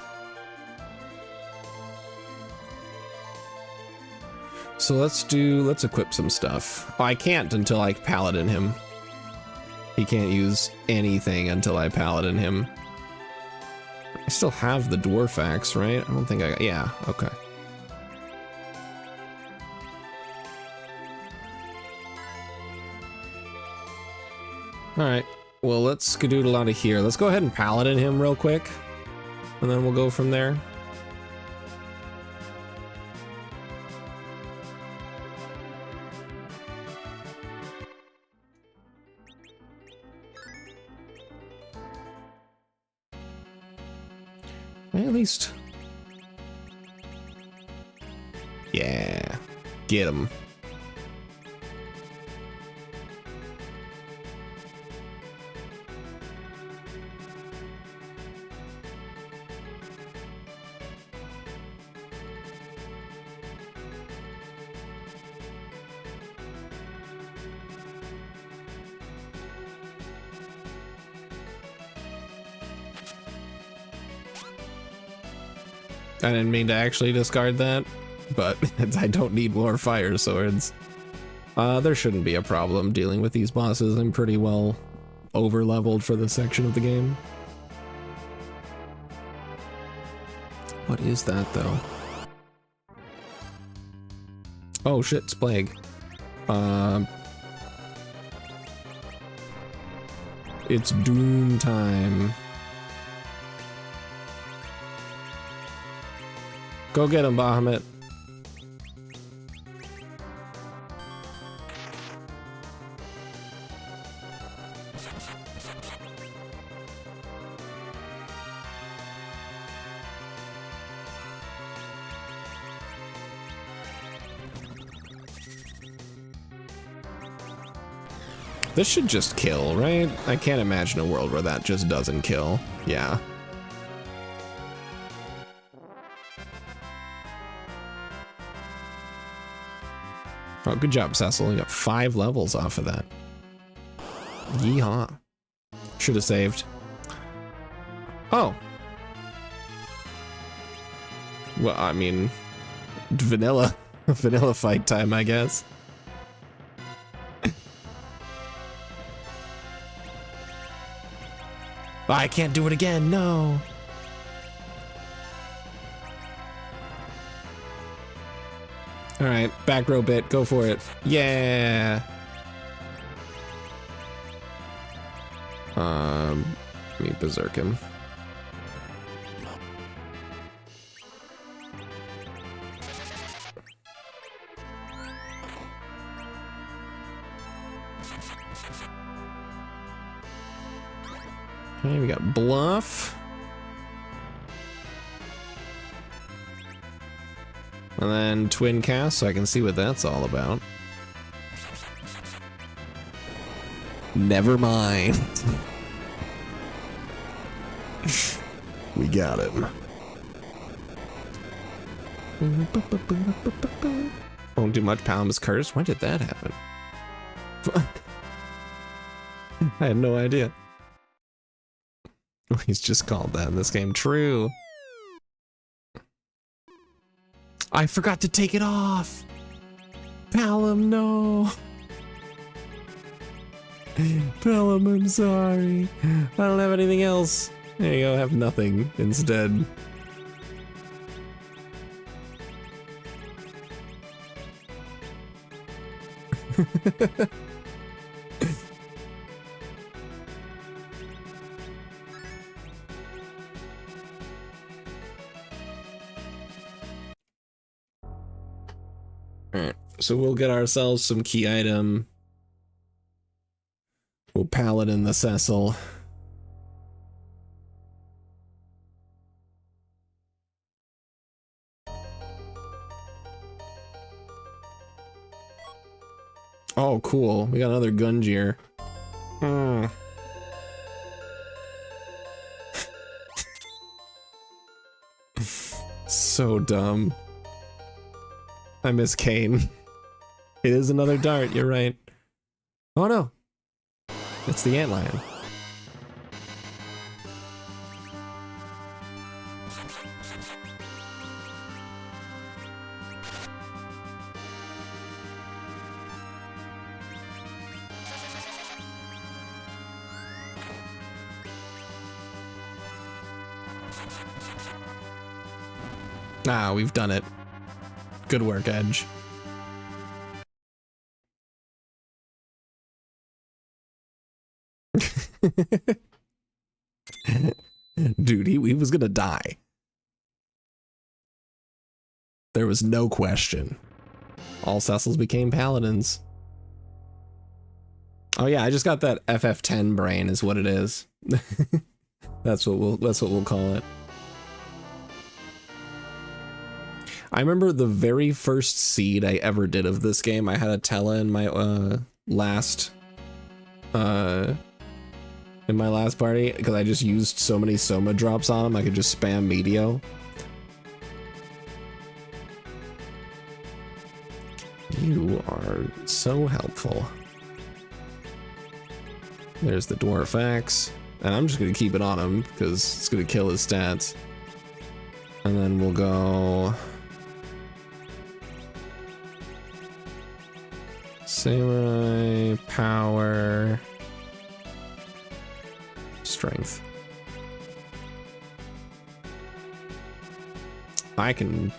So let's equip some stuff. Oh, I can't until I paladin him. He can't use anything until I paladin him. I still have the dwarf axe, right? I don't think I... Yeah, okay. Alright, well, let's skedoodle out of here. Let's go ahead and paladin him real quick, and then we'll go from there. At least... Yeah, get him. I didn't mean to actually discard that, but I don't need more fire swords. There shouldn't be a problem dealing with these bosses. I'm pretty well over-leveled for this section of the game. What is that, though? Oh shit, it's Plague. It's doom time. Go get him, Bahamut. This should just kill, right? I can't imagine a world where that just doesn't kill. Yeah. Oh, good job, Cecil. You got 5 levels off of that. Yeehaw. Should have saved. Oh. Well, I mean, vanilla fight time, I guess. I can't do it again, no. All right, back row bit, go for it. Yeah. Let me berserk him. Okay, we got bluff. And then twin cast, so I can see what that's all about. Never mind. We got him. Won't do much. Palamus curse. When did that happen? I had no idea. He's just called that in this game. True. I forgot to take it off. Palom, no. Palom, I'm sorry. I don't have anything else. There you go, have nothing instead. Alright, so we'll get ourselves some key item. We'll paladin the Cecil. Oh, cool. We got another Gunjir. So dumb. I miss Kane. It is another dart, you're right. Oh no. It's the antlion. Ah, we've done it. Good work, Edge. Dude, he was gonna die. There was no question. All Cecils became paladins. Oh yeah, I just got that FF10 brain is what it is. That's what we'll call it. I remember the very first seed I ever did of this game. I had a Tella in my last party because I just used so many Soma drops on him. I could just spam Medio. You are so helpful. There's the Dwarf Axe, and I'm just gonna keep it on him because it's gonna kill his stats. And then we'll go Samurai, Power, Strength. I can...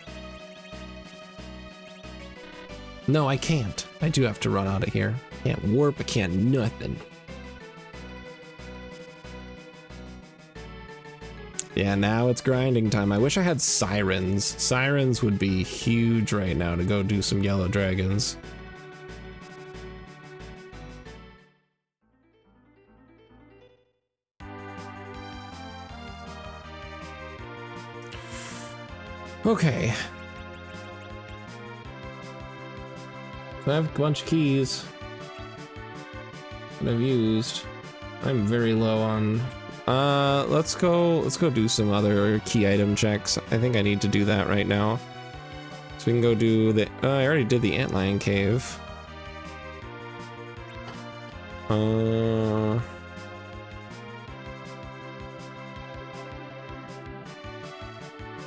No, I can't. I do have to run out of here. Can't warp, I can't nothing. Yeah, now it's grinding time. I wish I had sirens. Sirens would be huge right now to go do some yellow dragons. Okay. I have a bunch of keys that I've used. I'm very low on... let's go do some other key item checks. I think I need to do that right now. So we can go do the... I already did the antlion cave.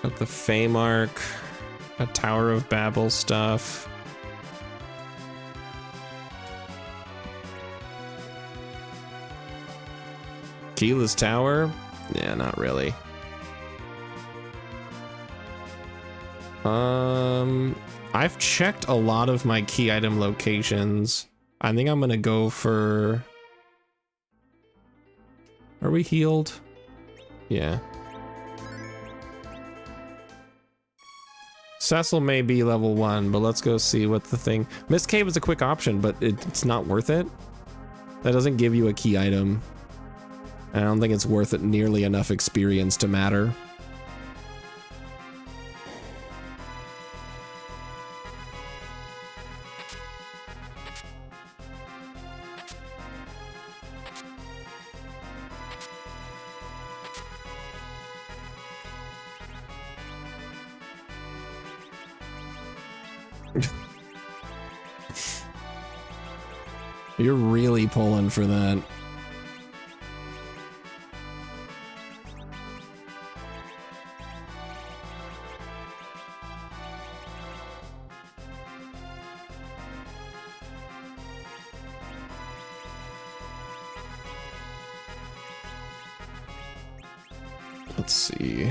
Got the Feymark, a Tower of Babel stuff. Keyless Tower? Yeah, not really. I've checked a lot of my key item locations. I think I'm gonna go for... Are we healed? Yeah. Cecil may be level 1, but let's go see what the thing... Mist Cave is a quick option, but it's not worth it. That doesn't give you a key item. I don't think it's worth it nearly enough experience to matter. You're really pulling for that. Let's see.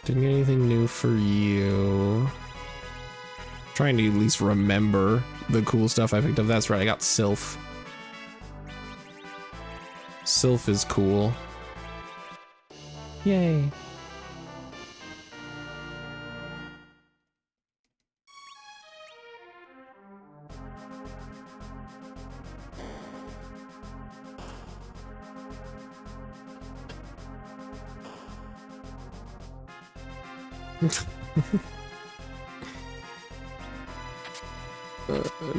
Didn't get anything new for you. Trying to at least remember the cool stuff I picked up. That's right, I got Sylph. Sylph is cool. Yay.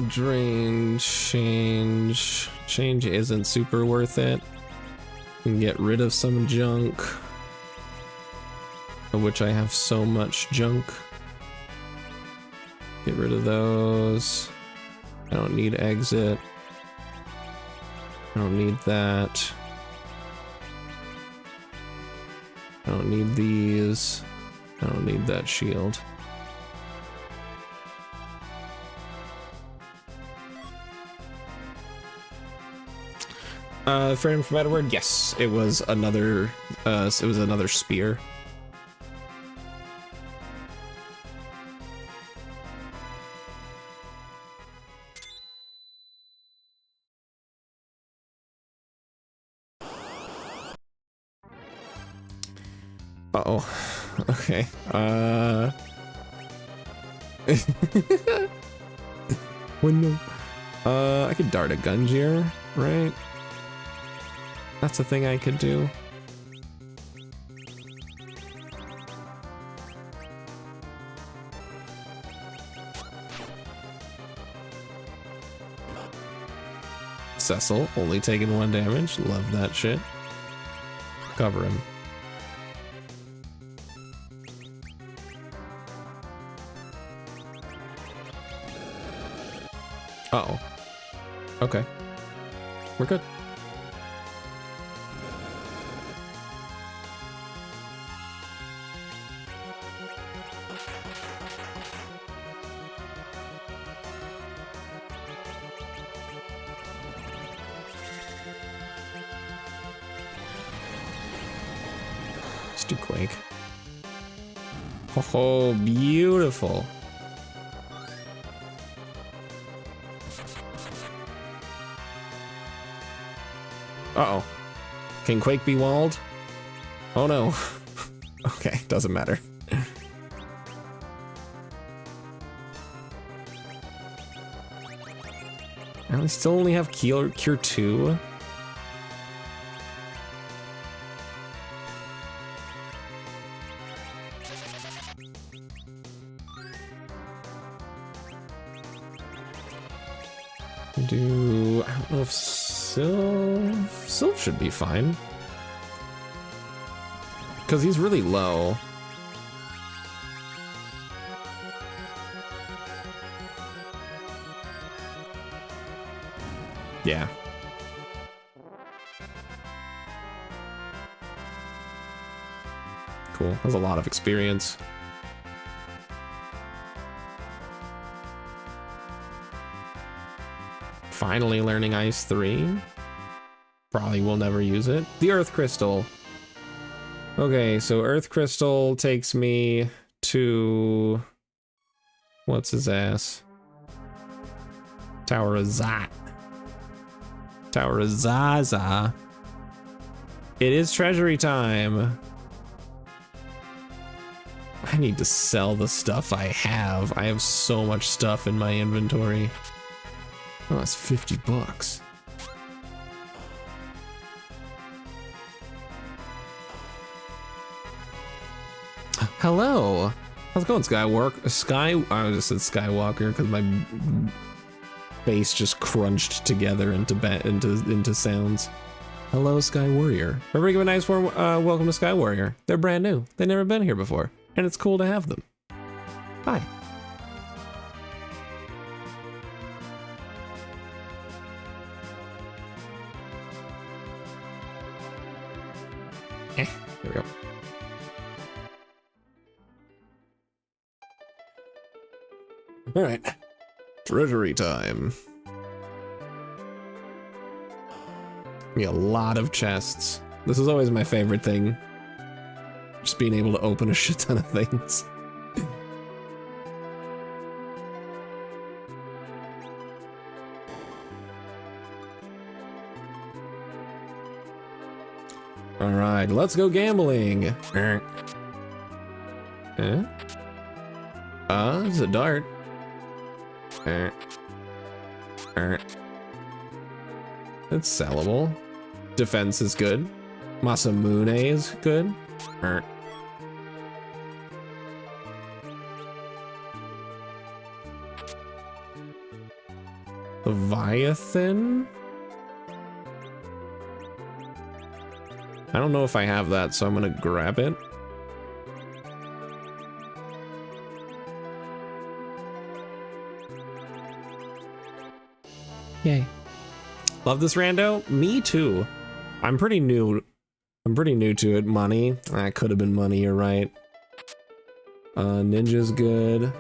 Drain, change isn't super worth it. Can get rid of some junk, of which I have so much junk. Get rid of those. I don't need exit. I don't need that. I don't need these. I don't need that shield. Freedom from Edward, yes, it was another spear. Uh-oh. Okay. Oh no. I could dart a Gunjir, right? That's a thing I could do. Cecil, only taking 1 damage. Love that shit. Cover him. Uh-oh. Okay. We're good. Let's do Quake. Oh, beautiful. Can Quake be walled? Oh no. Okay, doesn't matter. And we still only have Cure 2. I don't know if Sylph should be fine. Because he's really low. Yeah. Cool. Has a lot of experience. Finally learning Ice 3. Probably will never use it. The Earth Crystal. Okay, so Earth Crystal takes me to... what's his ass? Tower of Zat. Tower of Zaza. It is treasury time. I need to sell the stuff I have. I have so much stuff in my inventory. Oh, that's 50 bucks. Hello. How's it going, Skywalker? I just said Skywalker because my face just crunched together into sounds. Hello, Sky Warrior. Everybody give a nice warm welcome to Sky Warrior. They're brand new. They've never been here before, and it's cool to have them. Hi. Here we go. All right. Treasury time. Be a lot of chests. This is always my favorite thing. Just being able to open a shit ton of things. All right, let's go gambling. It's a dart. It's sellable. Defense is good. Masamune is good. Leviathan? I don't know if I have that, so I'm gonna grab it. Yay. Love this rando? Me too. I'm pretty new to it. Money. That could have been money, you're right. Ninja's good.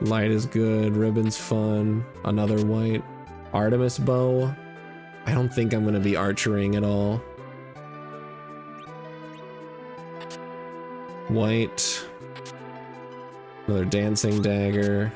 Light is good. Ribbon's fun. Another white. Artemis bow. I don't think I'm gonna be archering at all. White. Another dancing dagger.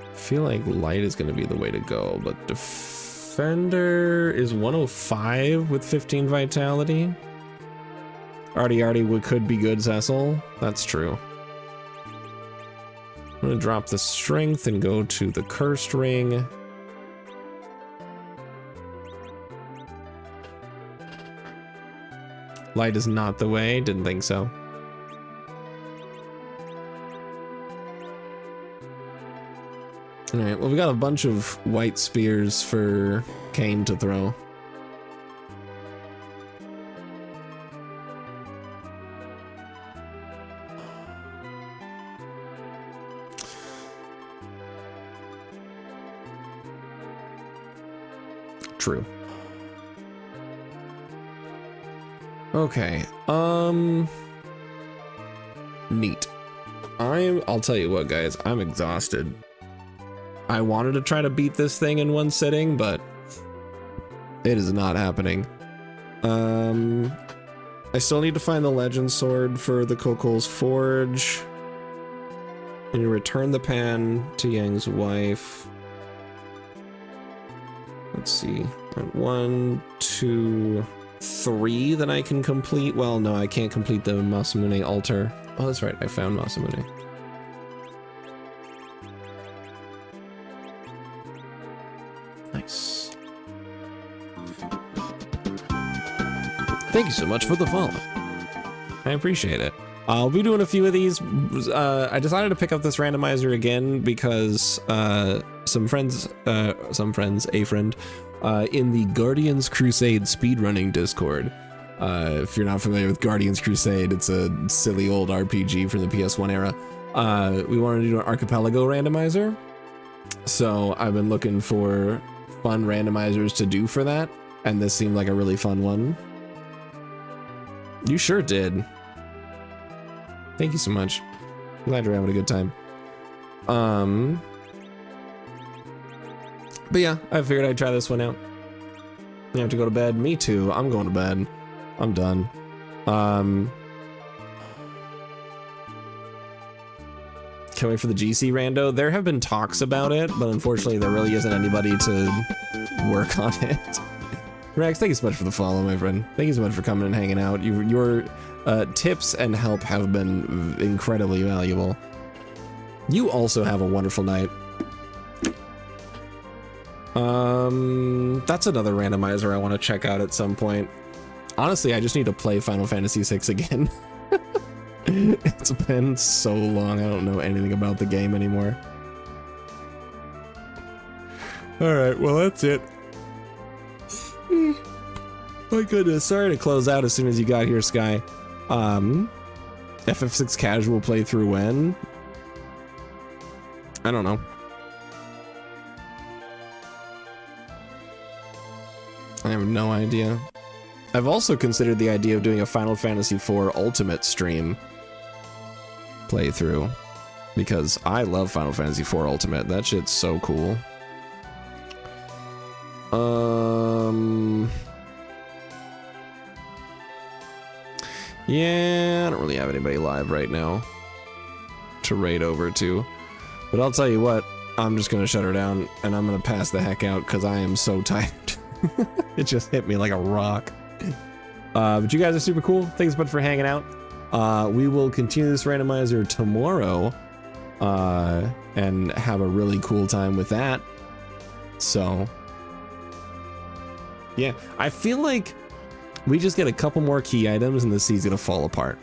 I feel like light is going to be the way to go, but defender is 105 with 15 vitality. Artie could be good, Cecil. That's true. I'm going to drop the strength and go to the cursed ring. Light is not the way. Didn't think so. Alright, well, we got a bunch of white spears for Kane to throw. True. Okay, neat. I'll tell you what, guys, I'm exhausted. I wanted to try to beat this thing in one sitting, but it is not happening. I still need to find the legend sword for the Kokol's Forge. And you return the pan to Yang's wife. Let's see. 1, 2, 3 that I can complete. Well, no, I can't complete the Masamune altar. Oh, that's right. I found Masamune. Nice. Thank you so much for the follow. I appreciate it. I'll be doing a few of these. I decided to pick up this randomizer again because a friend in the Guardians Crusade speedrunning Discord. If you're not familiar with Guardians Crusade, it's a silly old RPG from the PS1 era. We wanted to do an archipelago randomizer. So I've been looking for fun randomizers to do for that. And this seemed like a really fun one. You sure did. Thank you so much. Glad you're having a good time. But yeah, I figured I'd try this one out. You have to go to bed? Me too. I'm going to bed. I'm done. Can't wait for the GC rando. There have been talks about it, but unfortunately there really isn't anybody to work on it. Rex, thank you so much for the follow, my friend. Thank you so much for coming and hanging out. Your tips and help have been incredibly valuable. You also have a wonderful night. That's another randomizer I want to check out at some point. Honestly, I just need to play Final Fantasy VI again. It's been so long, I don't know anything about the game anymore. Alright, well that's it. My goodness, sorry to close out as soon as you got here, Sky. FF6 casual playthrough when? I don't know. I have no idea. I've also considered the idea of doing a Final Fantasy IV Ultimate stream playthrough because I love Final Fantasy IV Ultimate. That shit's so cool. Yeah, I don't really have anybody live right now to raid over to, but I'll tell you what, I'm just gonna shut her down and I'm gonna pass the heck out because I am so tired. It just hit me like a rock. But you guys are super cool. Thanks so much for hanging out. We will continue this randomizer tomorrow and have a really cool time with that. So yeah, I feel like we just get a couple more key items and the seed's gonna fall apart.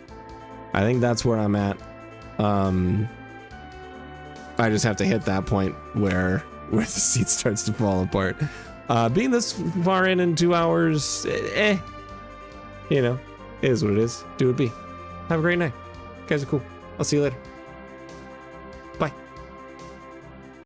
I think that's where I'm at. I just have to hit that point where the seed starts to fall apart. Being this far in 2 hours, you know, it is what it is. Do it be. Have a great night. You guys are cool. I'll see you later.